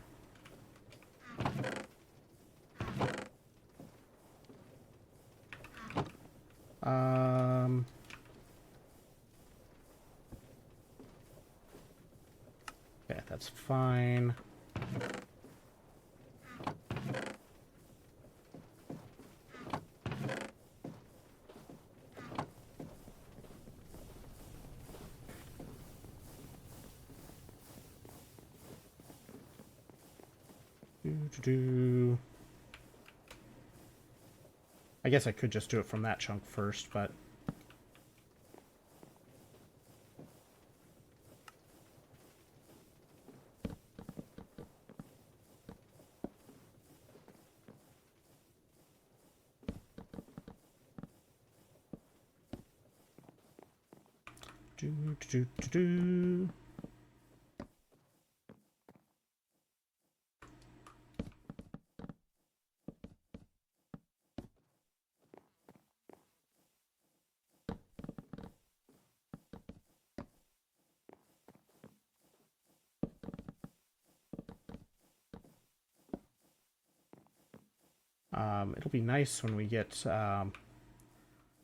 Okay, that's fine. I guess I could just do it from that chunk first, but... Do. It'll be nice when we get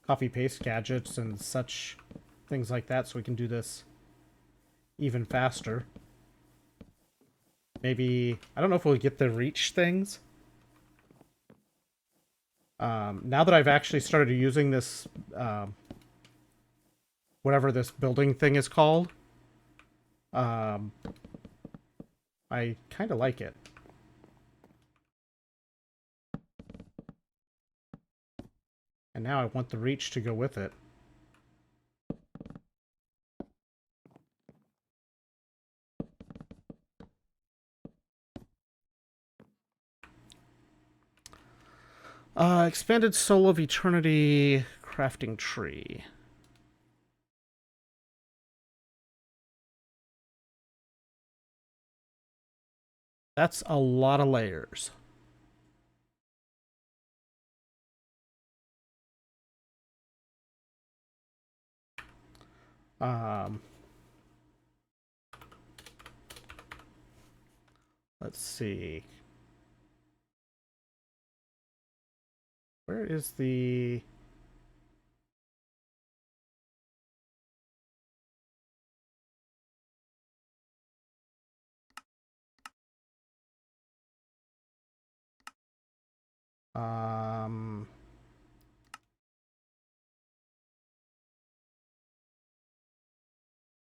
copy paste gadgets and such things like that, so we can do this even faster. Maybe, I don't know if we'll get the reach things. Now that I've actually started using this, whatever this building thing is called, I kind of like it. And now I want the reach to go with it. Expanded Soul of Eternity crafting tree. That's a lot of layers. Let's see. Where is the...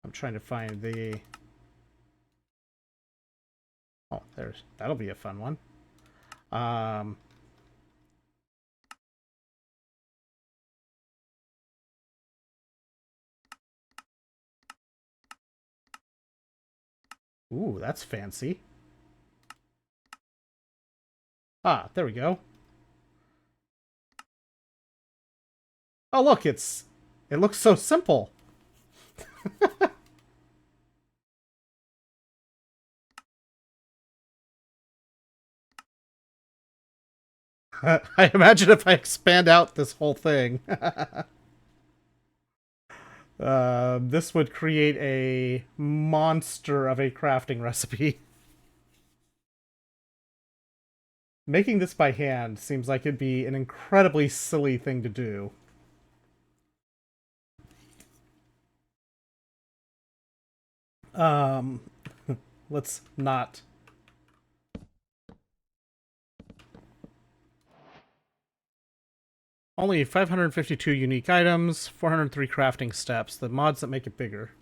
I'm trying to find the... Oh, that'll be a fun one. Ooh, that's fancy. Ah, there we go. Oh, look, it looks so simple. I imagine if I expand out this whole thing, this would create a monster of a crafting recipe. Making this by hand seems like it'd be an incredibly silly thing to do. Um, let's not. Only 552 unique items, 403 crafting steps, the mods that make it bigger.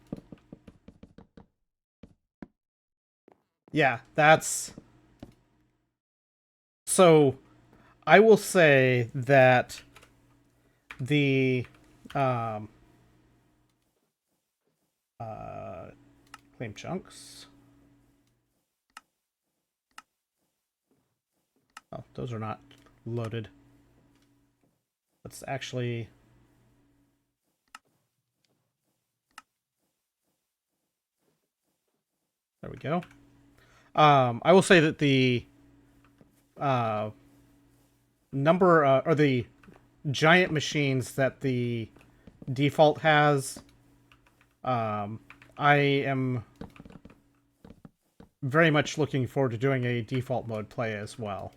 Yeah, that's... So, I will say that the... claim chunks. Oh, those are not loaded. Let's actually... There we go. I will say that the number or the giant machines that the default has, I am very much looking forward to doing a default mode play as well.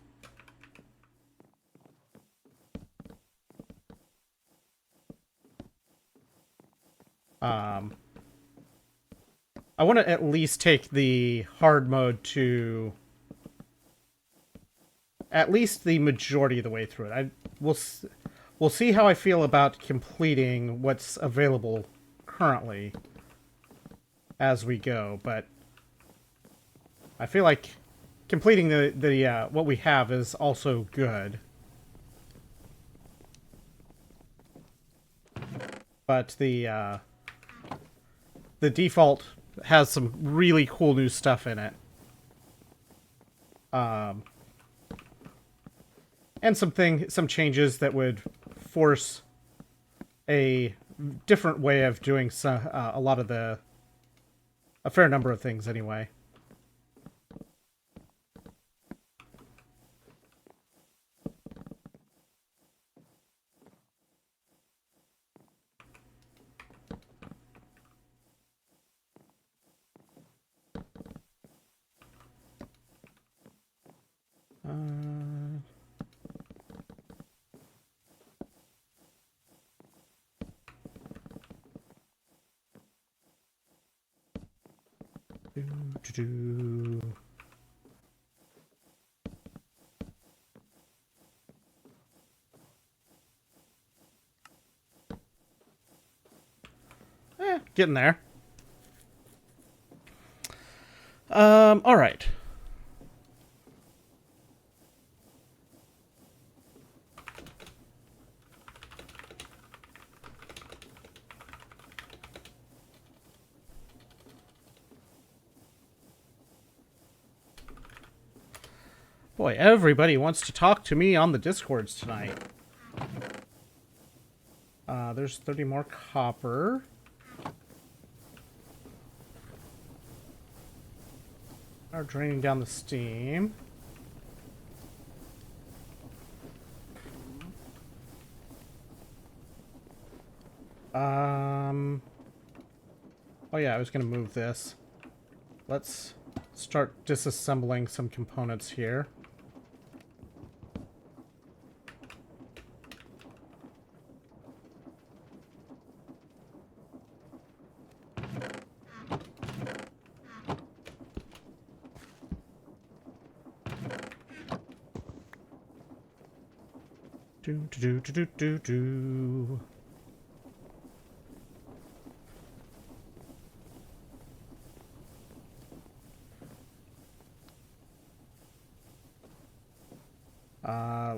I want to at least take the hard mode to at least the majority of the way through it. We'll see how I feel about completing what's available currently as we go, but I feel like completing the what we have is also good. But the default has some really cool new stuff in it. And some changes that would force a different way of doing a fair number of things anyway. Getting there. All right. Boy, everybody wants to talk to me on the Discords tonight. There's 30 more copper. Are draining down the steam. Oh yeah, I was gonna move this. Let's start disassembling some components here.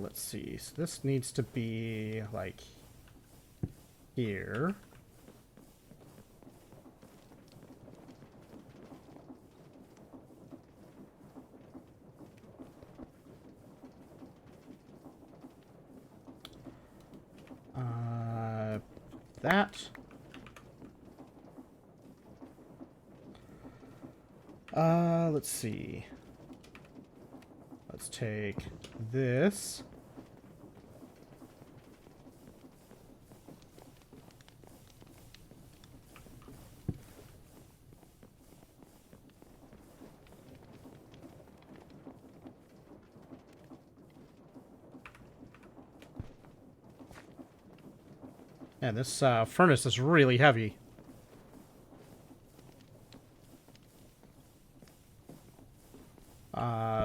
Let's see. So this needs to be like here. That. Let's see. Let's take this. And this furnace is really heavy.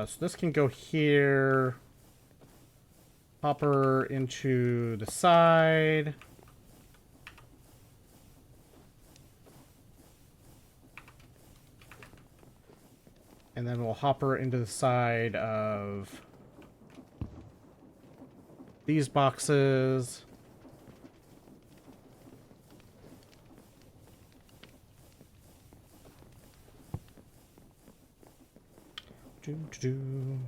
So this can go here. Hopper into the side. And then we'll hopper into the side of these boxes. Do.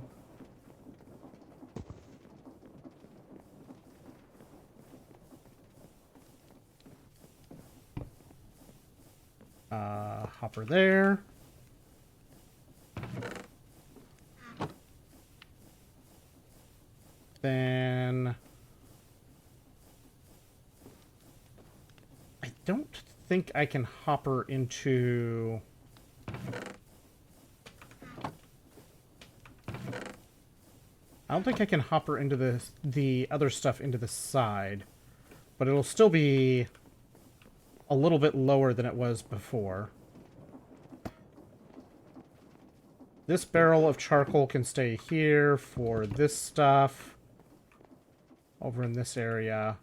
Hopper there. Then I don't think I can hopper into I don't think I can hopper into the other stuff into the side, but it'll still be a little bit lower than it was before. This barrel of charcoal can stay here for this stuff over in this area.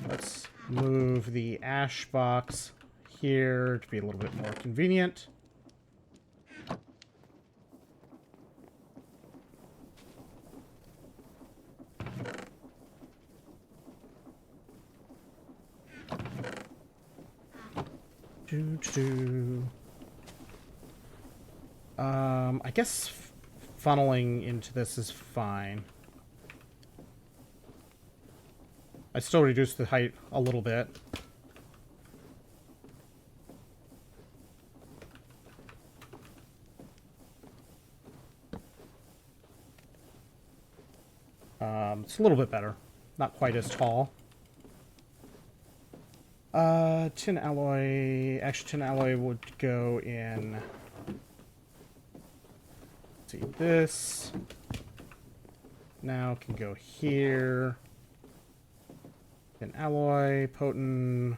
Let's move the ash box here to be a little bit more convenient. I guess funneling into this is fine. I still reduced the height a little bit. It's a little bit better. Not quite as tall. Tin alloy... Actually, tin alloy would go in... Let's see, this... Now can go here. Tin alloy, potent...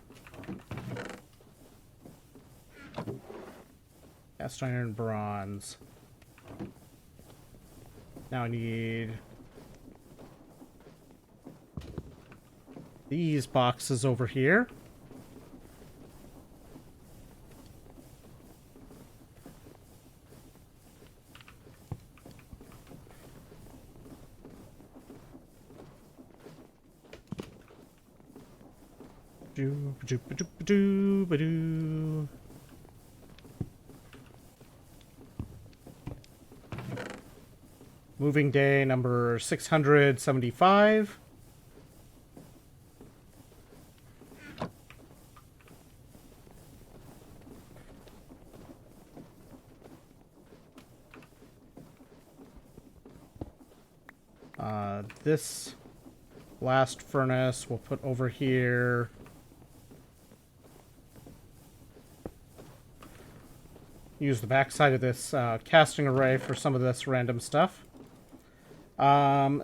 Cast iron, bronze. Now I need... these boxes over here. Moving day number 675. This last furnace we'll put over here. Use the backside of this casting array for some of this random stuff.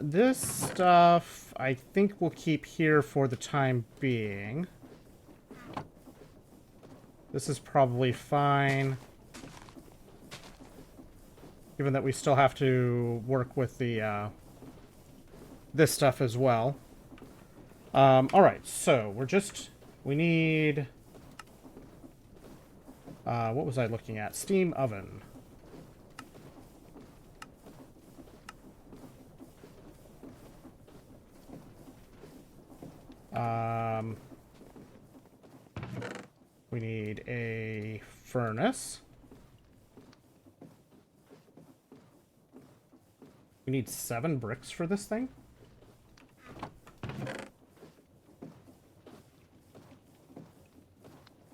This stuff I think we'll keep here for the time being. This is probably fine. Given that we still have to work with the this stuff as well. Alright, so we need... what was I looking at? Steam oven. We need a furnace. We need 7 bricks for this thing.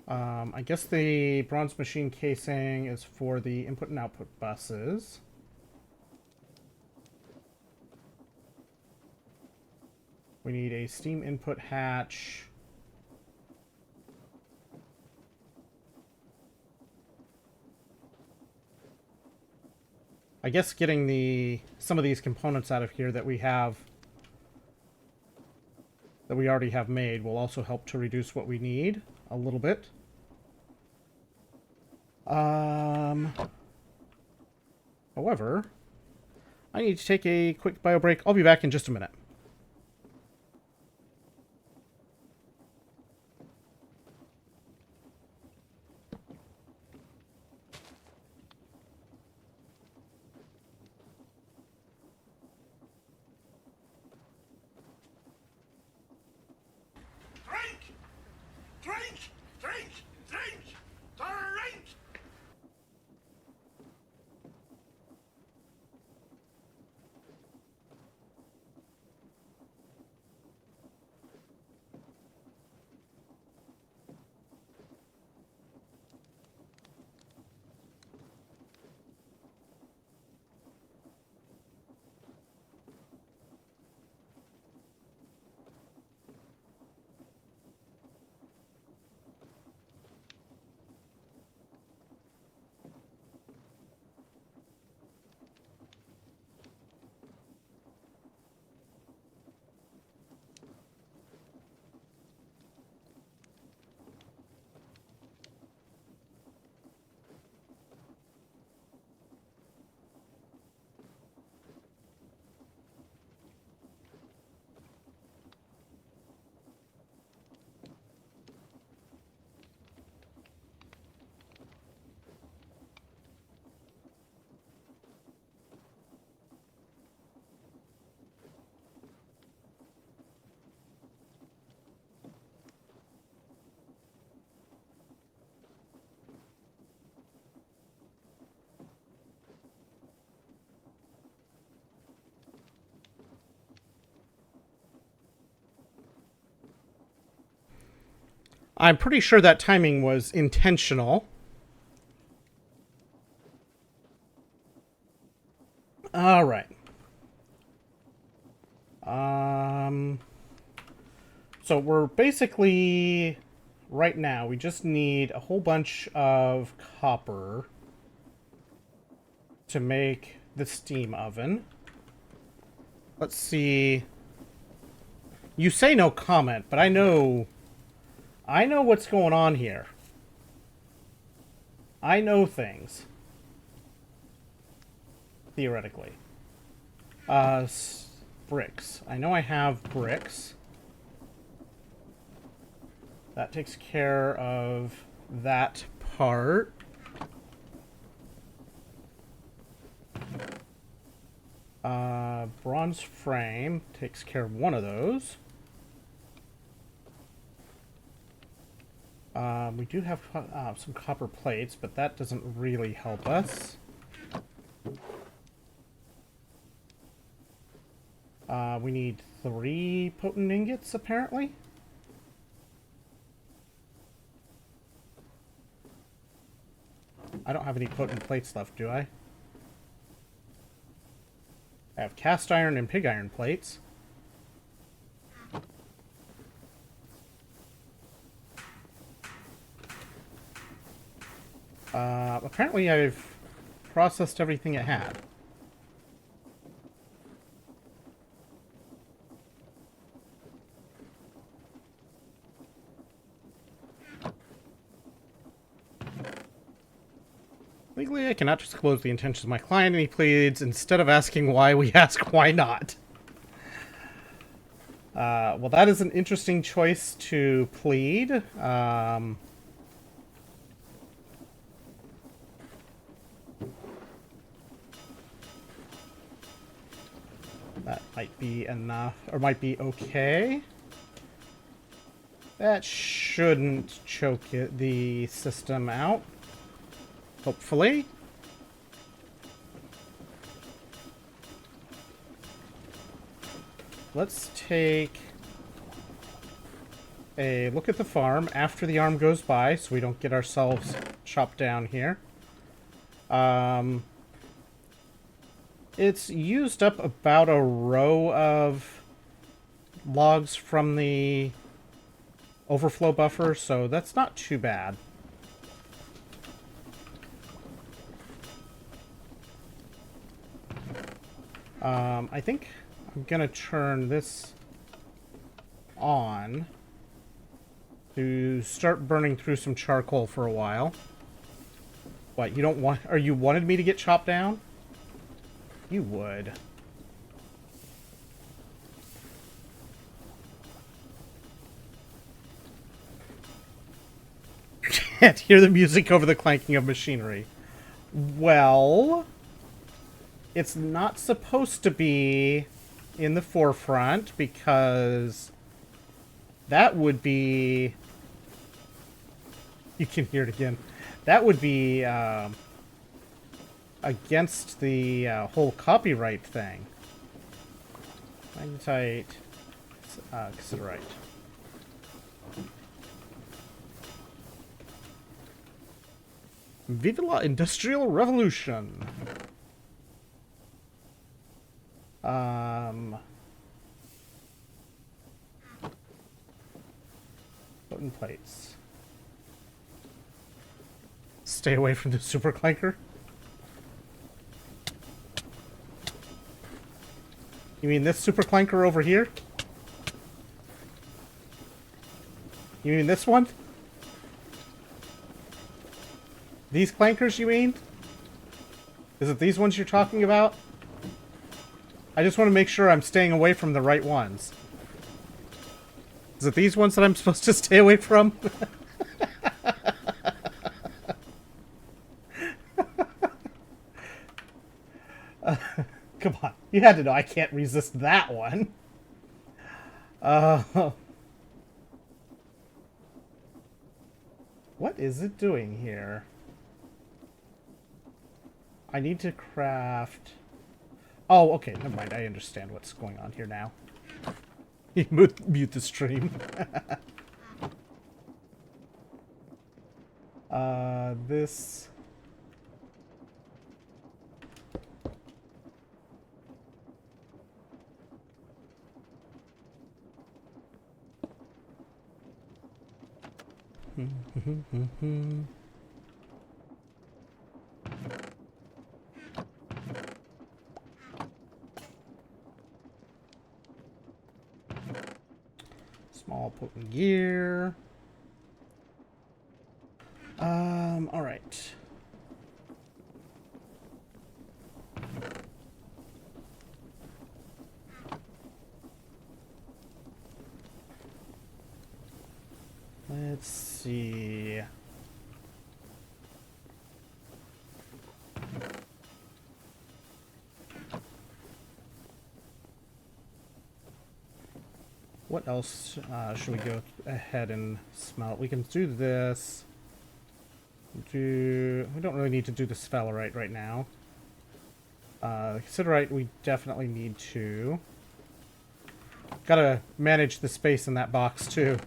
I guess the bronze machine casing is for the input and output buses. We need a steam input hatch. I guess getting some of these components out of here that we already have made will also help to reduce what we need a little bit. However, I need to take a quick bio break. I'll be back in just a minute. I'm pretty sure that timing was intentional. All right. So we're basically, right now, we just need a whole bunch of copper to make the steam oven. Let's see. You say no comment, but I know what's going on here. I know things. Theoretically. Bricks. I know I have bricks. That takes care of that part. Bronze frame takes care of one of those. We do have some copper plates, but that doesn't really help us. We need 3 potent ingots, apparently. I don't have any potent plates left, do I? I have cast iron and pig iron plates. Apparently I've processed everything it had. Legally, I cannot disclose the intentions of my client, and he pleads, instead of asking why, we ask why not. Well, that is an interesting choice to plead. That might be enough, or might be okay. That shouldn't choke the system out. Hopefully. Let's take a look at the farm after the arm goes by so we don't get ourselves chopped down here. It's used up about a row of logs from the overflow buffer, so that's not too bad. I think I'm gonna turn this on to start burning through some charcoal for a while. What, you don't want... Are you wanted me to get chopped down? You would. Can't hear the music over the clanking of machinery. Well, it's not supposed to be in the forefront because that would be... You can hear it again. That would be against the whole copyright thing. Magnetite, cassiterite. Viva la Industrial Revolution. Button plates. Stay away from the super clanker. You mean this super clanker over here? You mean this one? These clankers, you mean? Is it these ones you're talking about? I just want to make sure I'm staying away from the right ones. Is it these ones that I'm supposed to stay away from? Come on. You had to know I can't resist that one. What is it doing here? I need to craft... Oh, okay, never mind. I understand what's going on here now. Mute the stream. This... Small potent gear. All right. Let's see. What else should we go ahead and smelt? We can do this. We don't really need to do the sphalerite right now. Cassiterite we definitely need to. Gotta manage the space in that box too.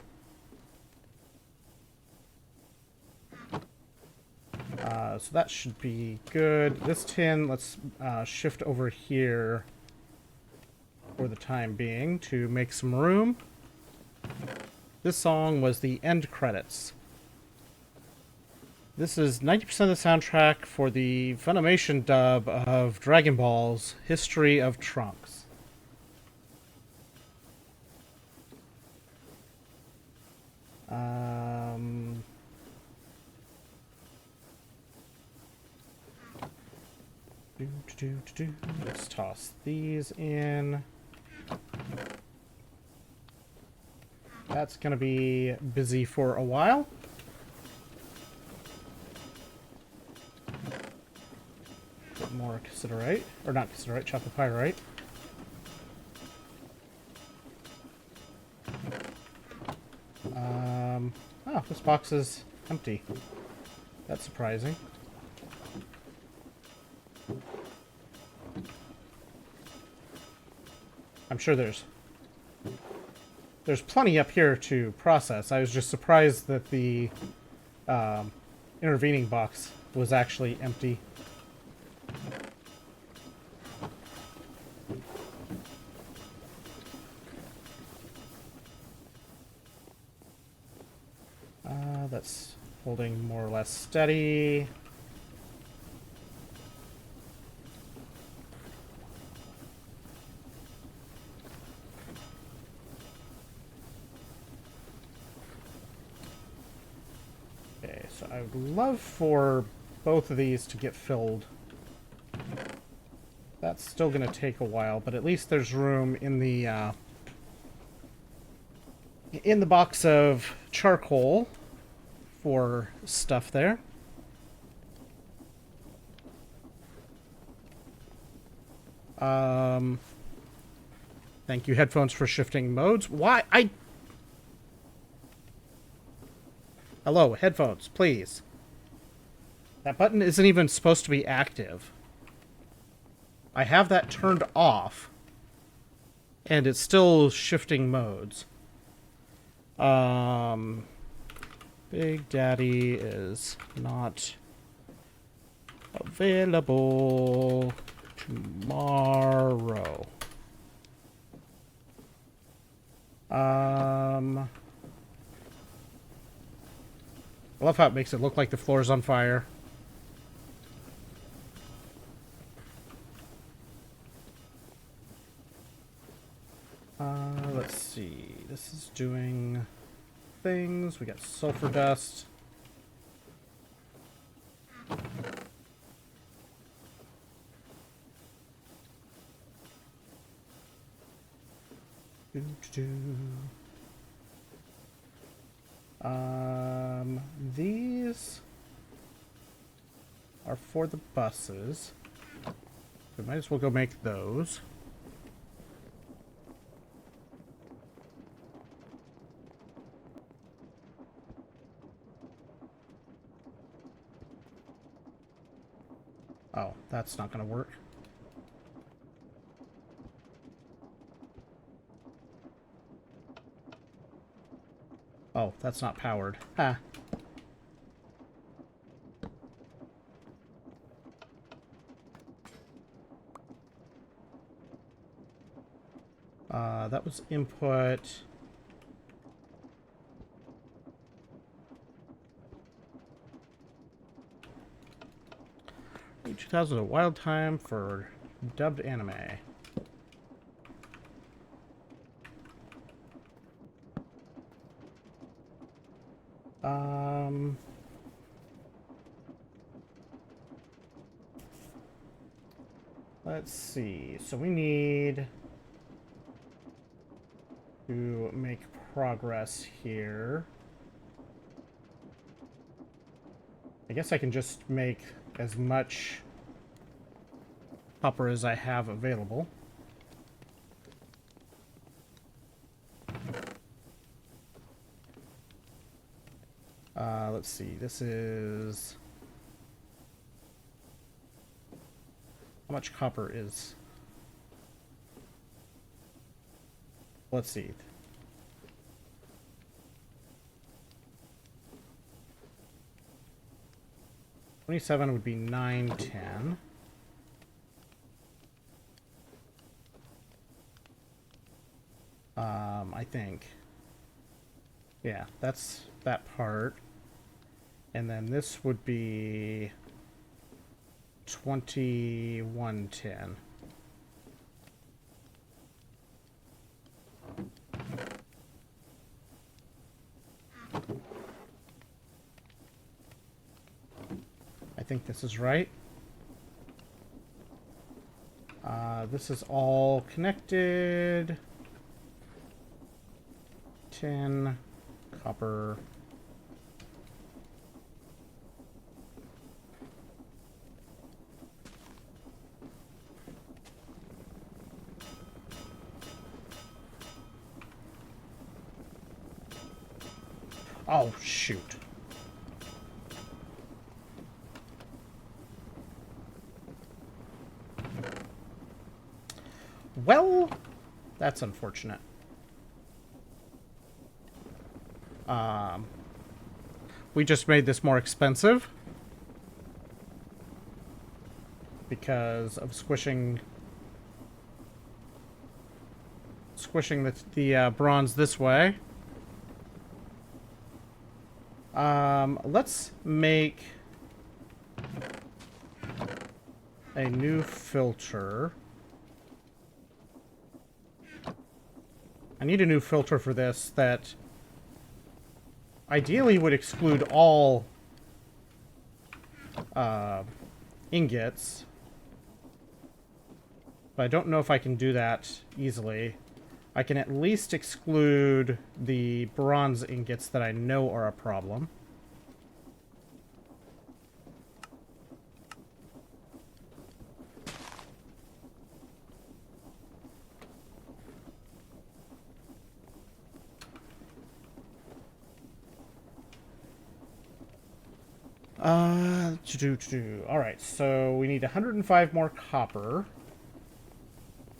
So that should be good. This tin, let's shift over here for the time being to make some room. This song was the end credits. This is 90% of the soundtrack for the Funimation dub of Dragon Ball's History of Trunks. Let's toss these in. That's going to be busy for a while. Bit more cassiterite, or not cassiterite, chalcopyrite. Oh, this box is empty. That's surprising. I'm sure there's plenty up here to process. I was just surprised that the intervening box was actually empty. That's holding more or less steady. Okay, so I would love for both of these to get filled. That's still going to take a while, but at least there's room in the box of charcoal for stuff there. Thank you, headphones, for shifting modes. Why? Hello, headphones, please. That button isn't even supposed to be active. I have that turned off, and it's still shifting modes. Big Daddy is not available tomorrow. I love how it makes it look like the floor's on fire. Let's see. This is doing things. We got sulfur dust. These are for the buses. We might as well go make those. Oh, that's not going to work. Oh, that's not powered. Ha. That was input. Each 2000 is a wild time for dubbed anime. Let's see. So we need to make progress here. I guess I can just make as much copper as I have available. Let's see. This is... How much copper is... Let's see. $27 would be 9, 10. I think. Yeah, that's that part. And then this would be 2110. I think this is right. This is all connected. Tin, copper. Oh, shoot. Well, that's unfortunate. We just made this more expensive because of squishing the bronze this way. Let's make a new filter. I need a new filter for this that ideally would exclude all ingots. But I don't know if I can do that easily. I can at least exclude the bronze ingots that I know are a problem. Alright, so we need 105 more copper,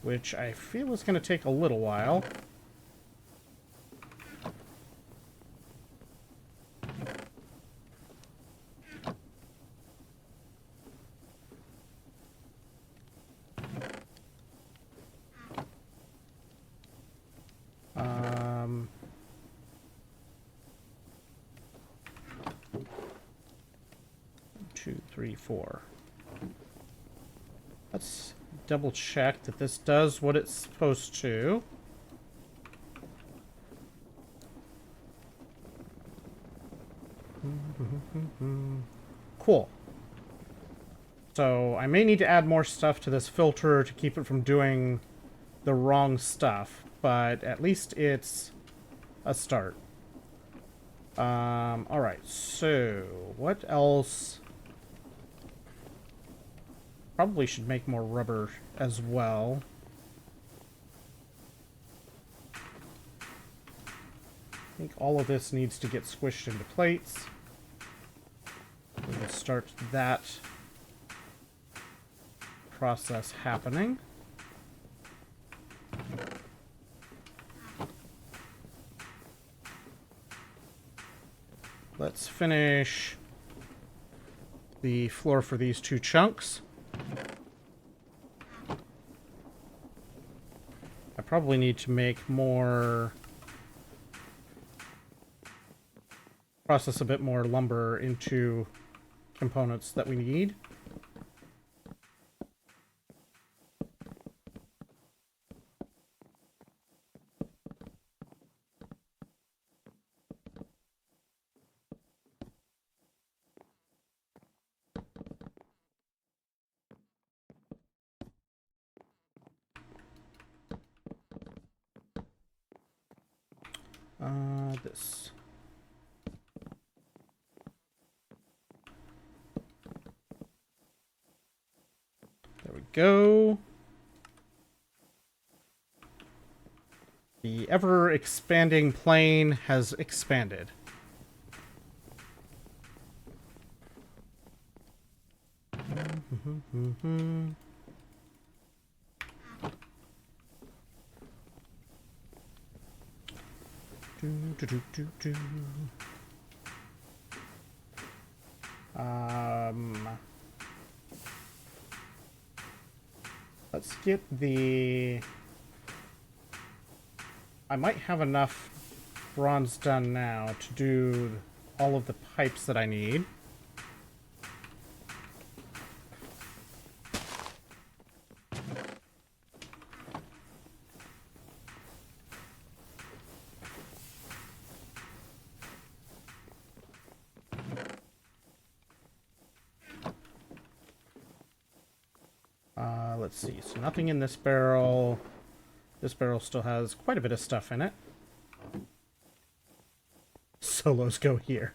which I feel is going to take a little while. Two, three, four. Let's double check that this does what it's supposed to. Cool. So I may need to add more stuff to this filter to keep it from doing the wrong stuff, but at least it's a start. Alright, so what else? Probably should make more rubber as well. I think all of this needs to get squished into plates. We can start that process happening. Let's finish the floor for these two chunks. I probably need to make more... process a bit more lumber into components that we need. This. There we go. The ever-expanding plane has expanded. Let's get the... I might have enough bronze done now to do all of the pipes that I need. Let's see, so nothing in this barrel. This barrel still has quite a bit of stuff in it. Solos go here.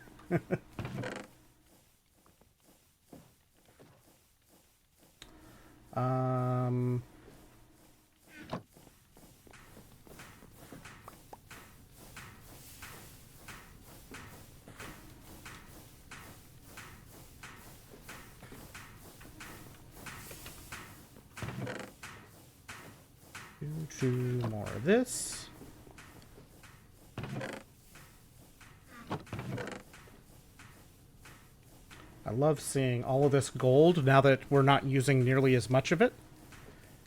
2 more of this. I love seeing all of this gold now that we're not using nearly as much of it.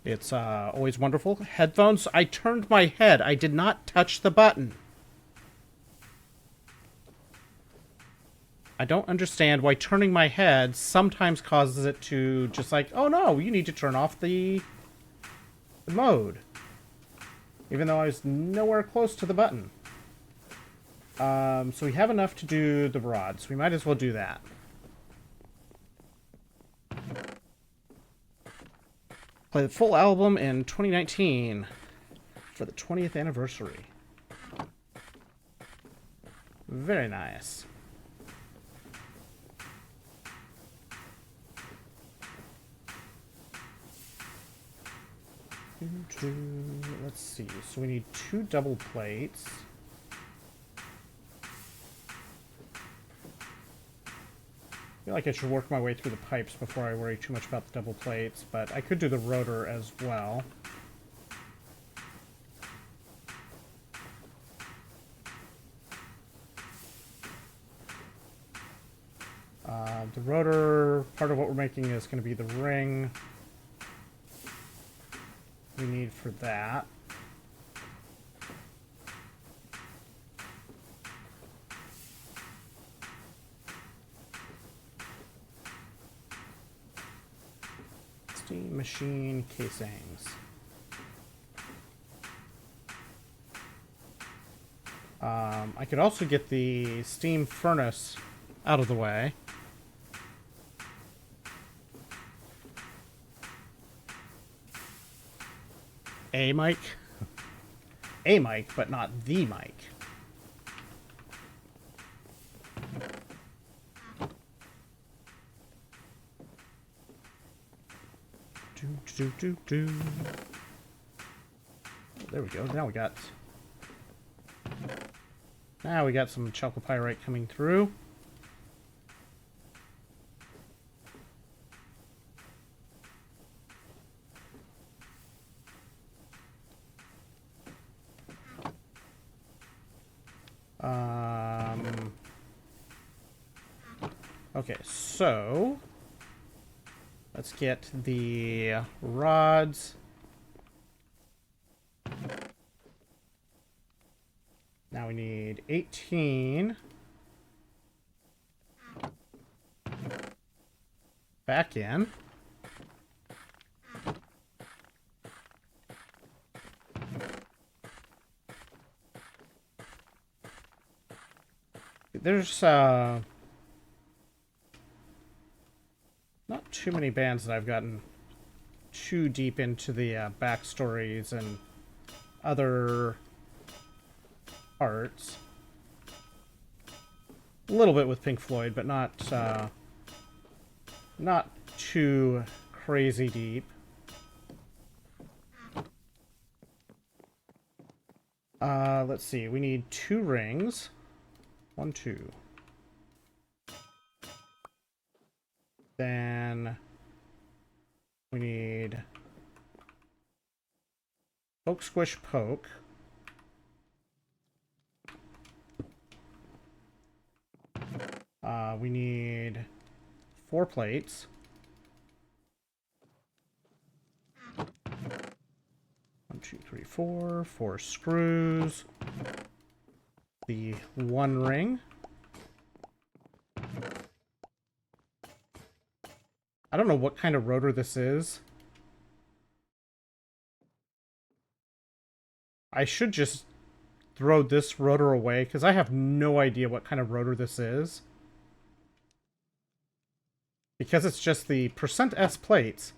It's always wonderful. Headphones, I turned my head. I did not touch the button. I don't understand why turning my head sometimes causes it to just like, oh no, you need to turn off the mode. Even though I was nowhere close to the button. So we have enough to do the rods. We might as well do that. Play the full album in 2019 for the 20th anniversary. Very nice. Let's see. So we need 2 double plates. I feel like I should work my way through the pipes before I worry too much about the double plates, but I could do the rotor as well. The rotor, part of what we're making is going to be the ring we need for that. Steam machine casings. I could also get the steam furnace out of the way. A mic? A mic, but not the mic. There we go. Now we got some chalcopyrite coming through. Okay, so let's get the rods. Now we need 18. Back in. There's not too many bands that I've gotten too deep into the backstories and other parts. A little bit with Pink Floyd, but not too crazy deep. Let's see. We need 2 rings. 1, 2. Then we need poke, squish, poke. We need 4 plates. 1, 2, 3, 4. 4 screws. The 1 ring. I don't know what kind of rotor this is. I should just throw this rotor away because I have no idea what kind of rotor this is. Because it's just the %S plates.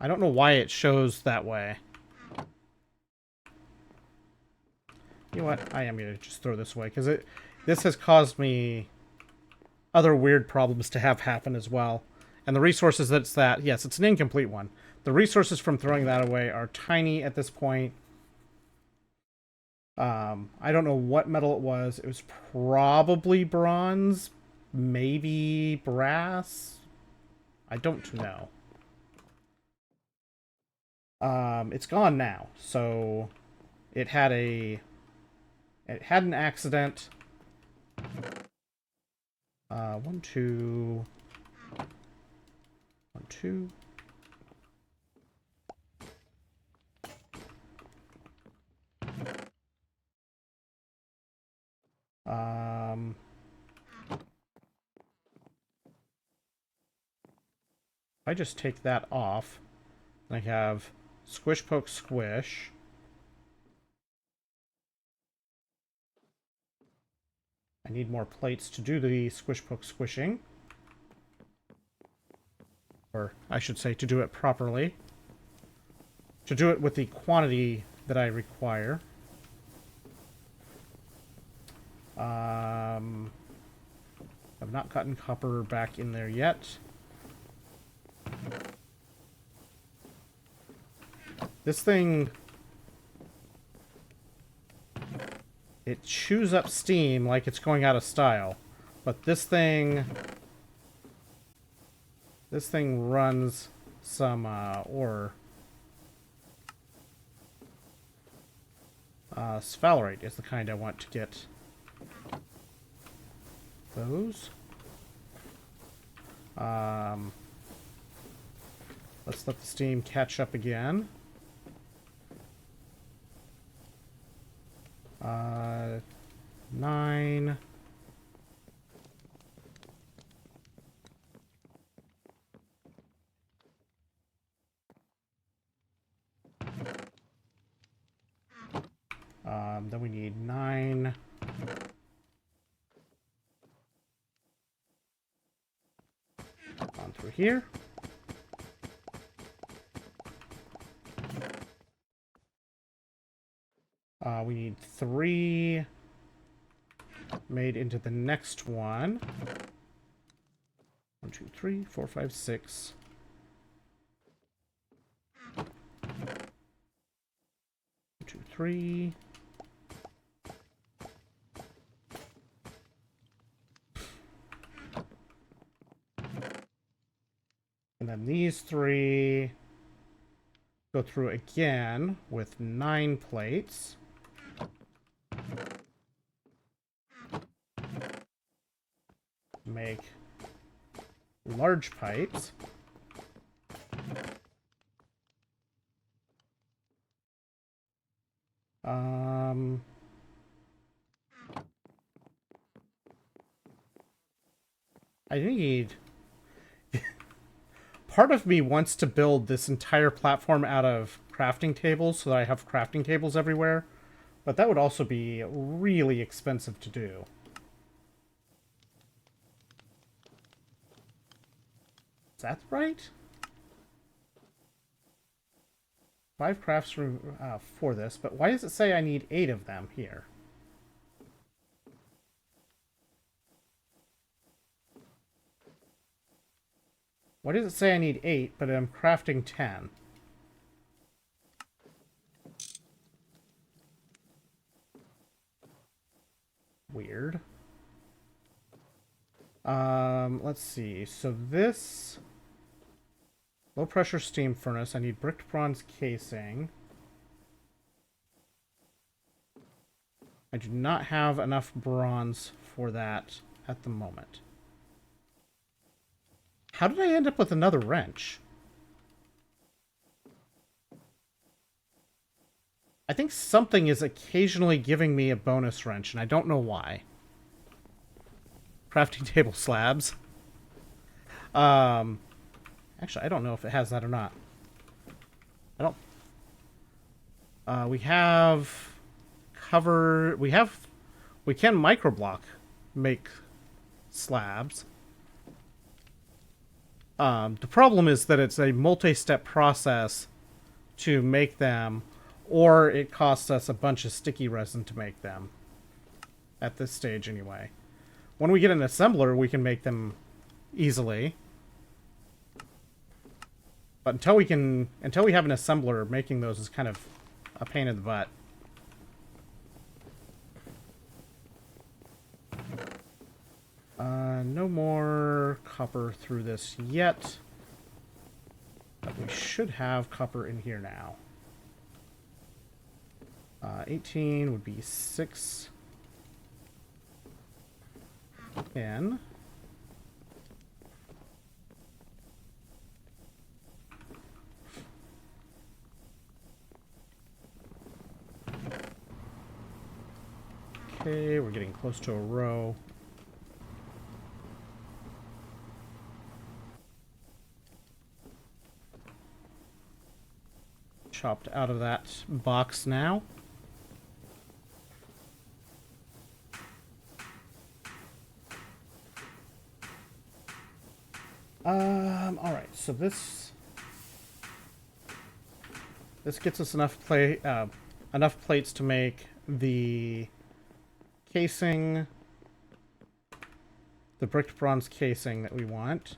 I don't know why it shows that way. You know what? I am going to just throw this away because this has caused me other weird problems to have happen as well. And the resources yes, it's an incomplete one. The resources from throwing that away are tiny at this point. I don't know what metal it was. It was probably bronze, maybe brass. I don't know. It's gone now, so it had an accident. 1, 2, 1, 2. If I just take that off, I have squish, poke, squish. I need more plates to do the squish, poke, squishing. Or I should say to do it properly. To do it with the quantity that I require. I've not gotten copper back in there yet. This thing... It chews up steam like it's going out of style. But this thing runs some ore. Sphalerite is the kind I want to get. Those. Let's let the steam catch up again. 9. Then we need 9. On through here. We need 3 made into the next one. 1, 2, 3, 4, 5, 6. 1, 2, 3. And then these 3 go through again with 9 plates. Make large pipes. I need... Part of me wants to build this entire platform out of crafting tables so that I have crafting tables everywhere, but that would also be really expensive to do. Is that right? 5 crafts for this, but why does it say I need 8 of them here? Why does it say I need 8, but I'm crafting 10? Weird. Let's see. So this... Low pressure steam furnace. I need bricked bronze casing. I do not have enough bronze for that at the moment. How did I end up with another wrench? I think something is occasionally giving me a bonus wrench, and I don't know why. Crafting table slabs. Actually, I don't know if it has that or not. I don't... we have... cover... We can microblock make slabs. The problem is that it's a multi-step process to make them, or it costs us a bunch of sticky resin to make them. At this stage, anyway. When we get an assembler, we can make them easily. But until we have an assembler, making those is kind of a pain in the butt. No more copper through this yet. we should have copper in here now. 18 would be 6 in. Okay, we're getting close to a row. Chopped out of that box now. All right, so this gets us enough plates to make the casing, the bricked bronze casing that we want.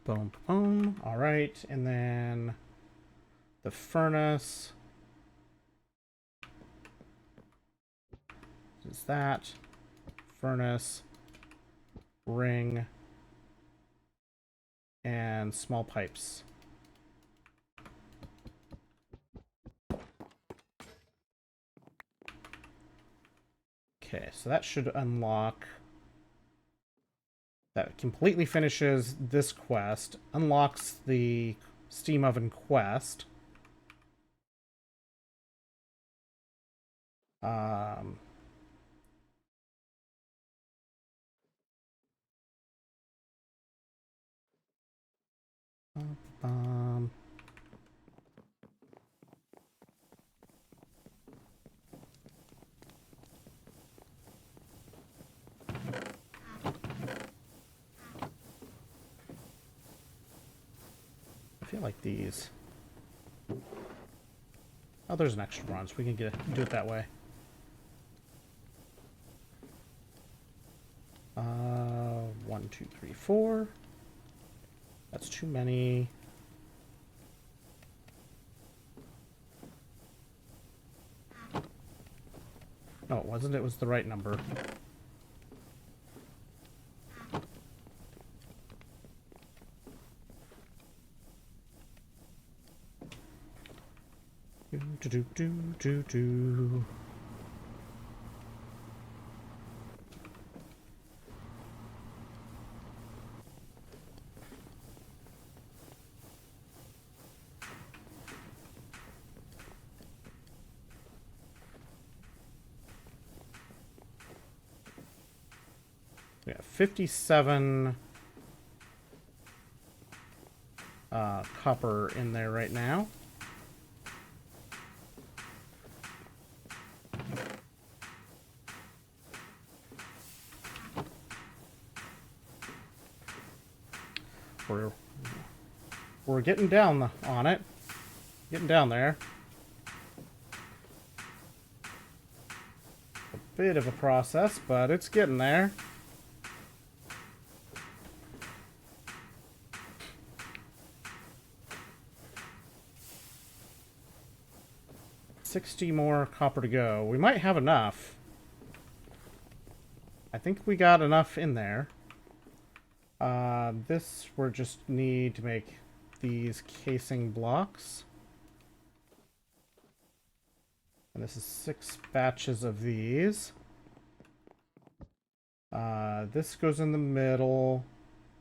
Boom, boom. All right, and then the furnace is that. Furnace, ring, and small pipes. Okay, so that should unlock. That completely finishes this quest, unlocks the steam oven quest. I feel like these. Oh, there's an extra bronze. We can do it that way. 1, 2, 3, 4. That's too many. No, it wasn't. It was the right number. Do. We have 57 copper in there right now. We're getting down on it. Getting down there. A bit of a process, but it's getting there. $60 more copper to go. We might have enough. I think we got enough in there. This we're just need to make these casing blocks. And this is 6 batches of these. This goes in the middle.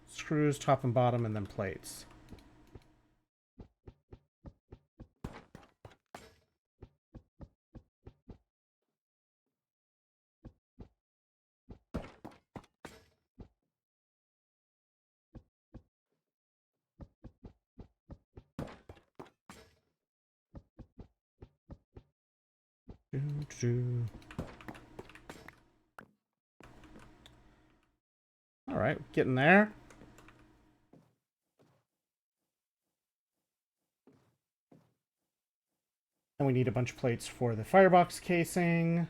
Screws top and bottom, and then plates. All right, getting there. And we need a bunch of plates for the firebox casing.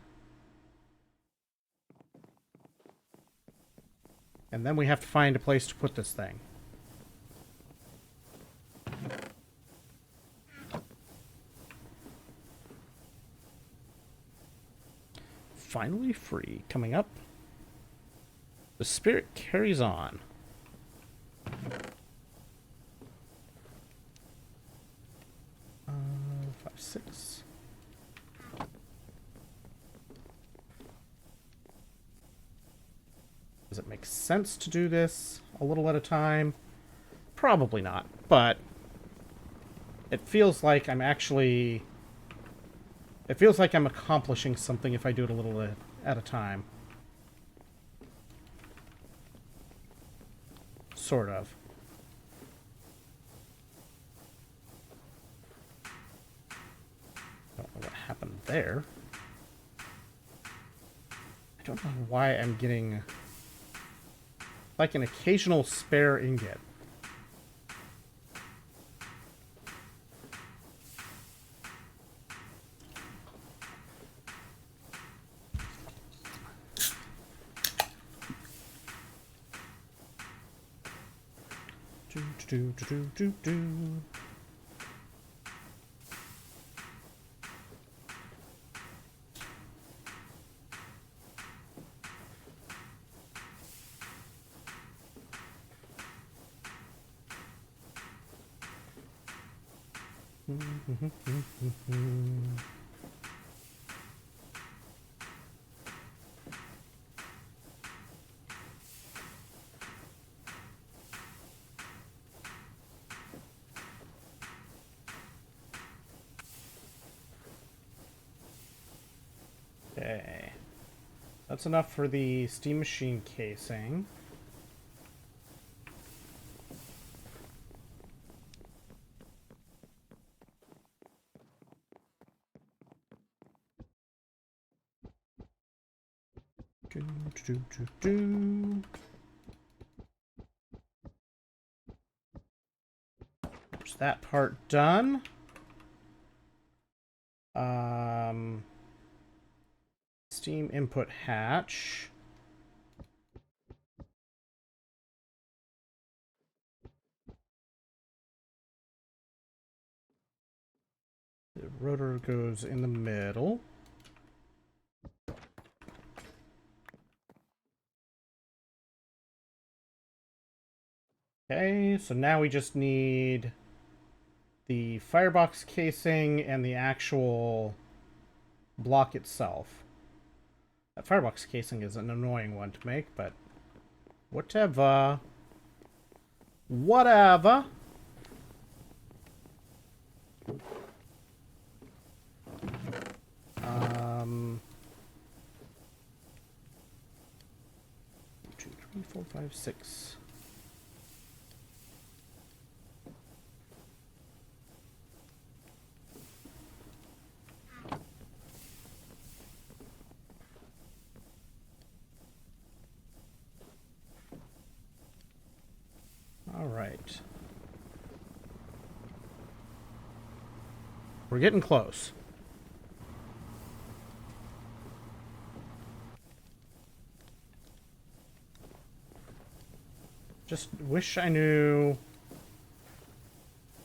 And then we have to find a place to put this thing. finally free. Coming up. The spirit carries on. 5, 6. Does it make sense to do this a little at a time? Probably not, but it feels like I'm actually... It feels like I'm accomplishing something if I do it a little at a time. Sort of. Don't know what happened there. I don't know why I'm getting like an occasional spare ingot. Do. Okay. That's enough for the steam machine casing. There's that part done. Steam input hatch. The rotor goes in the middle. Okay, so now we just need the firebox casing and the actual block itself. That firebox casing is an annoying one to make, but whatever. Whatever. Two, 3, 4, 5, 6. All right. We're getting close. Just wish I knew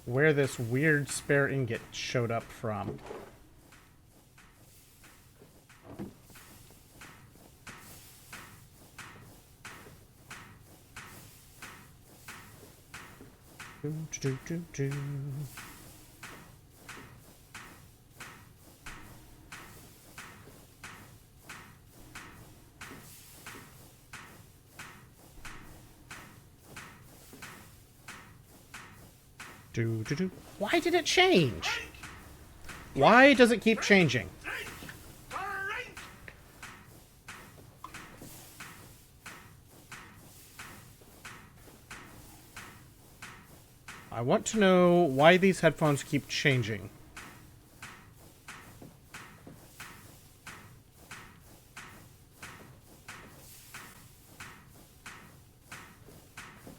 where this weird spare ingot showed up from. Do. Why did it change? Why does it keep changing? I want to know why these headphones keep changing.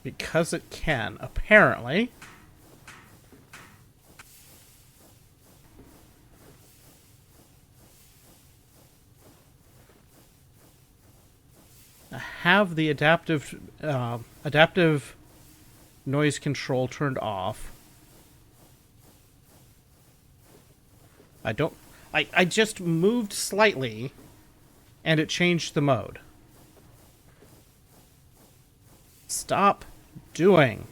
Because it can, apparently. I have the adaptive noise control turned off. I just moved slightly And it changed the mode. Stop doing.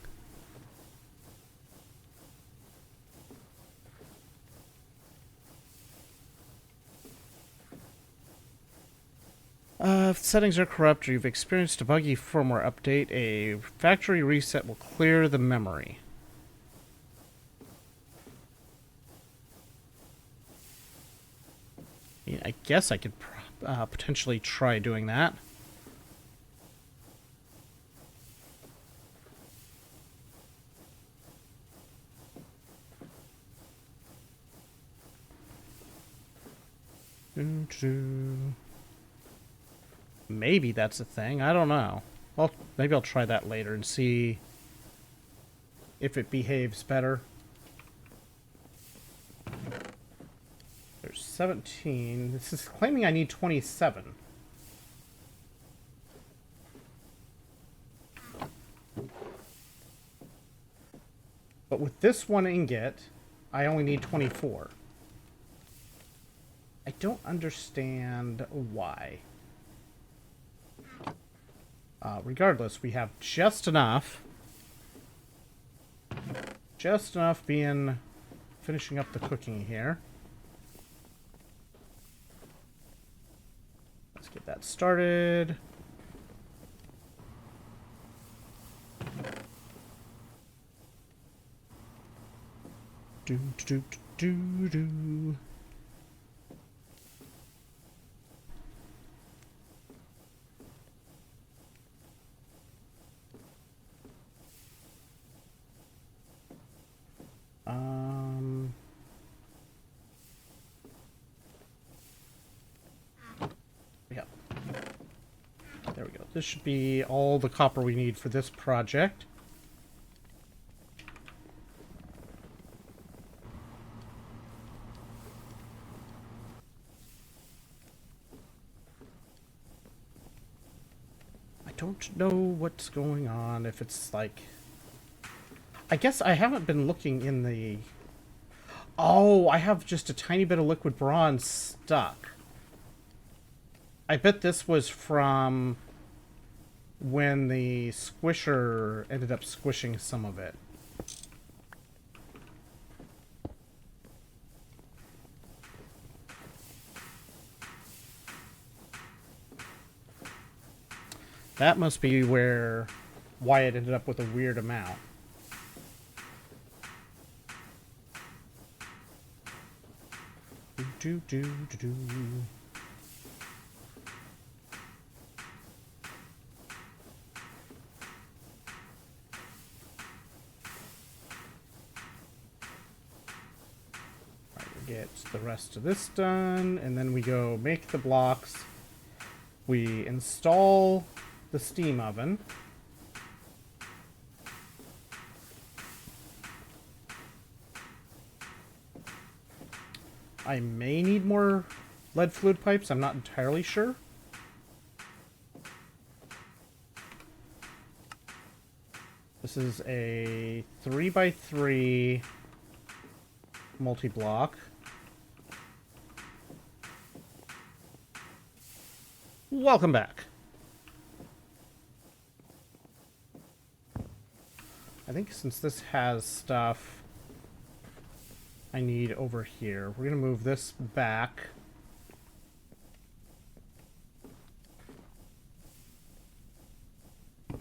If settings are corrupt or you've experienced a buggy firmware update, a factory reset will clear the memory. I guess I could potentially try doing that. Maybe that's a thing. I don't know. Well, maybe I'll try that later and see if it behaves better. There's 17. This is claiming I need 27. But with this one ingot, I only need 24. I don't understand why. Regardless, we have just enough. Just enough being finishing up the cooking here. Let's get that started. Do do do do do. Yep. There we go. This should be all the copper we need for this project. I don't know what's going on, if it's like... I guess I haven't been looking in the... Oh, I have just a tiny bit of liquid bronze stuck. I bet this was from when the squisher ended up squishing some of it. That must be why it ended up with a weird amount. Do do do do. Get the rest of this done, and then we go make the blocks. We install the steam oven. I may need more lead fluid pipes, I'm not entirely sure. This is a 3x3 multi-block. Welcome back. I think since this has stuff I need over here, we're going to move this back. And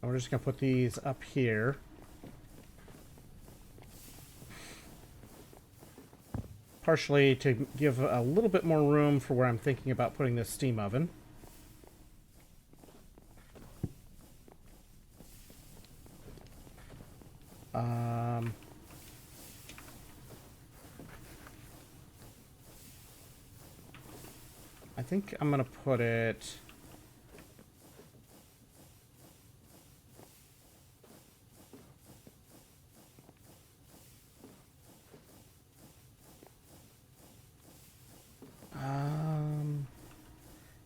we're just going to put these up here. Partially to give a little bit more room for where I'm thinking about putting this steam oven. I think I'm going to put it...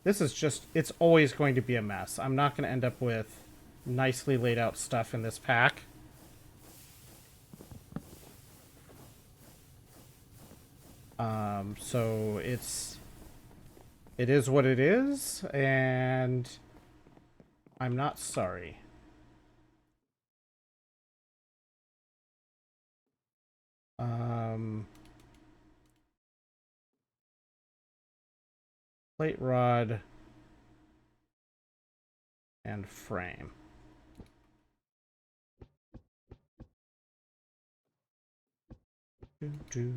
This is just, it's always going to be a mess. I'm not going to end up with nicely laid out stuff in this pack. So it's It is what it is, and I'm not sorry. Plate rod and frame. Do.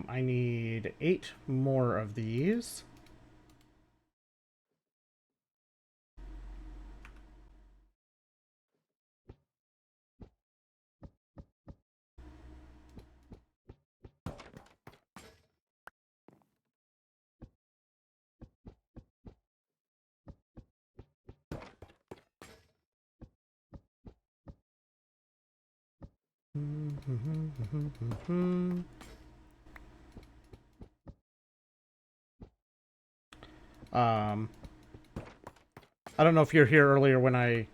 I need 8 more of these. I don't know if you're here earlier when I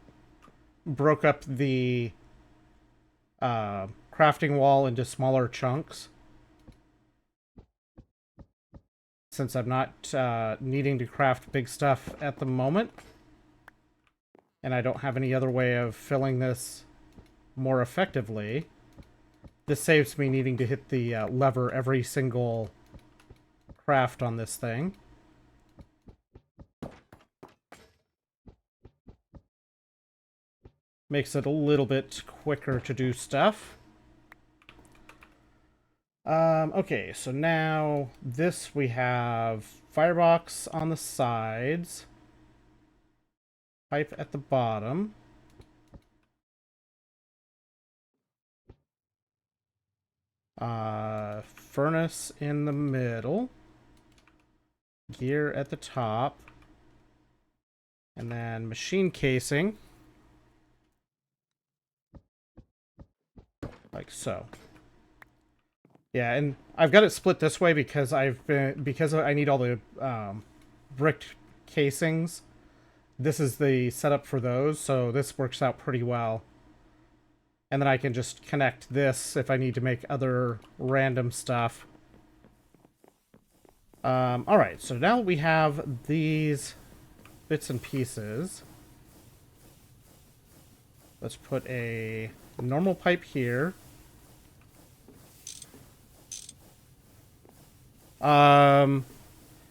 broke up the crafting wall into smaller chunks. Since I'm not needing to craft big stuff at the moment. And I don't have any other way of filling this more effectively. This saves me needing to hit the lever every single craft on this thing. Makes it a little bit quicker to do stuff. Okay, so now this we have firebox on the sides. Pipe at the bottom. Furnace in the middle. Gear at the top. And then machine casing. Like so. Yeah, and I've got it split this way because I need all the brick casings. This is the setup for those, so this works out pretty well. And then I can just connect this if I need to make other random stuff. Alright, so now we have these bits and pieces. Let's put a normal pipe here.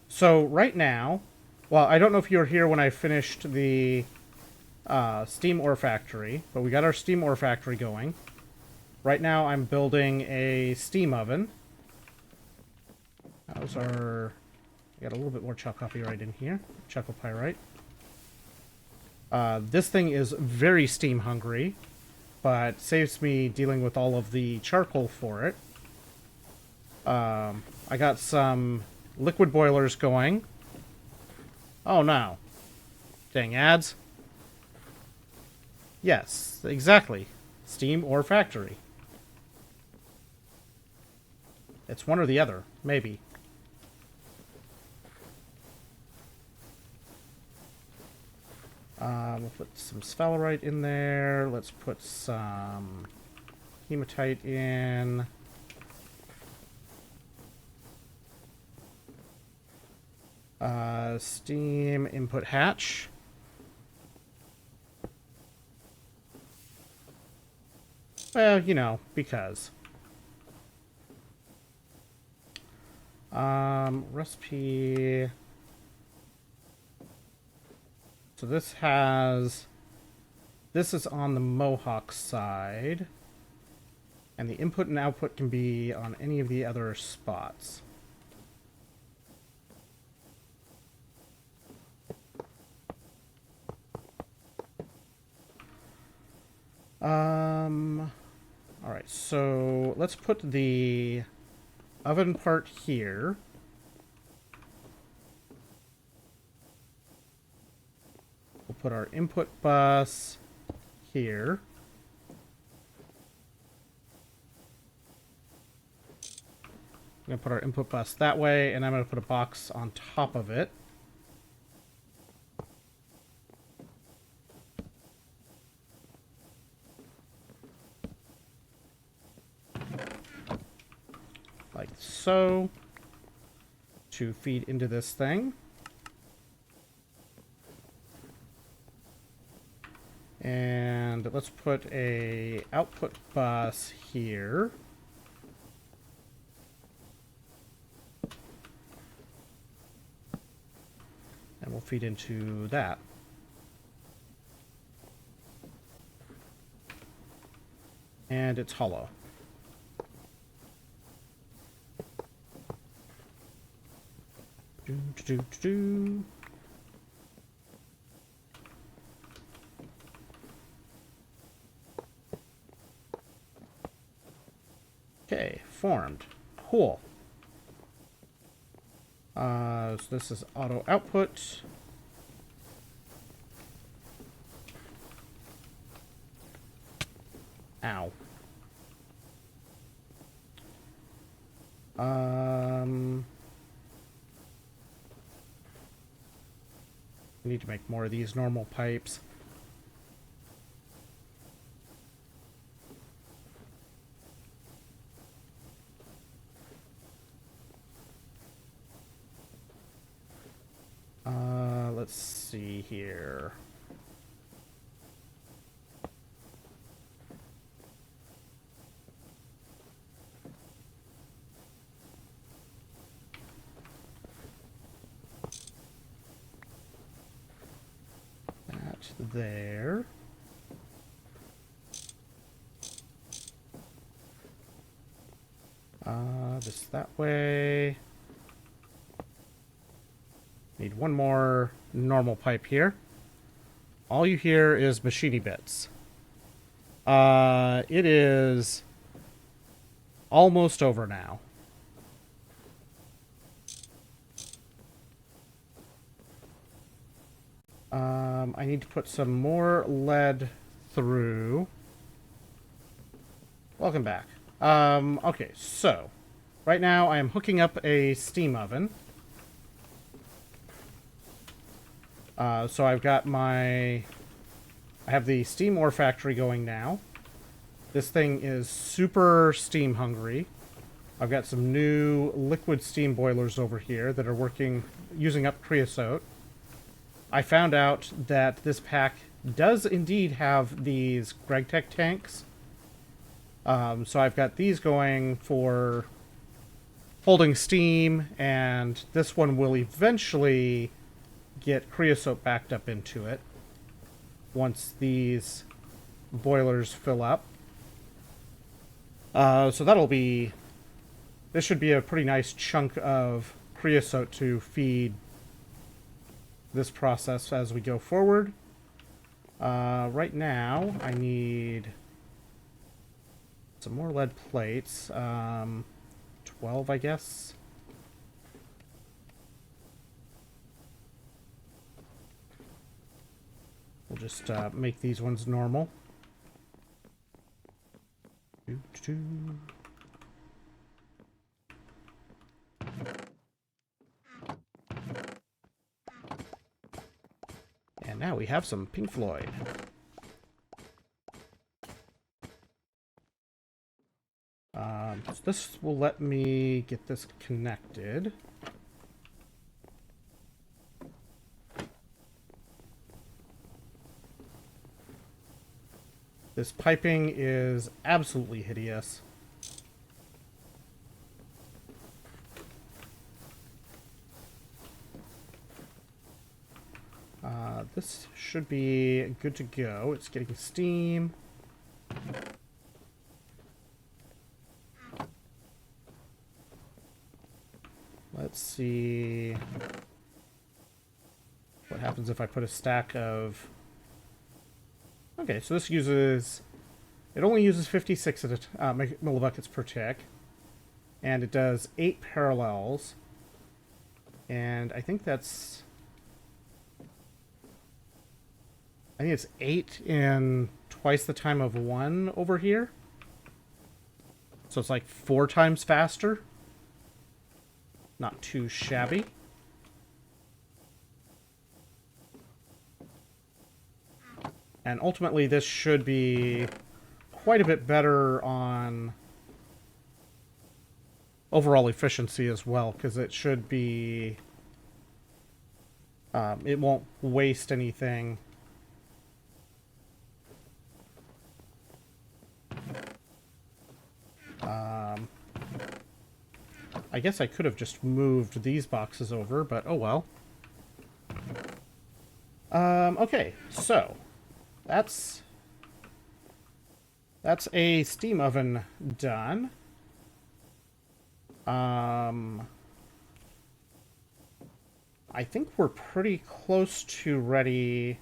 So right now, well, I don't know if you were here when I finished the steam ore factory, but we got our steam ore factory going. Right now I'm building a steam oven. How's our... I got a little bit more chalcopyrite in here. Chalcopyrite. This thing is very steam hungry, but saves me dealing with all of the charcoal for it. I got some liquid boilers going. Oh no. Dang ads. Yes, exactly. Steam or factory. It's one or the other, maybe. We'll put some sphalerite in there. Let's put some hematite in. Steam input hatch. Well, you know, because. Recipe. So this has... This is on the Mohawk side. And the input and output can be on any of the other spots. Alright, so let's put the oven part here. We'll put our input bus here. I'm going to put our input bus that way, and I'm going to put a box on top of it. so to feed into this thing. And let's put a output bus here. And we'll feed into that. And it's hollow. Okay, formed. Cool. So this is auto output. Ow. We need to make more of these normal pipes. Let's see here. That there. This that way. Need one more normal pipe here. All you hear is machiny bits. It is almost over now. I need to put some more lead through. Welcome back. Okay, so right now I am hooking up a steam oven. So I've got I have the steam ore factory going now. This thing is super steam hungry. I've got some new liquid steam boilers over here that are working, using up creosote. I found out that this pack does indeed have these GregTech tanks. So I've got these going for holding steam, and this one will eventually get creosote backed up into it once these boilers fill up. So this should be a pretty nice chunk of creosote to feed this process as we go forward. Right now, I need some more lead plates. 12, I guess. We'll just make these ones normal. And now we have some Pink Floyd. So this will let me get this connected. This piping is absolutely hideous. This should be good to go. It's getting steam. Let's see what happens if I put a stack of... Okay, so this uses... It only uses 56 millibuckets per tick. And it does 8 parallels. And I think that's... I think it's 8 in twice the time of 1 over here. So it's like 4 times faster. Not too shabby. And ultimately this should be quite a bit better on overall efficiency as well, because it should be... it won't waste anything. I guess I could have just moved these boxes over, but oh well. Okay, so that's a steam oven done. I think we're pretty close to ready.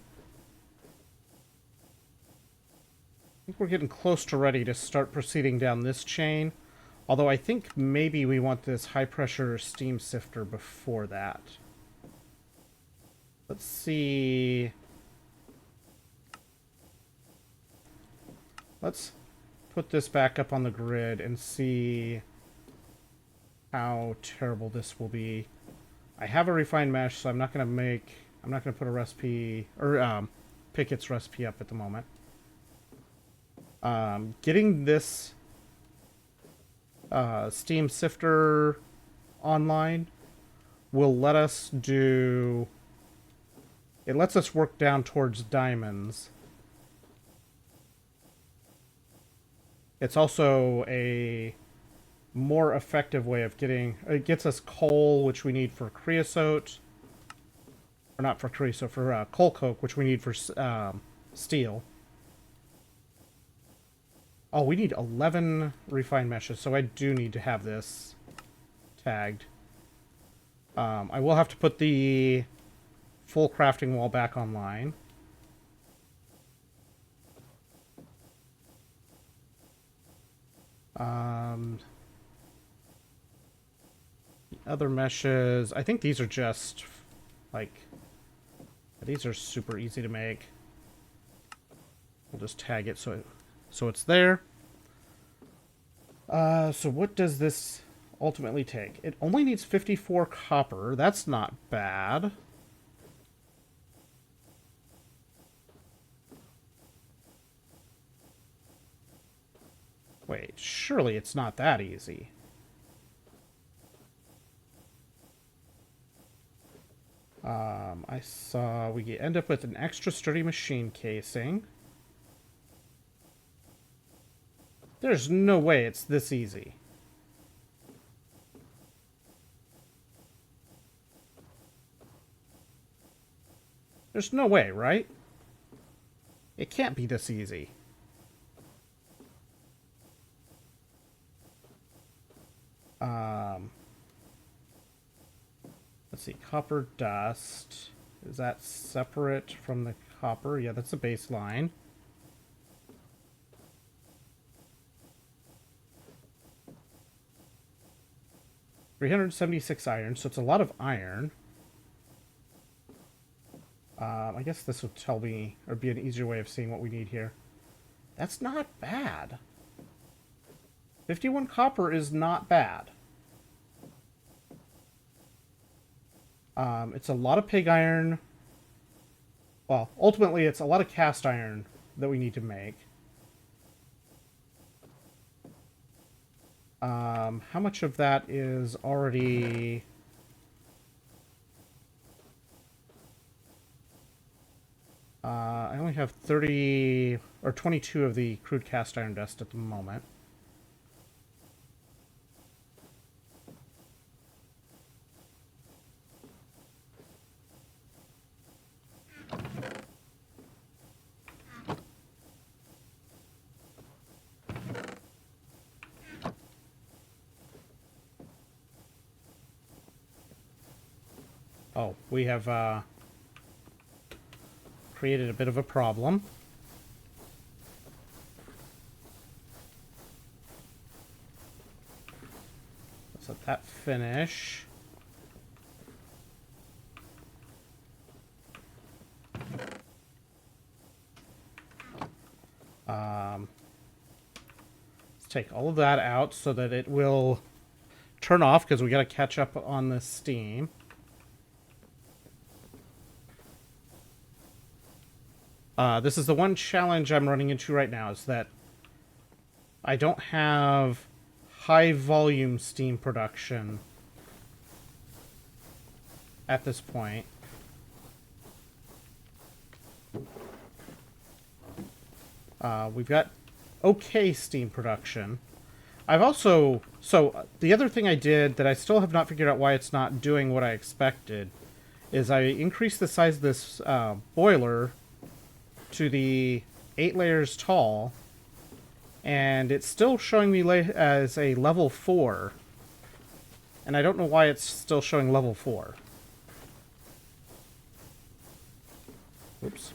I think we're getting close to ready to start proceeding down this chain. Although I think maybe we want this high-pressure steam sifter before that. Let's see. Let's put this back up on the grid and see how terrible this will be. I have a refined mesh, so I'm not going to put a recipe, or pick its recipe up at the moment. Getting this steam sifter online will let us do... It lets us work down towards diamonds. It's also a more effective way of getting... It gets us coal, which we need for creosote. Or not for creosote, for coal coke, which we need for steel. Oh, we need 11 refined meshes, so I do need to have this tagged. I will have to put the full crafting wall back online. The other meshes, I think these are just, like, these are super easy to make. We'll just tag it so it's there. So what does this ultimately take? It only needs 54 copper. That's not bad. Wait, surely it's not that easy. I saw we end up with an extra sturdy machine casing. There's no way it's this easy. There's no way, right? It can't be this easy. Let's see, copper dust. Is that separate from the copper? Yeah, that's a baseline. $376 iron, so it's a lot of iron. I guess this will tell me, or be an easier way of seeing what we need here. That's not bad. 51 copper is not bad. It's a lot of pig iron. Well, ultimately, it's a lot of cast iron that we need to make. How much of that is already... I only have 30 or 22 of the crude cast iron dust at the moment. Oh, we have created a bit of a problem. Let's let that finish. Let's take all of that out so that it will turn off, because we got to catch up on the steam. This is the one challenge I'm running into right now, is that I don't have high volume steam production at this point. We've got okay steam production. I've also... So, the other thing I did that I still have not figured out why it's not doing what I expected is I increased the size of this boiler to the 8 layers tall, and it's still showing me as a level 4. And I don't know why it's still showing level 4. Oops.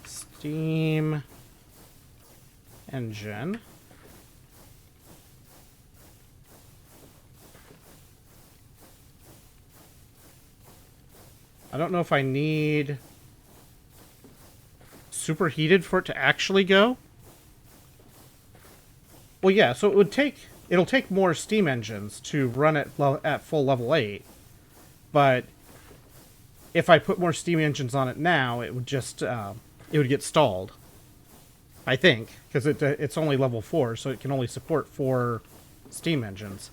Steam engine. I don't know if I need superheated for it to actually go. Well, yeah, so it'll take more steam engines to run at full level 8, but if I put more steam engines on it now, it would just it would get stalled. I think, because it's only level 4, so it can only support 4 steam engines.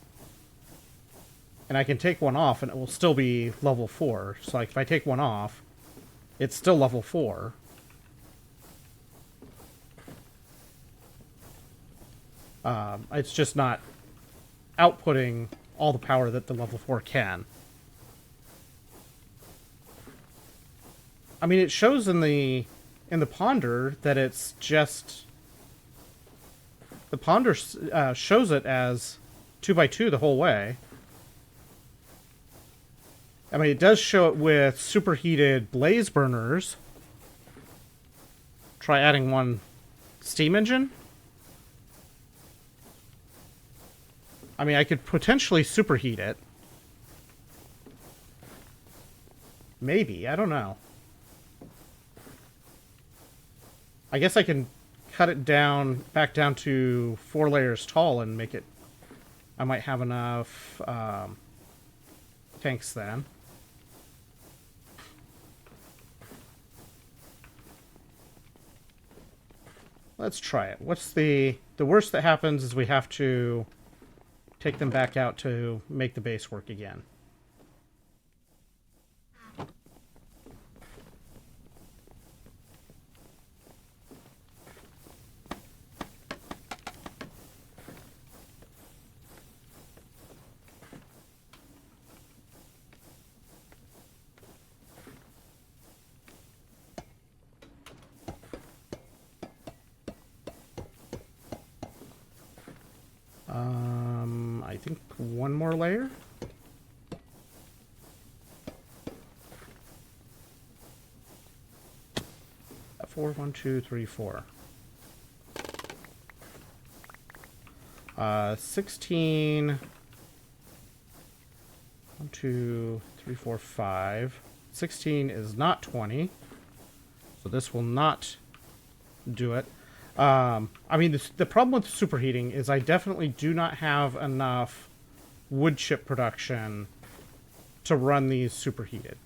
And I can take one off, and it will still be level 4. So, like, if I take one off, it's still level 4. It's just not outputting all the power that the level 4 can. I mean, it shows in the ponder that it's just... The ponder shows it as 2x2 the whole way. I mean, it does show it with superheated blaze burners. Try adding one steam engine. I mean, I could potentially superheat it. Maybe, I don't know. I guess I can cut it down, back down to 4 layers tall and make it... I might have enough tanks then. Let's try it. What's the worst that happens is we have to take them back out to make the base work again. I think one more layer. Four, 1, 2, 3, 4. 16. 1, 2, 3, 4, 5. 16 is not 20. So this will not do it. I mean, the problem with superheating is I definitely do not have enough wood chip production to run these superheated.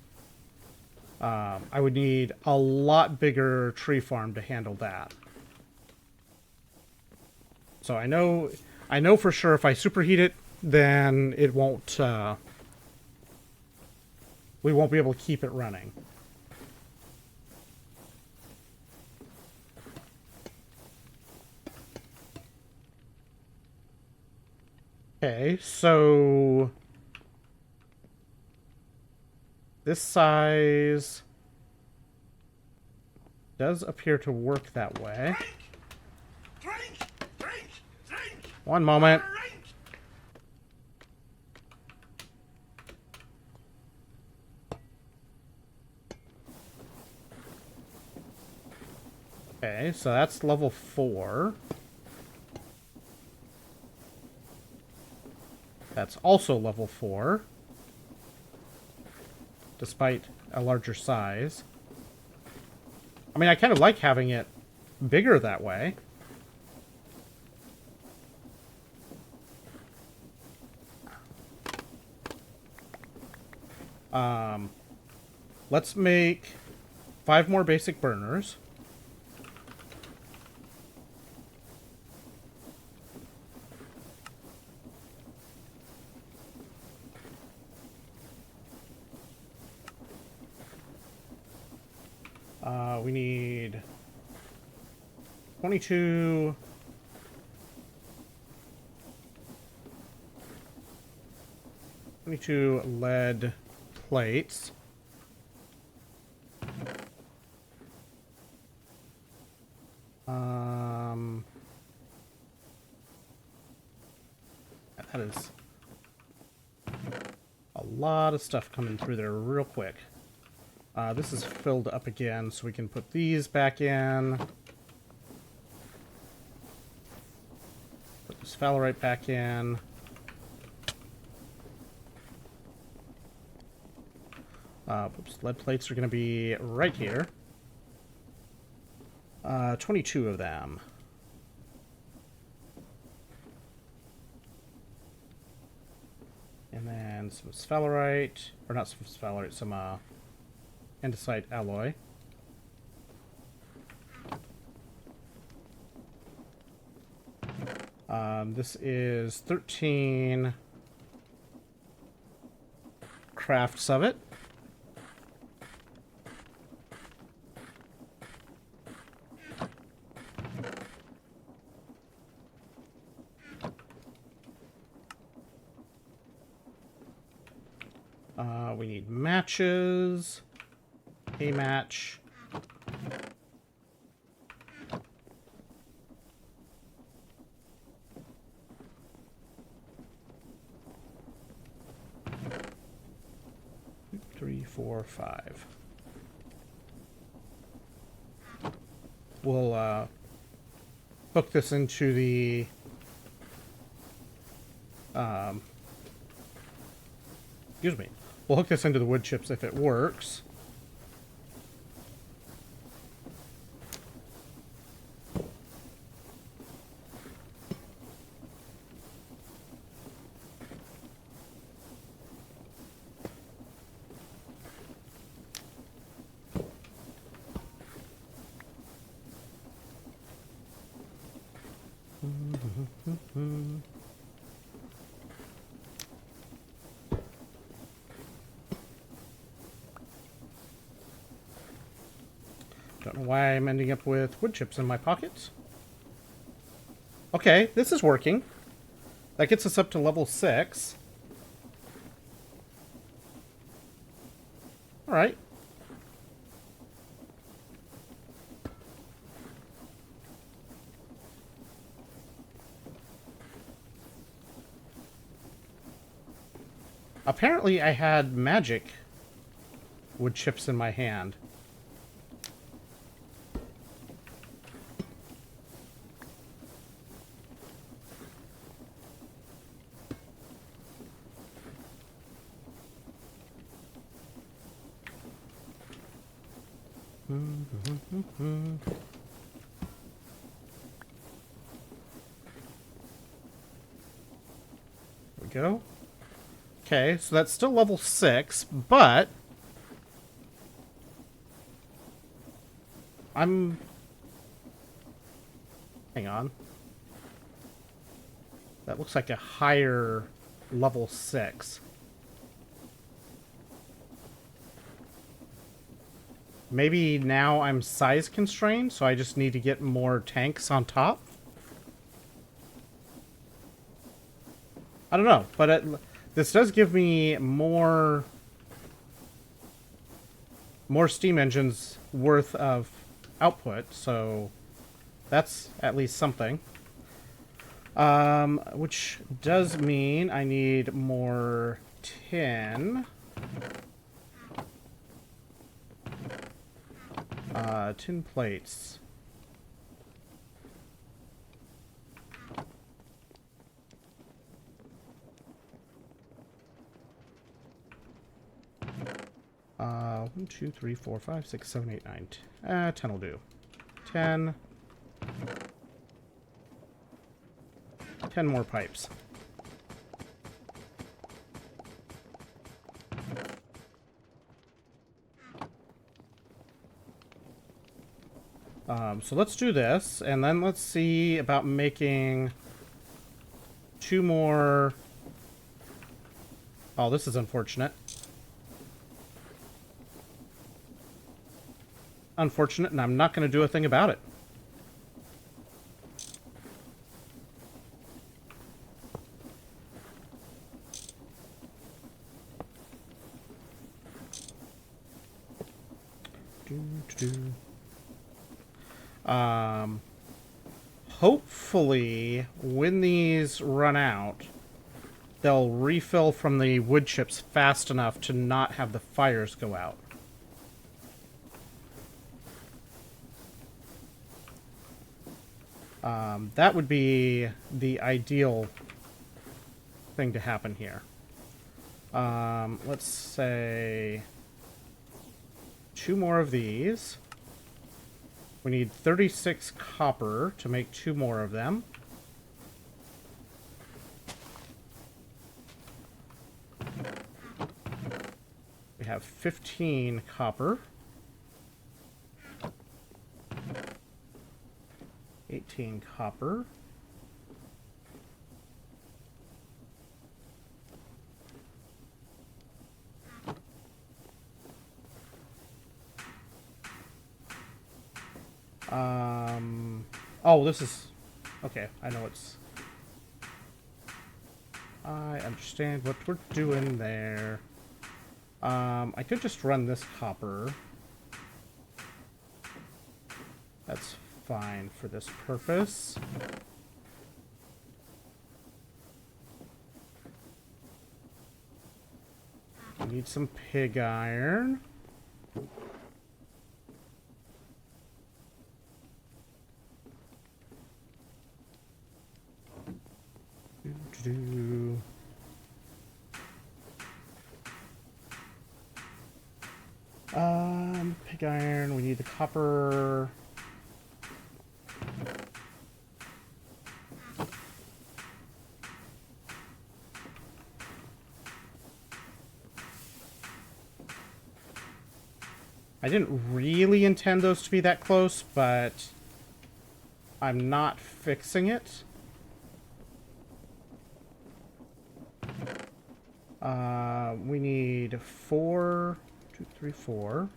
I would need a lot bigger tree farm to handle that. So I know for sure if I superheat it, then it won't, we won't be able to keep it running. Okay, so this size does appear to work that way. Drink. One moment. Okay, so that's level 4. That's also level 4, despite a larger size. I mean, I kind of like having it bigger that way. Let's make 5 more basic burners. We need 22. 22 lead plates. That is a lot of stuff coming through there real quick. This is filled up again, so we can put these back in. Put this sphalerite back in. Oops, lead plates are going to be right here. 22 of them. And then some sphalerite, or not some sphalerite, some andesite alloy. This is 13 crafts of it. We need matches. A match. Three, four, five. We'll hook this into the excuse me. We'll hook this into the wood chips if it works. Don't know why I'm ending up with wood chips in my pockets. Okay, this is working. That gets us up to level 6. Alright. Apparently I had magic wood chips in my hand. There we go. Okay, so that's still level 6, but hang on. That looks like a higher level 6. Maybe now I'm size constrained, so I just need to get more tanks on top? I don't know, but this does give me more steam engines worth of output, so that's at least something. Which does mean I need more tin. Tin plates. One, two, three, four, five, six, seven, eight, nine. 10 will do. 10. 10 more pipes. So let's do this, and then let's see about making 2 more. Oh, this is unfortunate. unfortunate, and I'm not going to do a thing about it. Hopefully, when these run out, they'll refill from the wood chips fast enough to not have the fires go out. That would be the ideal thing to happen here. Let's say 2 more of these. We need 36 copper to make 2 more of them. We have 15 copper. 18 copper. Oh, this is... Okay, I know it's... I understand what we're doing there. I could just run this copper. That's fine for this purpose. I need some pig iron. Pig iron, we need the copper. I didn't really intend those to be that close, but I'm not fixing it. We need 4, 2, 3, 4.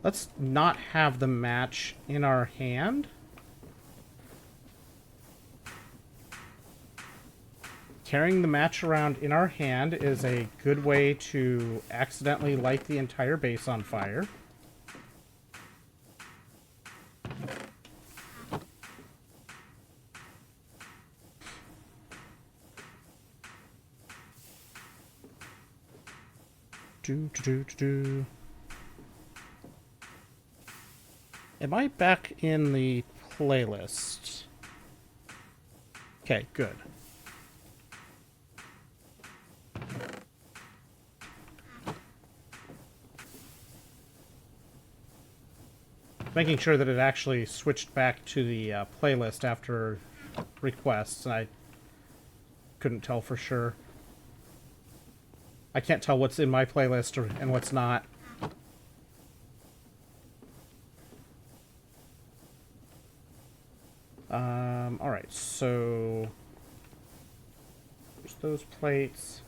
Let's not have the match in our hand. Carrying the match around in our hand is a good way to accidentally light the entire base on fire. Am I back in the playlist? Okay, good. Making sure that it actually switched back to the playlist after requests, and I couldn't tell for sure. I can't tell what's in my playlist and what's not. Alright, so... there's those plates.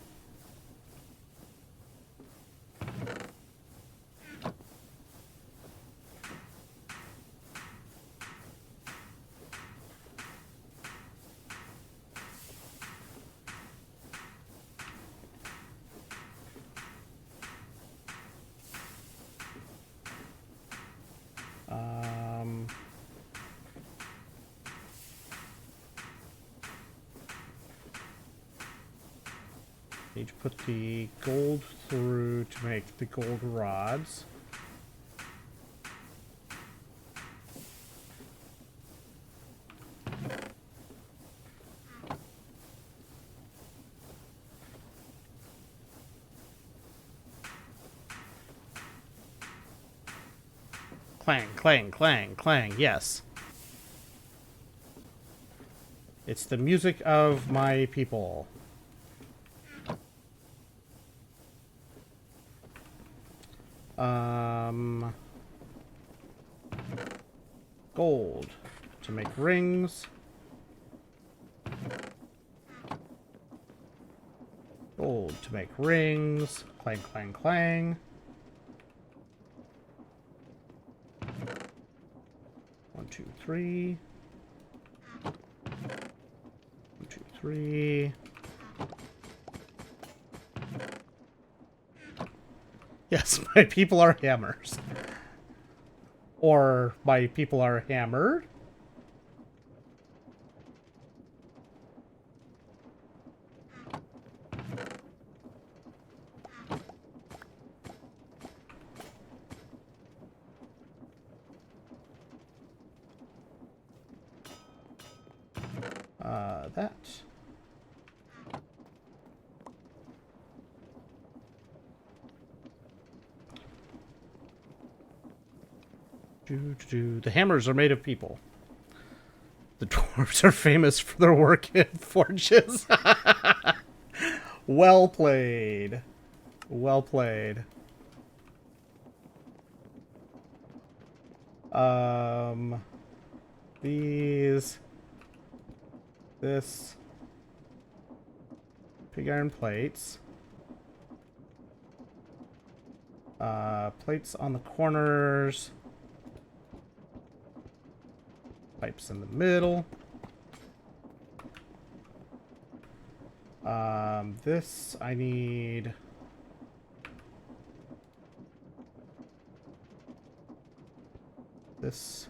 Need to put the gold through to make the gold rods. Clang, clang, clang, clang, yes. It's the music of my people. Gold to make rings. Gold to make rings. Clang, clang, clang. One, two, three. 1, 2, 3. Yes, my people are hammers. Or my people are hammered. That. The hammers are made of people. The dwarves are famous for their work in forges. Well played. Well played. These. This. Pig iron plates. Plates on the corners. Pipes in the middle. This I need. This.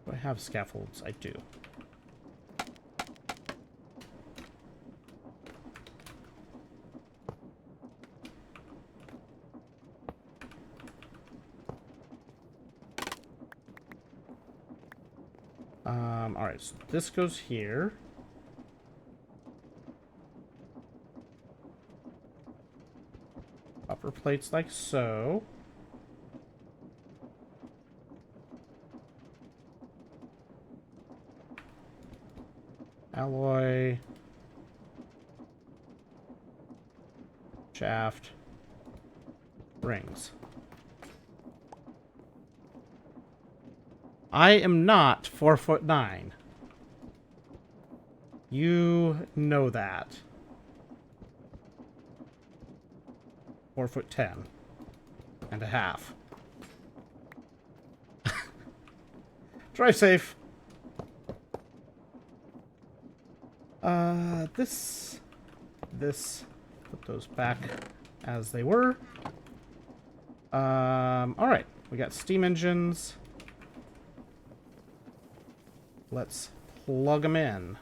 Do I have scaffolds? I do. Alright, so this goes here. Upper plates like so. Alloy. Shaft. Rings. I am not 4'9". You know that. 4'10" and a half. Drive safe. This. Put those back as they were. Alright. We got steam engines. Let's plug them in.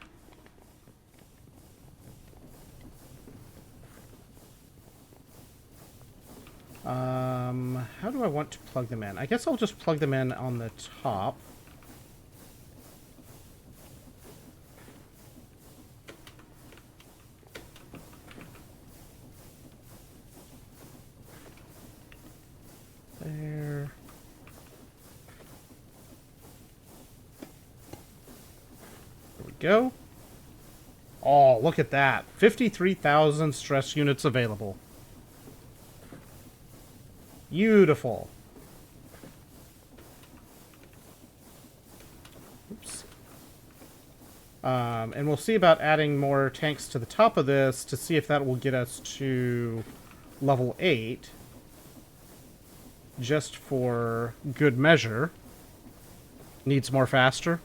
How do I want to plug them in? I guess I'll just plug them in on the top. There. There we go. Oh, look at that. 53,000 stress units available. Beautiful. Oops. And we'll see about adding more tanks to the top of this to see if that will get us to level 8. Just for good measure. Needs more faster.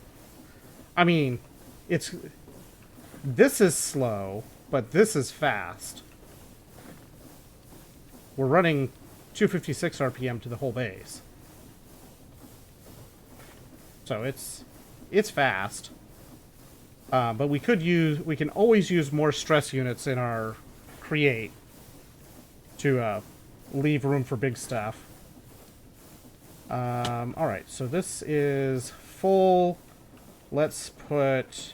I mean, this is slow, but this is fast. We're running 256 RPM to the whole base. So it's fast. But we can always use more stress units in our create to leave room for big stuff. Alright, so this is full. Let's put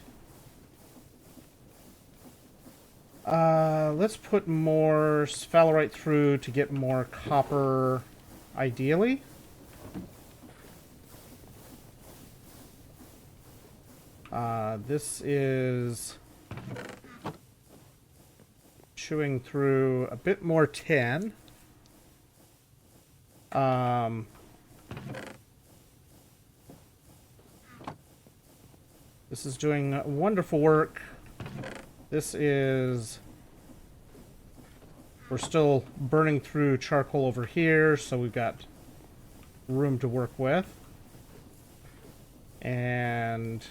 more sphalerite through to get more copper, ideally. This is chewing through a bit more tin. This is doing wonderful work. This is... We're still burning through charcoal over here, so we've got room to work with. And...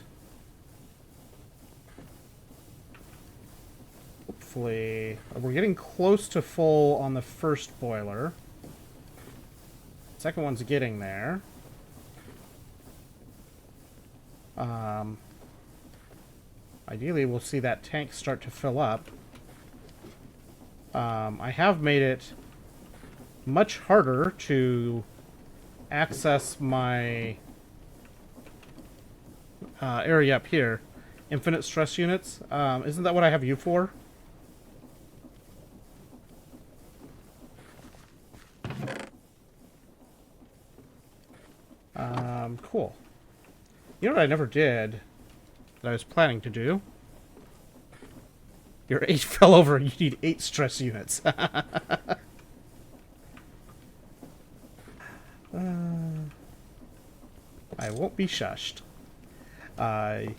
hopefully... We're getting close to full on the first boiler. Second one's getting there. Ideally, we'll see that tank start to fill up. I have made it much harder to access my area up here. Infinite stress units. Isn't that what I have you for? Cool. You know what I never did that I was planning to do? Your 8 fell over and you need 8 stress units. I won't be shushed. That.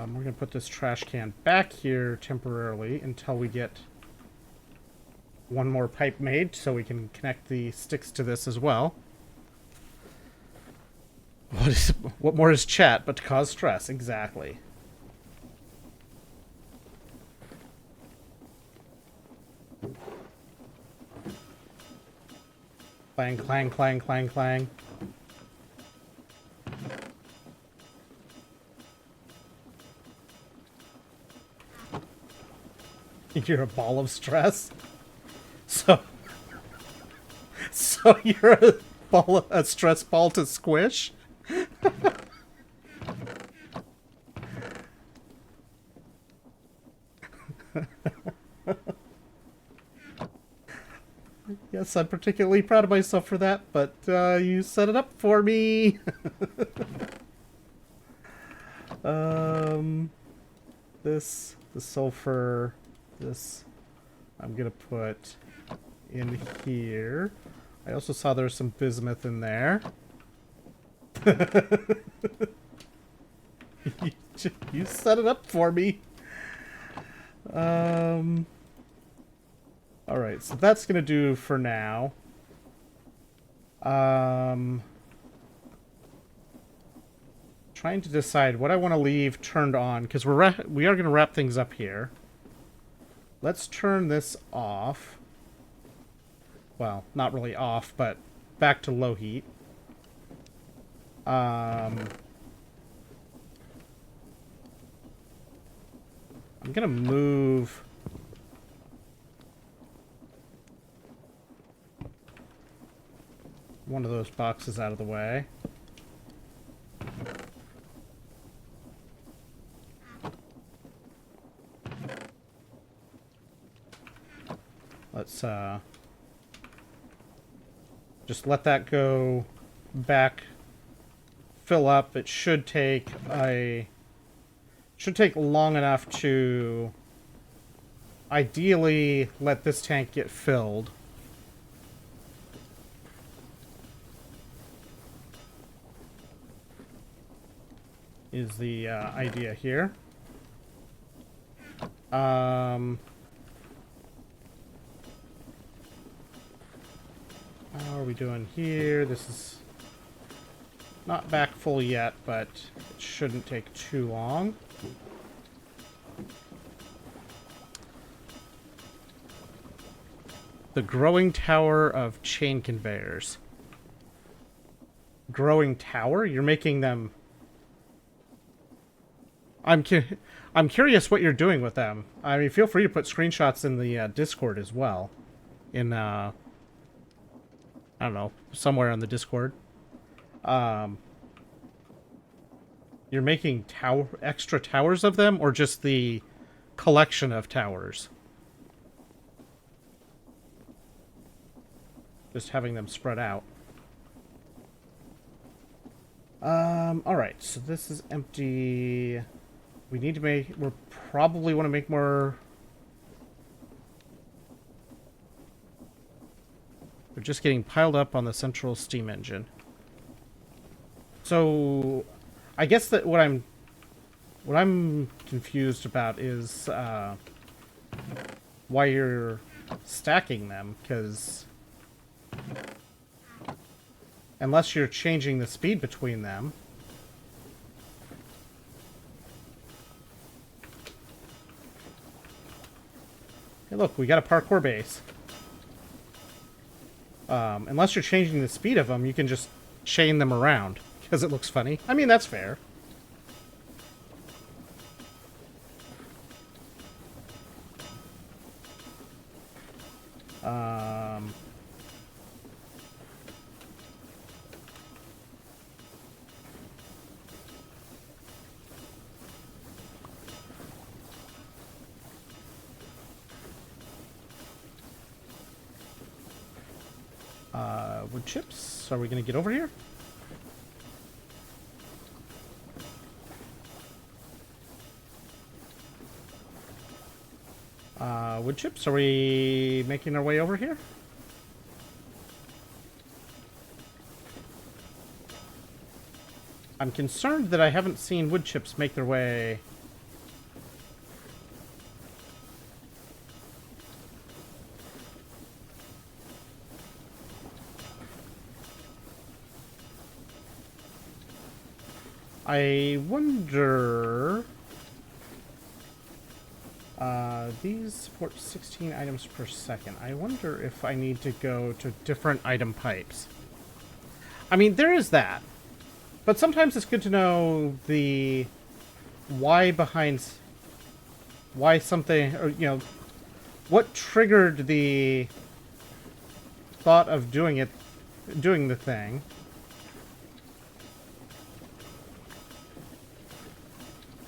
We're going to put this trash can back here temporarily until we get one more pipe made so we can connect the sticks to this as well. What more is chat but to cause stress? Exactly. Clang, clang, clang, clang, clang. You're a ball of stress. So you're a stress ball to squish. Yes, I'm particularly proud of myself for that, but you set it up for me. The sulfur, this I'm gonna put in here. I also saw there's some bismuth in there. You set it up for me. Alright, so that's gonna do for now. Trying to decide what I want to leave turned on, because we are going to wrap things up here. Let's turn this off. Well, not really off, but back to low heat. I'm going to move... one of those boxes out of the way. Let's just let that go back, fill up. It should take long enough to ideally let this tank get filled. Is the idea here. How are we doing here? This is not back full yet, but it shouldn't take too long. The growing tower of chain conveyors. Growing tower? You're making them... I'm curious what you're doing with them. I mean, feel free to put screenshots in the Discord as well. In, I don't know, somewhere on the Discord. You're making extra towers of them, or just the collection of towers? Just having them spread out. Alright, so this is empty. We need to make... we probably want to make more... They're just getting piled up on the central steam engine. So, I guess that what I'm confused about is why you're stacking them, because unless you're changing the speed between them. Hey, look, we got a parkour base. Unless you're changing the speed of them, you can just chain them around because it looks funny. I mean, that's fair. Wood chips? Are we going to get over here? Wood chips? Are we making our way over here? I'm concerned that I haven't seen wood chips make their way... I wonder... these support 16 items per second. I wonder if I need to go to different item pipes. I mean, there is that. But sometimes it's good to know the why behind... why something... or, you know, what triggered the thought of doing the thing.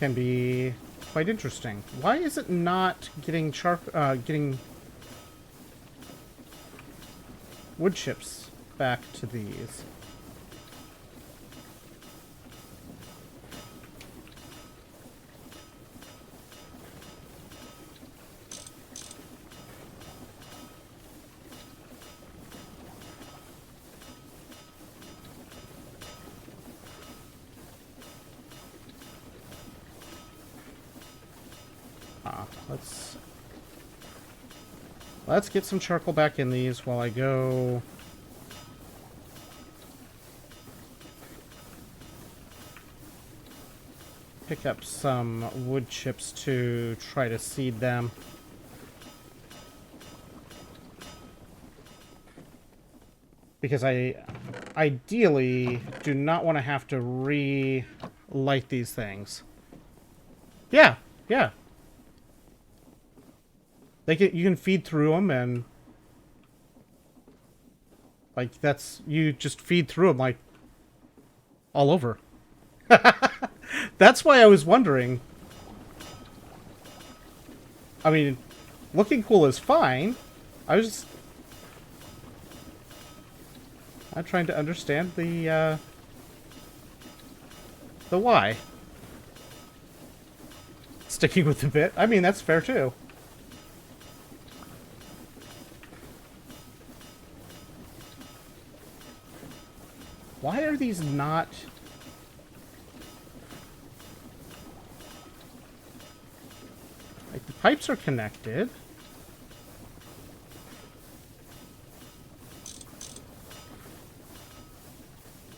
Can be quite interesting. Why is it not getting getting wood chips back to these? Let's get some charcoal back in these while I go... pick up some wood chips to try to seed them. Because I ideally do not want to have to re-light these things. Yeah, yeah. You can feed through them, and like you just feed through them like all over. That's why I was wondering. I mean, looking cool is fine. I'm trying to understand the why. Sticking with the bit. I mean, that's fair too. Why are these not... like, the pipes are connected.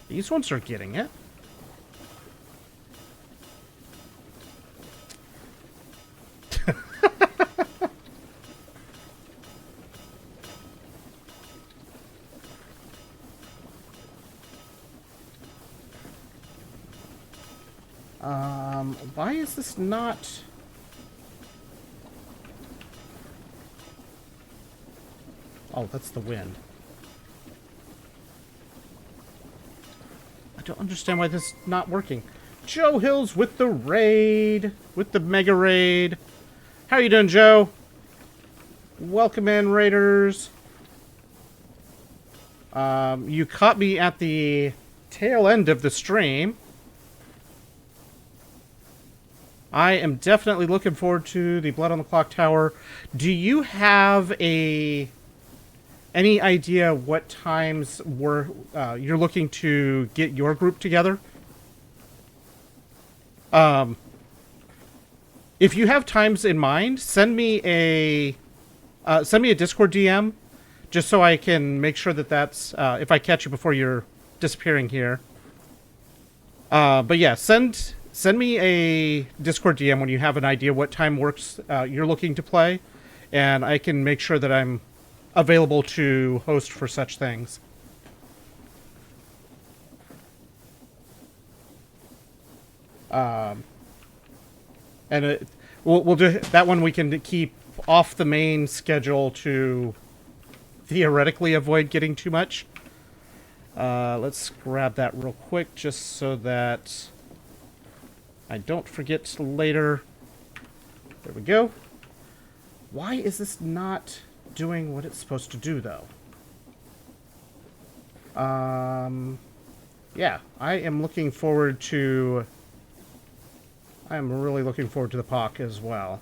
These ones are getting it. Why is this not... oh, that's the wind. I don't understand why this is not working. Joe Hills with the raid. With the mega raid. How you doing, Joe? Welcome in, raiders. You caught me at the tail end of the stream. I am definitely looking forward to the Blood on the Clock Tower. Do you have any idea what times you're looking to get your group together? If you have times in mind, send me a Discord DM, just so I can make sure that that's if I catch you before you're disappearing here. But yeah, send me a Discord DM when you have an idea what time works you're looking to play, and I can make sure that I'm available to host for such things. And we'll do that one. We can keep off the main schedule to theoretically avoid getting too much. Let's grab that real quick just so that I don't forget later. There we go. Why is this not doing what it's supposed to do, though? Yeah, I am looking forward to... I am really looking forward to the POC as well.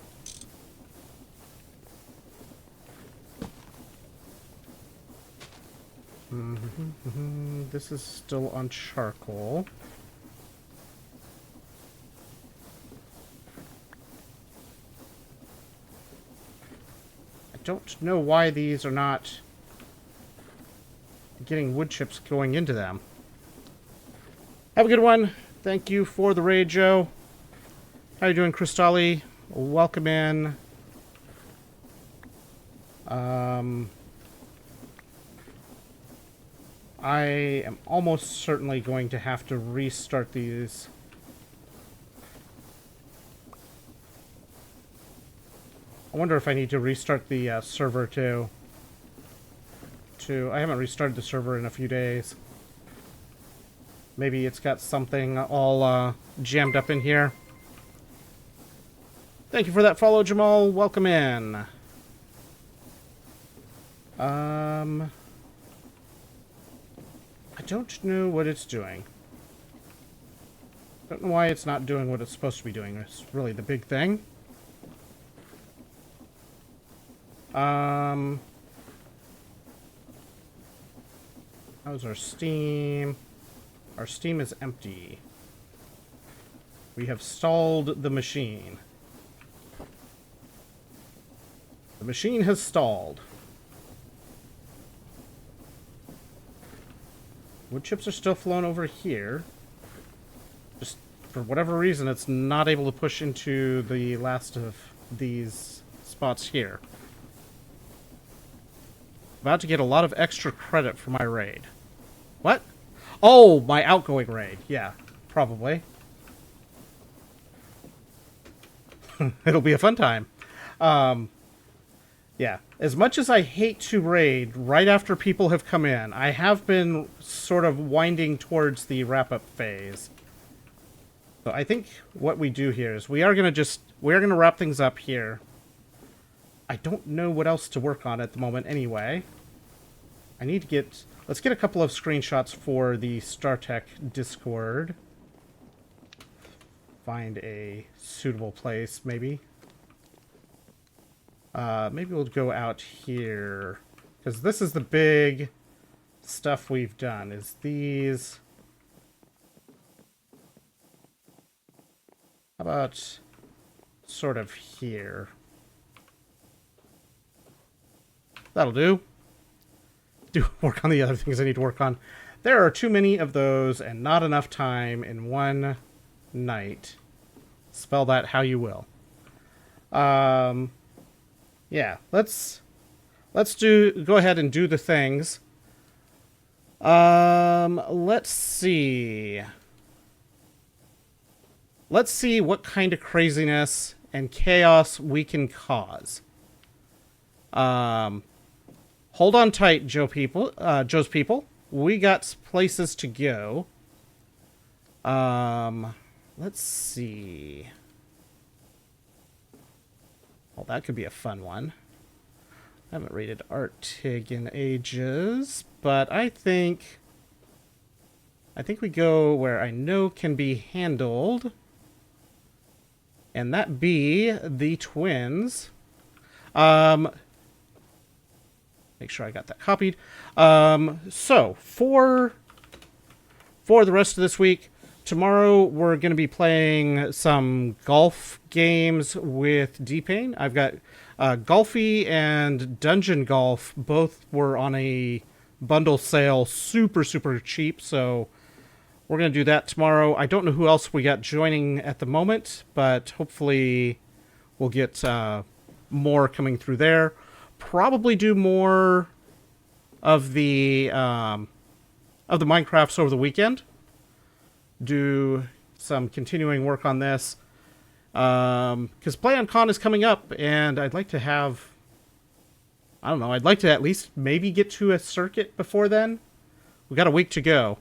This is still on charcoal. I don't know why these are not getting wood chips going into them. Have a good one. Thank you for the raid, Joe. How you doing, Crystali? Welcome in. I am almost certainly going to have to restart these. I wonder if I need to restart the server too. I haven't restarted the server in a few days. Maybe it's got something all jammed up in here. Thank you for that follow, Jamal. Welcome in. I don't know what it's doing. Don't know why it's not doing what it's supposed to be doing. It's really the big thing. How's our Steam? Our Steam is empty. We have stalled the machine. The machine has stalled. Wood chips are still flowing over here. Just for whatever reason, it's not able to push into the last of these spots here. About to get a lot of extra credit for my raid. What? Oh, my outgoing raid. Yeah, probably. It'll be a fun time. Yeah, as much as I hate to raid right after people have come in, I have been sort of winding towards the wrap-up phase. So I think what we do here is we're gonna wrap things up here. I don't know what else to work on at the moment anyway. I need to let's get a couple of screenshots for the StarTech Discord. Find a suitable place, maybe. Maybe we'll go out here, because this is the big stuff we've done, is these. How about sort of here? That'll do. Work on the other things I need to work on. There are too many of those and not enough time in one night. Spell that how you will. Yeah, let's go ahead and do the things. Let's see. Let's see what kind of craziness and chaos we can cause. Hold on tight, Joe's people. We got places to go. Let's see. Well, that could be a fun one. I haven't rated Artig in ages, but I think we go where I know can be handled, and that be the twins. Make sure I got that copied. So for the rest of this week, tomorrow we're going to be playing some golf games with D-Pain. I've got Golfy and Dungeon Golf. Both were on a bundle sale, super, super cheap. So we're going to do that tomorrow. I don't know who else we got joining at the moment, but hopefully we'll get more coming through there. Probably do more of the Minecrafts over the weekend. Do some continuing work on this. Because PlayOnCon is coming up, and I'd like to have... I don't know, I'd like to at least maybe get to a circuit before then. We got a week to go.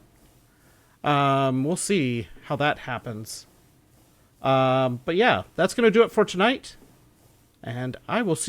We'll see how that happens. But yeah, that's going to do it for tonight. And I will see